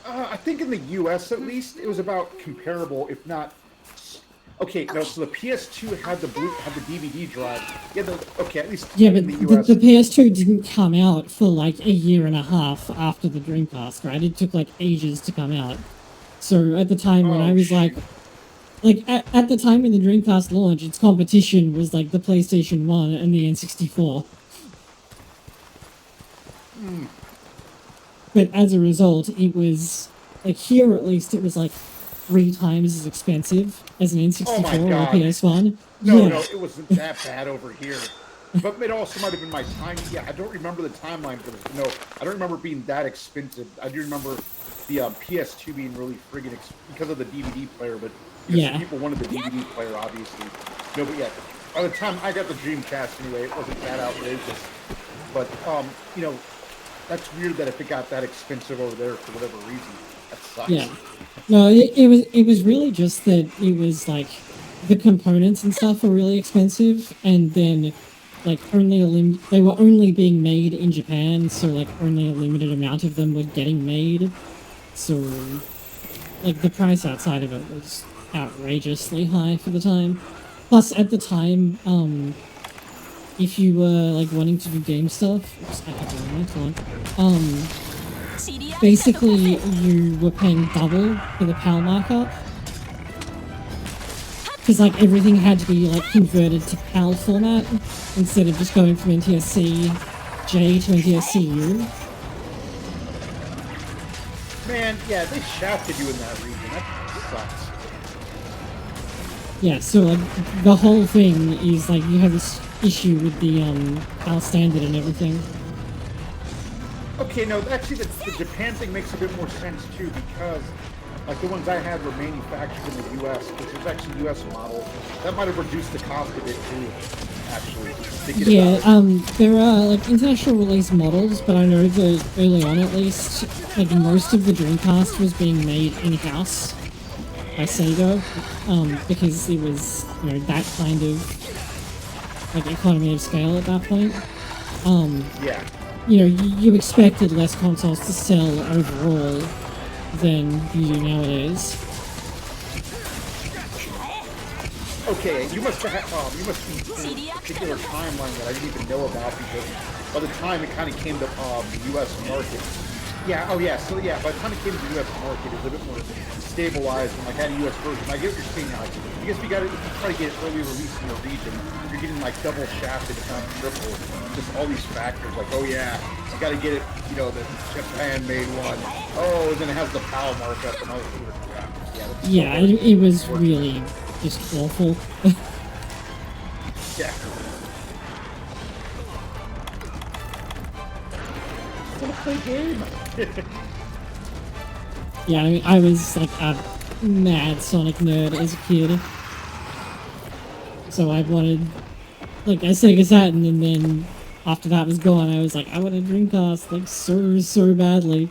I think in the US at least, it was about comparable, if not... Okay, no, so the PS2 had the DVD drive. Yeah, okay, at least yeah, but in the US... the PS2 didn't come out for like a year and a half after the Dreamcast, right? It took like ages to come out. So at the time when I was like at the time when the Dreamcast launched, its competition was like the PlayStation 1 and the N64. But as a result, it was like here at least it was like 3 times as expensive as an N64 Oh my or a God. PS1. No, yeah. no, it wasn't that bad over here. But it also might have been my time. Yeah, I don't remember the timeline for this. No, I don't remember it being that expensive. I do remember the PS2 being really friggin' because of the DVD player, but because people wanted the DVD player, obviously. No, but yeah, by the time I got the Dreamcast anyway, it wasn't that outrageous. But, you know, that's weird that if it got that expensive over there for whatever reason. That sucks. Yeah. No, it was really just that it was like the components and stuff were really expensive, and then like they were only being made in Japan, so like only a limited amount of them were getting made. So like the price outside of it was outrageously high for the time. Plus at the time, if you were like wanting to do game stuff, oops, I have the wrong one. Basically you were paying double for the PAL markup. Because like everything had to be like converted to PAL format instead of just going from NTSC-J to NTSC-U. Man, yeah, they shafted you in that region. That sucks. Yeah, so like the whole thing is like you have this issue with the PAL standard and everything. Okay, no, actually the Japan thing makes a bit more sense too, because like the ones I had were manufactured in the US, which was actually US models. That might have reduced the cost of it too, actually. Yeah, there are like international release models, but I know that early on at least, like most of the Dreamcast was being made in-house by Sega, because it was, you know, that kind of like economy of scale at that point. Yeah. You know, you expected less consoles to sell overall than you do nowadays. Okay, you must be in a particular timeline that I didn't even know about, because by the time it kind of came to the U.S. market, yeah, oh yeah, so yeah, by the time it came to the U.S. market, it was a bit more stabilized and like had a U.S. version. I get what you're saying now. I guess if you try to get it early release in your region, you're getting like double shafted, if not triple. Just all these factors, like, oh yeah, you got to get it, you know, the Japan made one. Oh, and then it has the PAL markup and all this other crap. Yeah, it was really just awful. Yeah. I want to play game. Yeah, I mean, I was like a mad Sonic nerd as a kid. So I wanted like a Sega Saturn, and then after that was gone, I was like, I want a Dreamcast like so badly.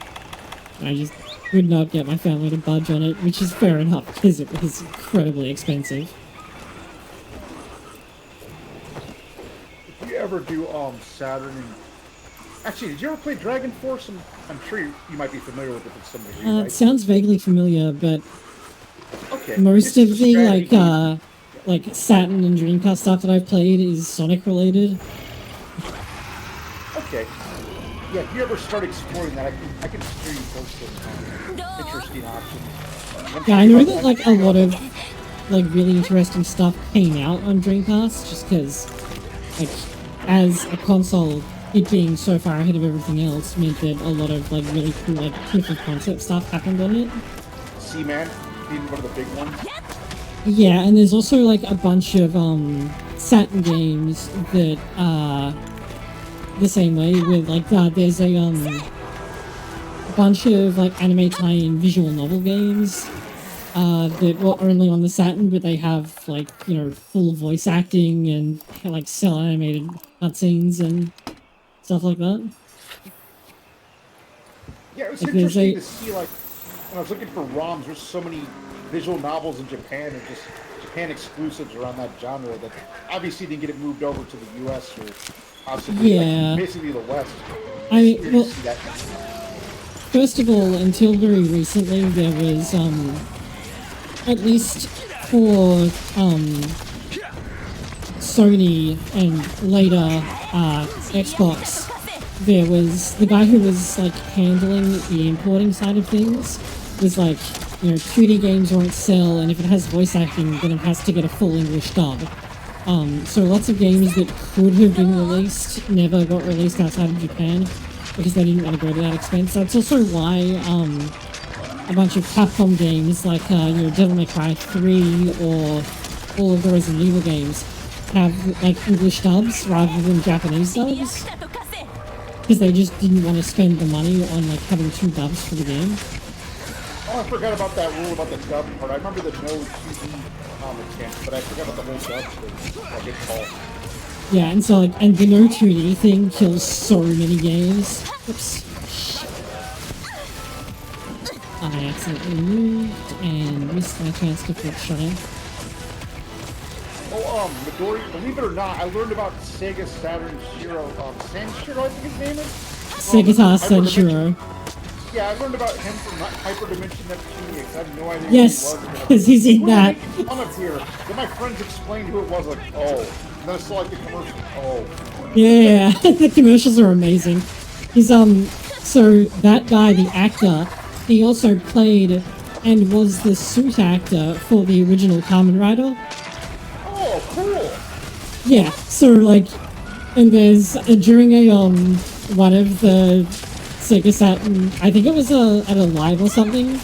And I just could not get my family to budge on it, which is fair enough because it was incredibly expensive. Did you ever do Saturn and... Actually, did you ever play Dragon Force? I'm sure you might be familiar with it to some degree, right? It sounds vaguely familiar, but okay. most It's of the strategy like Saturn and Dreamcast stuff that I've played is Sonic related. Okay. Yeah, if you ever start exploring that, I can steer you close to interesting options. Yeah, I know that like a lot of like really interesting stuff came out on Dreamcast just because like as a console, it being so far ahead of everything else meant that a lot of like really cool like proof of concept stuff happened on it. Seaman being one of the big ones. Yeah, and there's also like a bunch of Saturn games that are the same way. With like there's a bunch of like anime tie-in visual novel games that were only on the Saturn, but they have like, you know, full voice acting and like cell animated cutscenes and stuff like that. Yeah, it was Like, there's interesting a to see, like, when I was looking for ROMs, there's so many visual novels in Japan and just Japan exclusives around that genre that obviously didn't get it moved over to the US or possibly, Yeah. like, basically the West. I mean, Weird well, to see that. first of all, until very recently, there was at least for Sony and later Xbox, there was the guy who was like handling the importing side of things was like, you know, 2D games won't sell, and if it has voice acting, then it has to get a full English dub. So lots of games that could have been released never got released outside of Japan because they didn't want to go to that expense. That's also why a bunch of Capcom games like you know, Devil May Cry 3 or all of the Resident Evil games have like English dubs rather than Japanese dubs because they just didn't want to spend the money on like having 2 dubs for the game. Oh, I forgot about that rule about the dub part. I remember the no 2D mechanic, but I forgot about the whole dub thing. I get called. Yeah, and so like, and the no 2D thing kills so many games. Oops. I accidentally moved and missed my chance to flip shot in. Oh, Midori, believe it or not, I learned about Sega Saturn Shiro, Sanshiro, I think his name is? Segata Senshiro. Yeah, I learned about him from Hyperdimension Neptunia, because I had no idea Yes, who he was. because he's in that. Fun of here. Then my friends explained who it was, like, oh. And then I saw, like, the commercial, oh. Yeah, the commercials are amazing. He's, so that guy, the actor, he also played and was the suit actor for the original Kamen Rider. Oh, cool. Yeah, so like, and there's during a one of the Sega Saturn, I think it was at a live or something,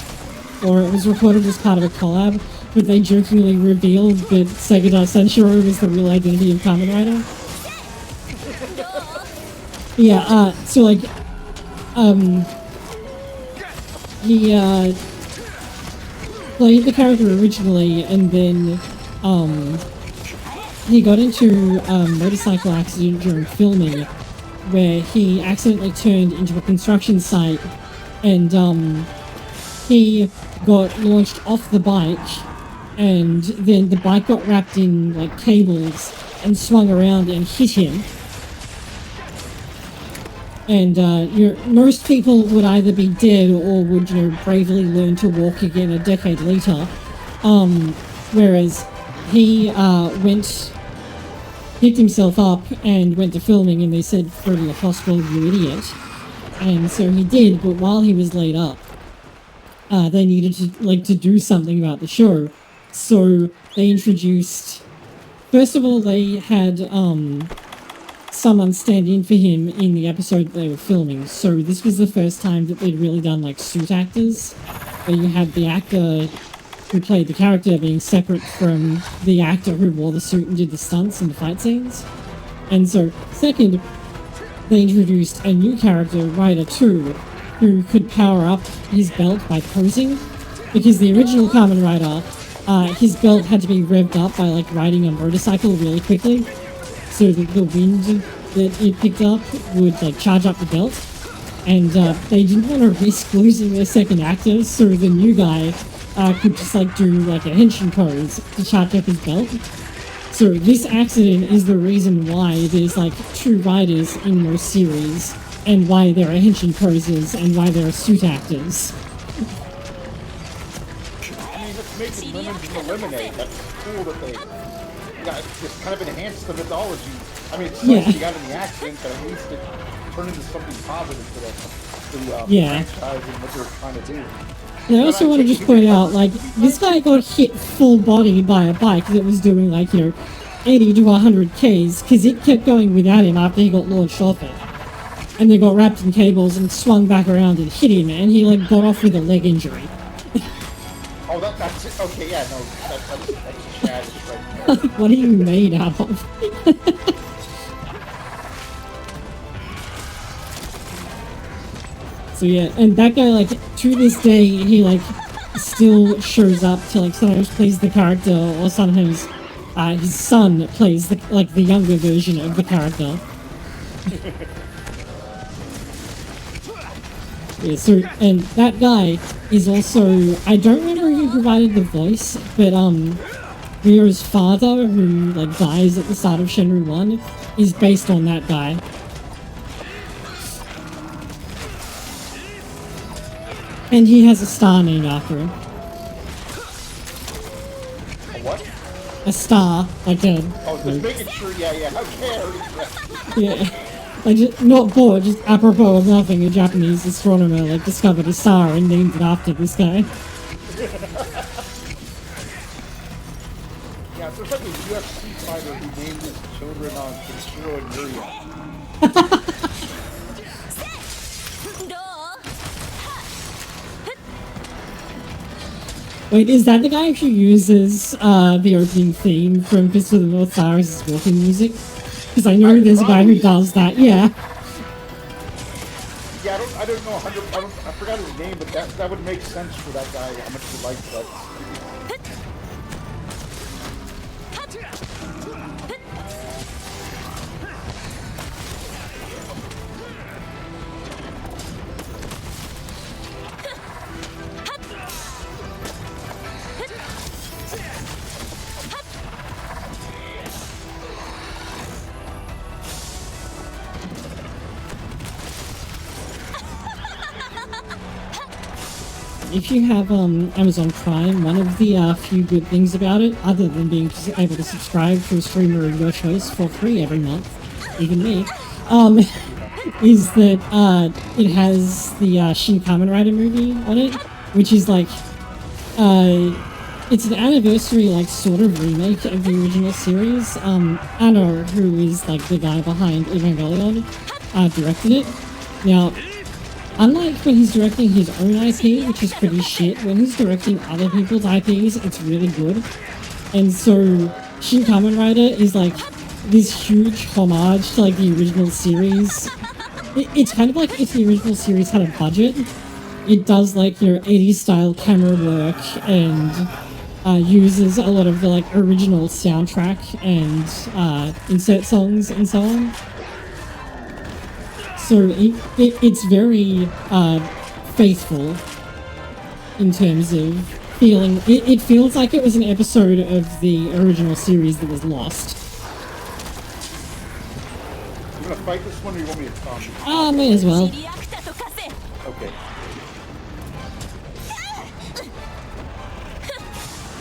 or it was recorded as part of a collab, but they jokingly revealed that Segata Senshiro was the real identity of Kamen Rider. Yeah, so like, he played the character originally, and then he got into a motorcycle accident during filming where he accidentally turned into a construction site, and he got launched off the bike, and then the bike got wrapped in like cables and swung around and hit him. And most people would either be dead or would, you know, bravely learn to walk again a decade later. Whereas he picked himself up and went to filming, and they said, "Go to the hospital, you idiot." And so he did, but while he was laid up, they needed to do something about the show. So they introduced. First of all, they had someone stand in for him in the episode they were filming. So this was the first time that they'd really done like suit actors, where you had the actor who played the character being separate from the actor who wore the suit and did the stunts and the fight scenes. And so, second, they introduced a new character, Rider 2, who could power up his belt by posing, because the original Kamen Rider, his belt had to be revved up by like riding a motorcycle really quickly, so that the wind that it picked up would like charge up the belt. And they didn't want to risk losing their second actor, so the new guy could just like do like a henshin pose to charge up his belt. So this accident is the reason why there's like 2 riders in most series, and why there are henshin poses, and why there are suit actors. I mean, it's making lemons into lemonade. That's cool that they just kind of enhanced the mythology. I mean, it's nice you got in the accident, but at least it turned into something positive for the franchise and what they're trying to do. And I also want to just point out, like, this guy got hit full body by a bike that was doing, like, you know, 80 to 100 Ks, because it kept going without him after he got launched off it. And they got wrapped in cables and swung back around and hit him, and he, like, got off with a leg injury. Oh, that's it. Okay, yeah, no, that's Chad right there. What are you made out of? So yeah, and that guy, like, to this day, he, like, still shows up to, like, sometimes plays the character, or sometimes, his son plays, the, like, the younger version of the character. Yeah, so, and that guy is also, I don't remember who provided the voice, but, Rio's father, who, like, dies at the start of Shenmue 1, is based on that guy. And he has a star named after him. A what? A star, like a... Oh, just making sure, yeah, okay. Yeah. Like, just, not bored, just apropos of nothing, a Japanese astronomer, like, discovered a star and named it after this guy. Yeah, there's like a UFC fighter who named his children on Kenshiro and Yuria. Wait, is that the guy who uses, the opening theme from Fist of the North Star as his walking music? Because I know there's a guy who does that, yeah. Yeah, I don't know, I forgot his name, but that would make sense for that guy, how much he likes that. If you have Amazon Prime, one of the few good things about it, other than being able to subscribe to a streamer of your choice for free every month, even me, is that it has the Shin Kamen Rider movie on it, which is like, it's an anniversary, like, sort of remake of the original series. Anno, who is like the guy behind Evangelion, directed it. Now, unlike when he's directing his own IP, which is pretty shit, when he's directing other people's IPs, it's really good. And so, Shin Kamen Rider is like this huge homage to like the original series. It's kind of like if the original series had a budget. It does like your 80s style camera work and uses a lot of the like original soundtrack and insert songs and so on. So it's very faithful in terms of feeling. It feels like it was an episode of the original series that was lost. You gonna fight this one, or you want me to May as well. Okay.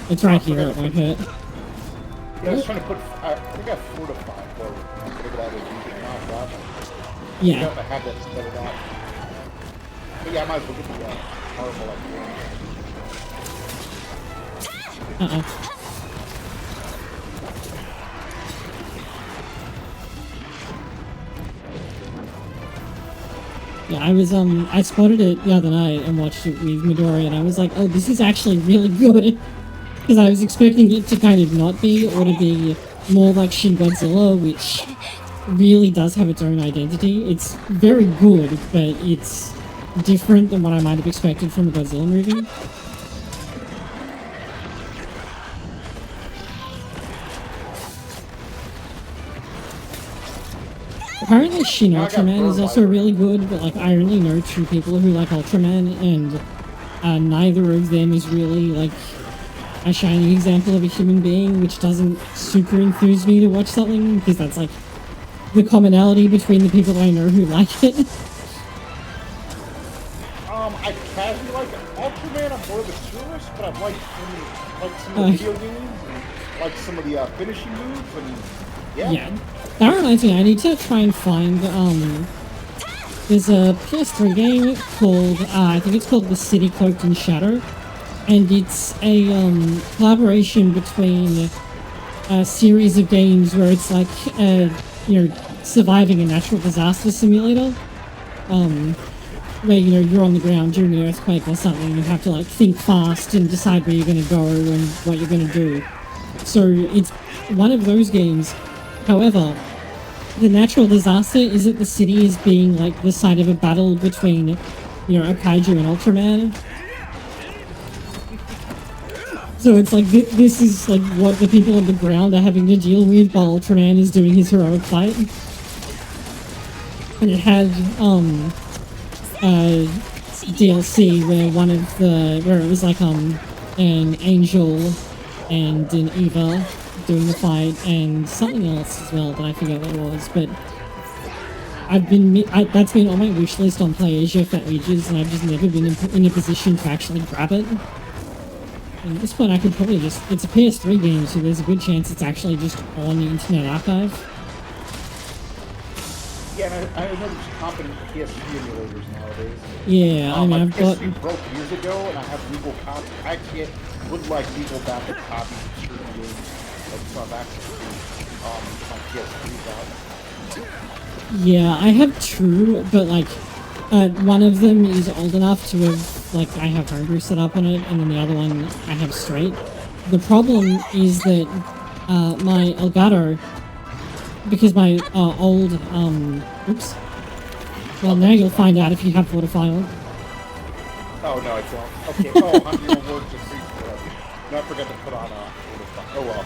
It's right here. It won't hurt. Yeah, I was trying to put. I think I have 4 to 5. Or look at that. If you can knock that. Yeah. I have that set it out. But yeah, I might as well get the powerful like Yeah, I spotted it the other night and watched it with Midori, and I was like, oh, this is actually really good. Because I was expecting it to kind of not be, or to be more like Shin Godzilla, which really does have its own identity. It's very good, but it's different than what I might have expected from a Godzilla movie. Apparently Shin Ultraman is also really good, but like I only know 2 people who like Ultraman, and neither of them is really like a shining example of a human being, which doesn't super enthuse me to watch something, because that's like the commonality between the people I know who like it. I casually like Ultraman. I'm more of a tourist, but I've liked some of the video games, and like some of the finishing moves, and yeah. That reminds me, I need to try and find, there's a PS3 game called, I think it's called The City Cloaked in Shadow, and it's a, collaboration between a series of games where it's like, you know, surviving a natural disaster simulator. where, you know, you're on the ground during an earthquake or something, and you have to like think fast and decide where you're going to go and what you're going to do. So it's one of those games. However, the natural disaster is that the city is being like the site of a battle between, you know, a kaiju and Ultraman. So it's like this is like what the people on the ground are having to deal with while Ultraman is doing his heroic fight. And it had DLC where it was like an angel and an Eva doing the fight and something else as well that I forget what it was, but that's been on my wish list on PlayAsia for ages, and I've just never been in a position to actually grab it. And at this point I could probably just, it's a PS3 game, so there's a good chance it's actually just on the Internet Archive. Yeah, and I know there's competent PSP emulators nowadays. Yeah, I mean, I've got... PSP broke years ago, and I have legal copies. I actually would like legal backup copies of certain games that I have access to on PS3 out. Yeah, I have two, but like, one of them is old enough to have, like, I have homebrew set up on it, and then the other one I have straight. The problem is that my Elgato, because my old, oops. Well, now you'll find out if you have Waterfile. Oh, no, I don't. Okay, oh, 100 awards just forever. No, I forgot to put on Waterfile. Oh, well.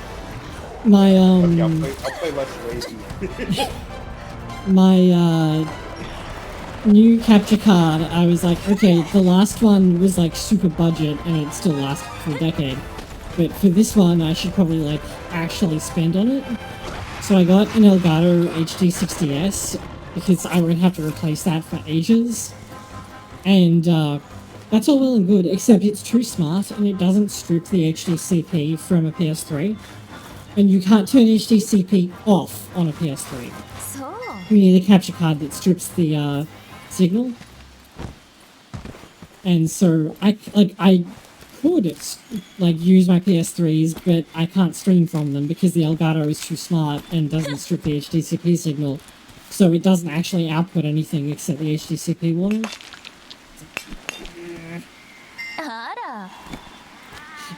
My, Okay, I'll play less lazy. my, new capture card, I was like, okay, the last one was like super budget and it still lasted for a decade. But for this one, I should probably like actually spend on it. So I got an Elgato HD60S because I won't have to replace that for ages. And that's all well and good, except it's too smart and it doesn't strip the HDCP from a PS3. And you can't turn HDCP off on a PS3. You need a capture card that strips the signal. And so I could like use my PS3s, but I can't stream from them because the Elgato is too smart and doesn't strip the HDCP signal. So it doesn't actually output anything except the HDCP warning.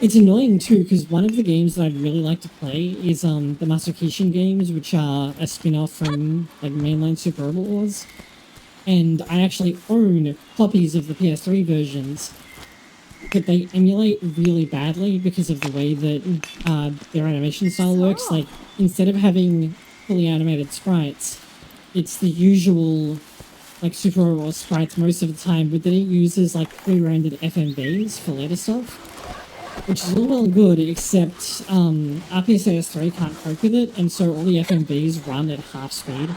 It's annoying too, because one of the games that I'd really like to play is the Masakishin games, which are a spin-off from like mainline Super Robot Wars. And I actually own copies of the PS3 versions, but they emulate really badly because of the way that their animation style works. Like, instead of having fully animated sprites, it's the usual like Super Robot Wars sprites most of the time, but then it uses like pre-rendered FMVs for later stuff. Which is all well and good, except RPSAS3 can't cope with it, and so all the FMVs run at half speed.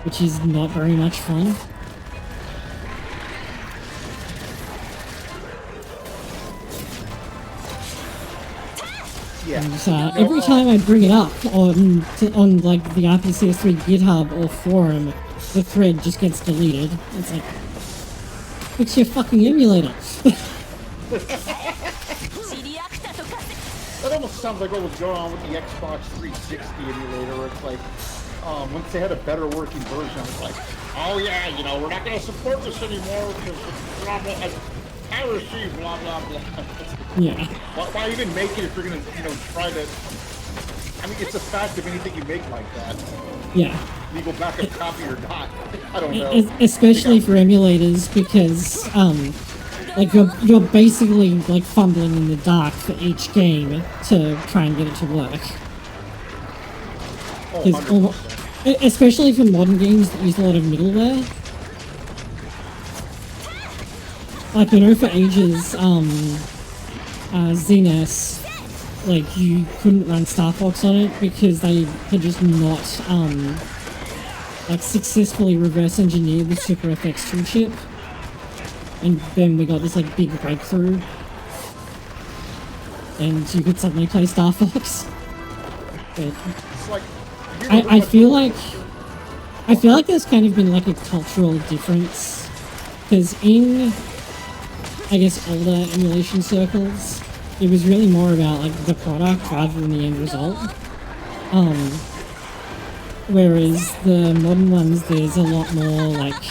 Which is not very much fun. Yeah. And, every time I bring it up on like the RPCS3 GitHub or forum, the thread just gets deleted. It's like, fix your fucking emulator. That almost sounds like what was going on with the Xbox 360 emulator, where it's like, once they had a better working version, it's like, oh yeah, you know, we're not going to support this anymore because it's blah, blah, piracy, blah, blah, blah. Yeah. Why even make it if you're going to, you know, try to... I mean, it's a fact of anything you make like that. Yeah. Legal backup copy or not. I don't know. Especially for emulators, because like you're basically like fumbling in the dark for each game to try and get it to work. Oh, especially for modern games that use a lot of middleware. Like, you know, for ages, ZNES, like, you couldn't run Star Fox on it because they had just not, like, successfully reverse engineered the Super FX toolchip. And then we got this, like, big breakthrough. And you could suddenly play Star Fox. But it's like, I feel like there's kind of been, like, a cultural difference. Because in, I guess, older emulation circles, it was really more about, like, the product rather than the end result. Whereas the modern ones, there's a lot more, like,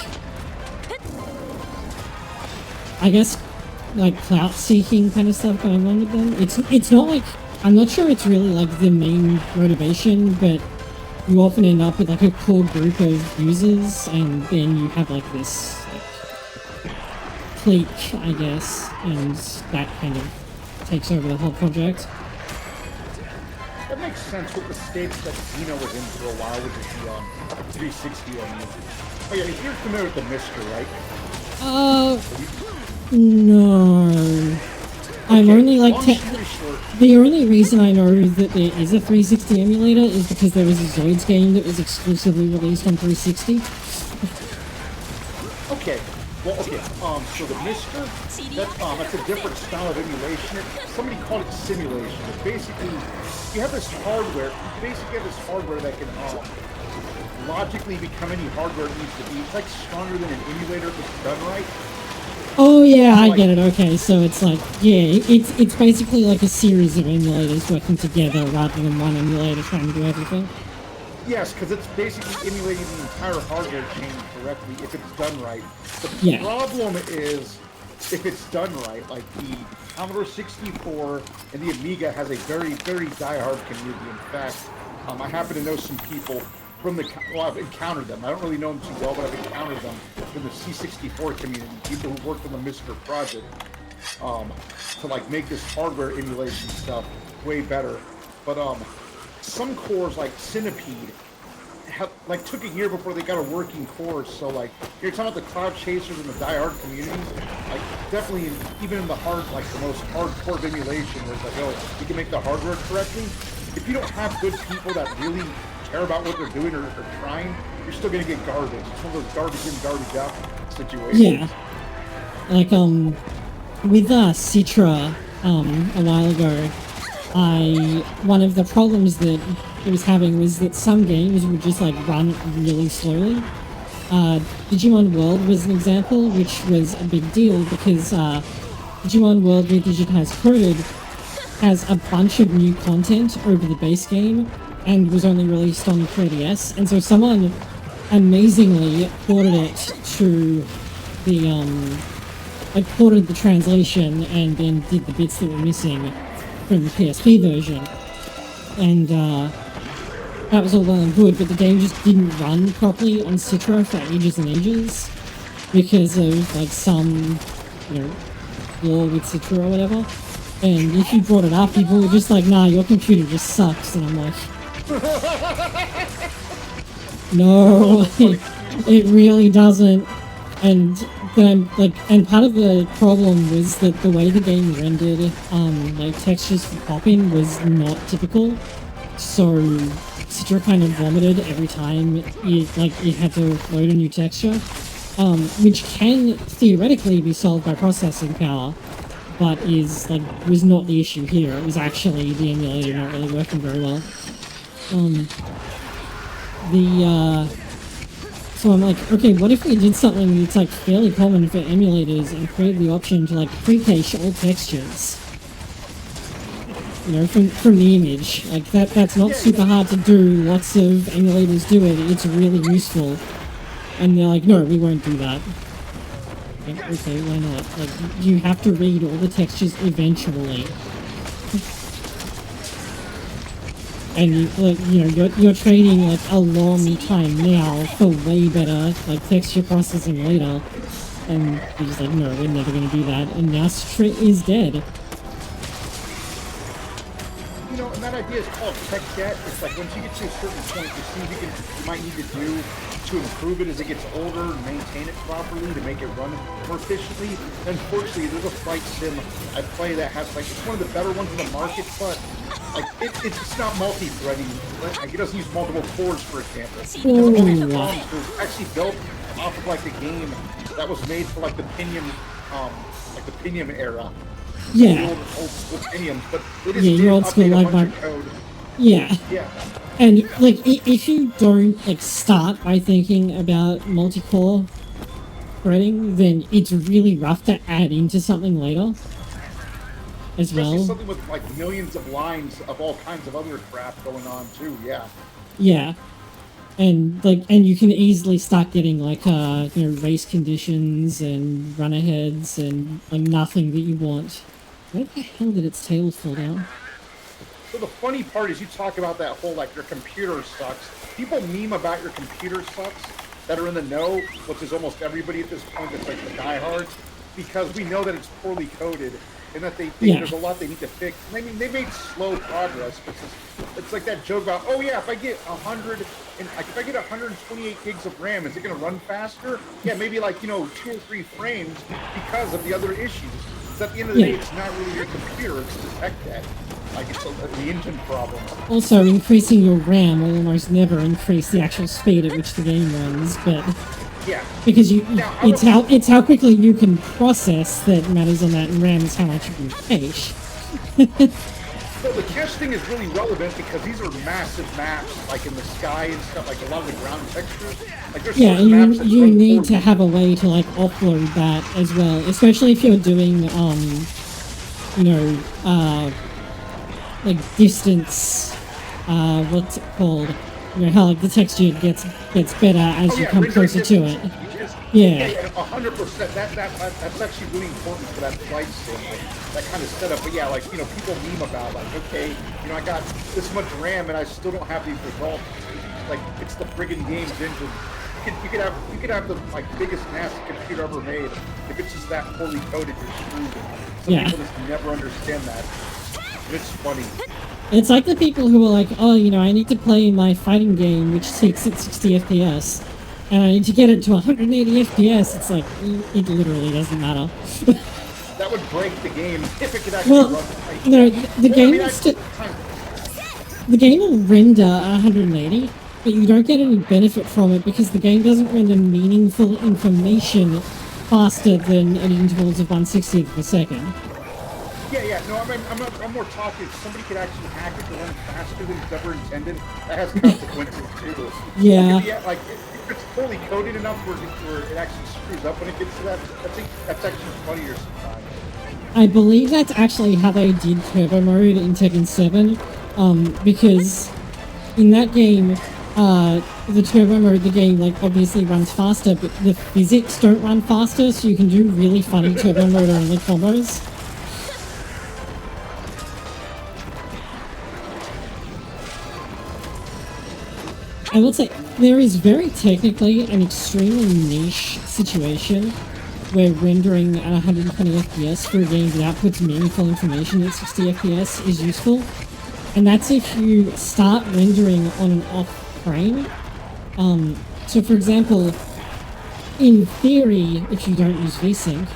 I guess, like, clout-seeking kind of stuff going on with them. It's not like, I'm not sure it's really, like, the main motivation, but you often end up with, like, a core group of users, and then you have, like, this, like, clique, I guess, and that kind of takes over the whole project. That makes sense with the stage that Xeno was in for a while, which is the 360 one. Oh yeah, if you're familiar with the Mister, right? No. I'm only like the only reason I know that there is a 360 emulator is because there was a Zoids game that was exclusively released on 360. Okay. Well, okay. So the Mister, that's a different style of emulation. Somebody called it simulation. But basically, you have this hardware. You basically have this hardware that can logically become any hardware it needs to be. It's like stronger than an emulator if it's done right. Oh yeah, I get it. Okay, so it's like, yeah, it's basically like a series of emulators working together rather than one emulator trying to do everything. Yes, because it's basically emulating the entire hardware chain correctly if it's done right. The problem is if it's done right, like the Commodore 64 and the Amiga has a very, very diehard community. In fact, I happen to know some people from the, well, I've encountered them. I don't really know them too well, but I've encountered them from the C64 community, people who worked on the Mister project, to like make this hardware emulation stuff way better. But some cores like Centipede took a year before they got a working core. So like you're talking about the cloud chasers and the diehard communities, like definitely even in the the most hardcore of emulation, where it's like, oh, you can make the hardware correctly. If you don't have good people that really care about what they're doing or trying, you're still gonna get garbage. It's one of those garbage in, garbage out situations. Yeah. Like with Citra a while ago, one of the problems that it was having was that some games would just like run really slowly. Digimon World was an example, which was a big deal because Digimon World Redigitized Coded has a bunch of new content over the base game and was only released on 3DS, and so someone amazingly ported it to the ported the translation and then did the bits that were missing from the PSP version, and that was all well and good, but the game just didn't run properly on Citra for ages and ages because of like some, you know, flaw with Citra or whatever. And if you brought it up, people were just like, nah, your computer just sucks. And I'm like, no, it really doesn't. And then and part of the problem was that the way the game rendered, like textures for pop-in was not typical. So Citra kind of vomited every time it had to load a new texture, which can theoretically be solved by processing power, but was not the issue here. It was actually the emulator not really working very well. So I'm like, okay, what if we did something that's like fairly common for emulators and created the option to like pre-cache all textures? You know, from the image. Like that's not super hard to do. Lots of emulators do it. It's really useful. And they're like, no, we won't do that. Okay, why not? Like, you have to read all the textures eventually. And you're trading like a long time now for way better like texture processing later. And you're just like, no, we're never gonna do that. And now Citra is dead. You know, and that idea is called tech debt. It's like once you get to a certain point, the things you might need to do to improve it as it gets older and maintain it properly to make it run more efficiently. Unfortunately, there's a flight sim I play that has like, it's one of the better ones in the market, but like it's just not multi-threading. Like it doesn't use multiple cores, for example. All these ROMs were actually built off of like a game that was made for like the Pinium era. Yeah. Old school Piniums, but it is yeah, old school like my code. Yeah. Yeah. And like if you don't like start by thinking about multi-core threading, then it's really rough to add into something later as Especially well. something with like millions of lines of all kinds of other crap going on too. Yeah. Yeah. and and you can easily start getting like race conditions and run aheads and like nothing that you want. Where the hell did its tail fall down? So the funny part is you talk about that whole like your computer sucks. People meme about your computer sucks that are in the know, which is almost everybody at this point that's like the diehards, because we know that it's poorly coded and that they think there's a lot they need to fix. And I mean, they made slow progress, but it's like that joke about, oh yeah, if I get 100 and like if I get 128 gigs of RAM, is it going to run faster? Yeah, maybe like 2 or 3 frames because of the other issues. So at the end of the day, it's not really your computer; it's the tech debt. Like it's the engine problem. Also, increasing your RAM will almost never increase the actual speed at which the game runs, but yeah, because it's how quickly you can process that matters on that, and RAM is how much you can cache. Well, the cache thing is really relevant because these are massive maps, like in the sky and stuff, like a lot of the ground textures. Like there's and maps that you need to have a way to like offload that as well, especially if you're doing like distance, what's it called? How like the texture gets better as you come closer to it. Yeah. 100%. That's actually really important for that flight sim, like, that kind of setup. But yeah, like people meme about like, okay, I got this much RAM and I still don't have these results. Like it's the friggin' game's engine. You could have the like biggest massive computer ever made. If it's just that poorly coded, you're screwed. Some people just never understand that. It's funny. It's like the people who are like, oh, I need to play my fighting game, which takes at 60 FPS, and I need to get it to 180 FPS. It's like, it literally doesn't matter. That would break the game if it could actually run. The game will render 180, but you don't get any benefit from it because the game doesn't render meaningful information faster than at intervals of 1/60th of a second. Yeah, no, I'm more talking. If somebody could actually hack it to run faster than it's ever intended, that has consequences too. Yeah. Like if it's fully coded enough where it actually screws up when it gets to that, that's actually funnier sometimes. I believe that's actually how they did turbo mode in Tekken 7, because in that game, the turbo mode, the game like obviously runs faster, but the physics don't run faster, so you can do really funny turbo mode only combos. I will say, there is very technically an extremely niche situation where rendering at 120 FPS for a game that outputs meaningful information at 60 FPS is useful. And that's if you start rendering on an off frame. So for example, in theory, if you don't use VSync,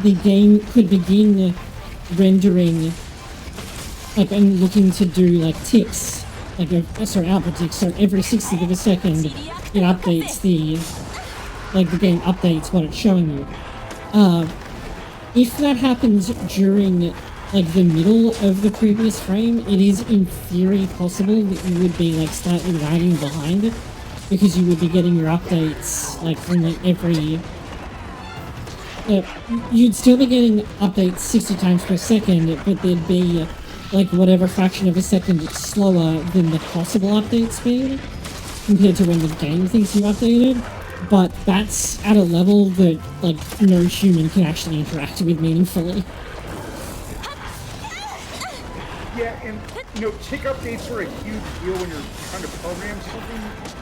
the game could begin rendering like and looking to do like ticks. Output ticks, so every 60th of a second it updates the game updates what it's showing you. If that happens during the middle of the previous frame, it is in theory possible that you would be slightly lagging behind because you would be getting your updates from every you'd still be getting updates 60 times per second, but there'd be whatever fraction of a second slower than the possible update speed compared to when the game thinks you updated. But that's at a level that no human can actually interact with meaningfully. Yeah, and tick updates are a huge deal when you're trying to program something.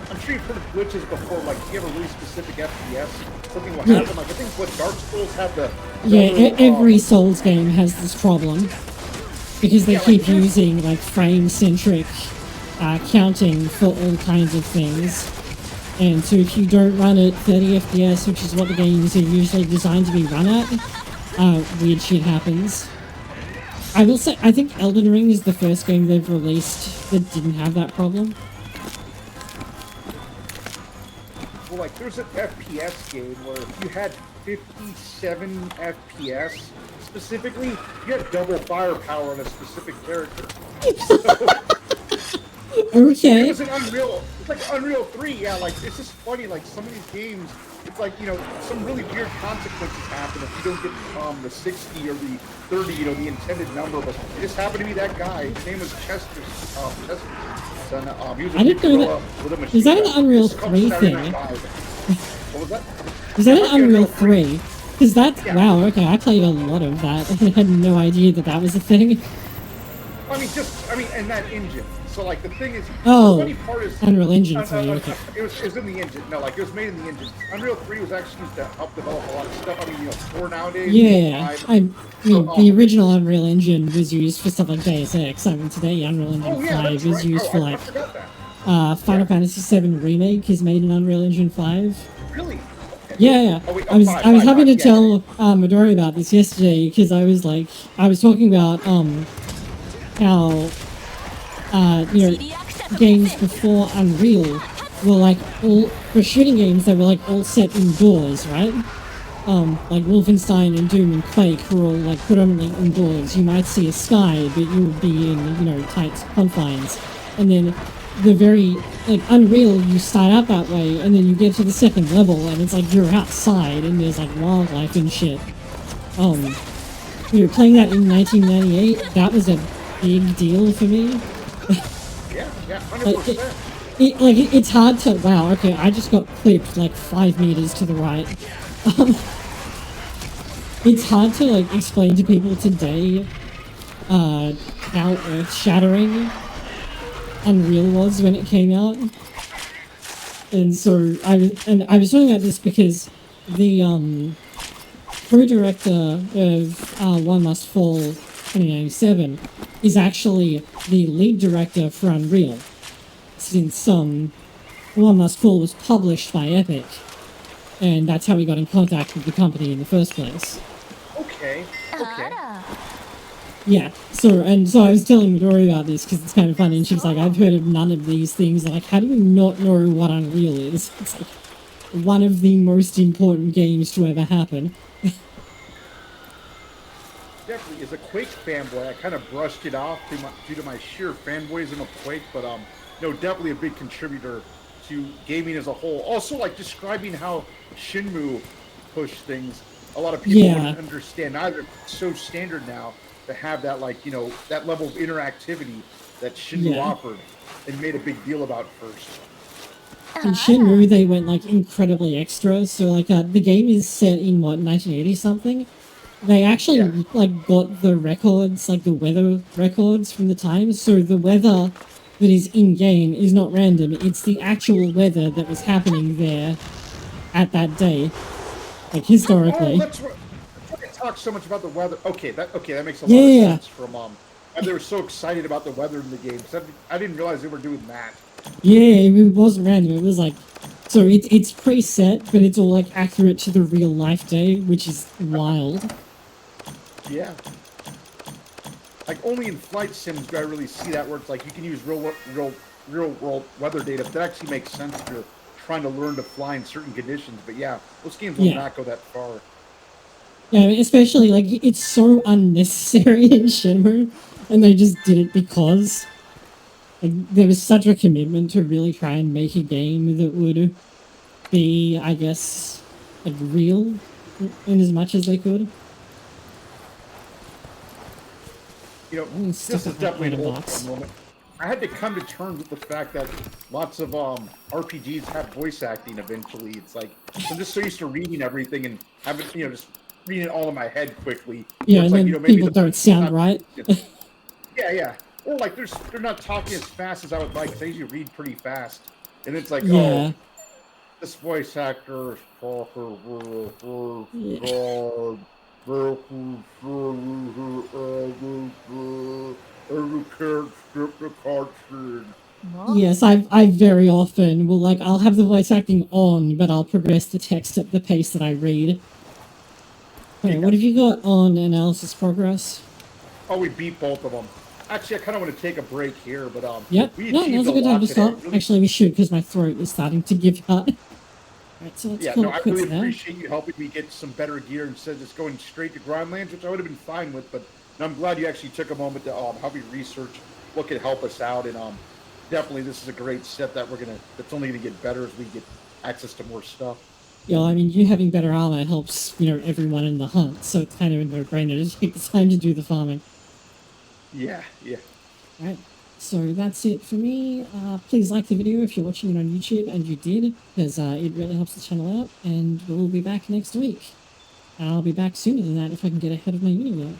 I'm sure you've heard of glitches before, if you have a really specific FPS, something will happen. I think what Dark Souls have the every Souls game has this problem. Because they keep using frame-centric counting for all kinds of things. And so if you don't run at 30 FPS, which is what the games are usually designed to be run at, weird shit happens. I will say, I think Elden Ring is the first game they've released that didn't have that problem. Well, there's an FPS game where if you had 57 FPS, specifically, you had double firepower on a specific character. Okay. It was an Unreal. It's like Unreal 3. Yeah, it's just funny. Some of these games, it's like, some really weird consequences happen if you don't get the 60 or the 30, the intended number. But it just happened to be that guy. His name was Chester. He was a I didn't know gorilla with a machine Is that an gun. Unreal This is called 3 Saturday thing? Night Live. What was that? Is that Must an be Unreal 3? Because that's, Yeah. wow, okay, I played a lot of that. I had no idea that that was a thing. And that engine. So, like, the thing is, Oh, the funny part is, Unreal Engine 3, okay. it was in the engine. No, like, it was made in the engine. Unreal 3 was actually used to help develop a lot of stuff. 4 nowadays. Yeah, 5. I mean, the original Unreal Engine was used for stuff like Deus Ex. I mean, today Unreal Engine 5 is used for, I like, forgot that. Final Fantasy VII Remake is made in Unreal Engine 5. Really? Okay. Yeah. Oh, wait, I was having to yeah. tell Midori about this yesterday because I was talking about how games before Unreal were like all for shooting games. They were like all set indoors, right? Like Wolfenstein and Doom and Quake were all like predominantly indoors. You might see a sky, but you would be in tight confines. And then the very Unreal, you start out that way, and then you get to the second level, and it's like you're outside, and there's like wildlife and shit. Playing that in 1998, that was a big deal for me. Yeah, 100%. It's hard to. Wow, okay, I just got clipped like 5 meters to the right. It's hard to explain to people today how earth-shattering Unreal was when it came out. And so I was talking about this because the co-director of One Must Fall 2097 is actually the lead director for Unreal, since One Must Fall was published by Epic, and that's how he got in contact with the company in the first place. Okay. Yeah, so I was telling Midori about this because it's kind of funny, and she was like, I've heard of none of these things. I'm like, how do you not know what Unreal is? It's like one of the most important games to ever happen. Definitely, as a Quake fanboy, I kind of brushed it off due to my sheer fanboyism of Quake, but definitely a big contributor to gaming as a whole. Also, describing how Shenmue pushed things. A lot of people wouldn't understand. Either it's so standard now to have that, that level of interactivity that Shenmue offered and made a big deal about first. In Shenmue, they went incredibly extra. So the game is set in 1980 something. They actually got the records, the weather records from the time. So the weather that is in game is not random. It's the actual weather that was happening there at that day, historically. Oh, that's right. They talk so much about the weather. Okay, that makes a lot of sense from and they were so excited about the weather in the game. I didn't realize they were doing that. Yeah, it wasn't random. It was so it's preset, but it's all accurate to the real life day, which is wild. Yeah. Only in flight sims do I really see that where it's you can use real world weather data, but that actually makes sense if you're trying to learn to fly in certain conditions. But yeah, those games will not go that far. Yeah, especially it's so unnecessary in Shenmue, and they just did it because there was such a commitment to really try and make a game that would be, I guess, real in as much as they could. This is definitely an old moment. I had to come to terms with the fact that lots of RPGs have voice acting eventually. It's I'm just so used to reading everything and having, just reading it all in my head quickly. Yeah, and then maybe people don't sound right. Yeah. Or they're not talking as fast as I would like, because I usually read pretty fast. And it's yeah. Oh, this voice actor is Yes, I very often will I'll have the voice acting on, but I'll progress the text at the pace that I read. Okay, what have you got on analysis progress? Oh, we beat both of them. Actually, I kind of want to take a break here, but yep. Yeah, now's a good time to stop. Really... Actually, we should, because my throat is starting to give out. Alright, so let's call it I quits really now. appreciate you helping me get some better gear instead of just going straight to Grindlands, which I would have been fine with, but I'm glad you actually took a moment to help me research what could help us out, and definitely this is a great set that that's only gonna get better as we get access to more stuff. Yeah, I mean, you having better armor helps, everyone in the hunt, so it's kind of a no-brainer to take the time to do the farming. Yeah, yeah. Right. So that's it for me. Please like the video if you're watching it on YouTube, and you did, because it really helps the channel out, and we'll be back next week. I'll be back sooner than that if I can get ahead of my uni work.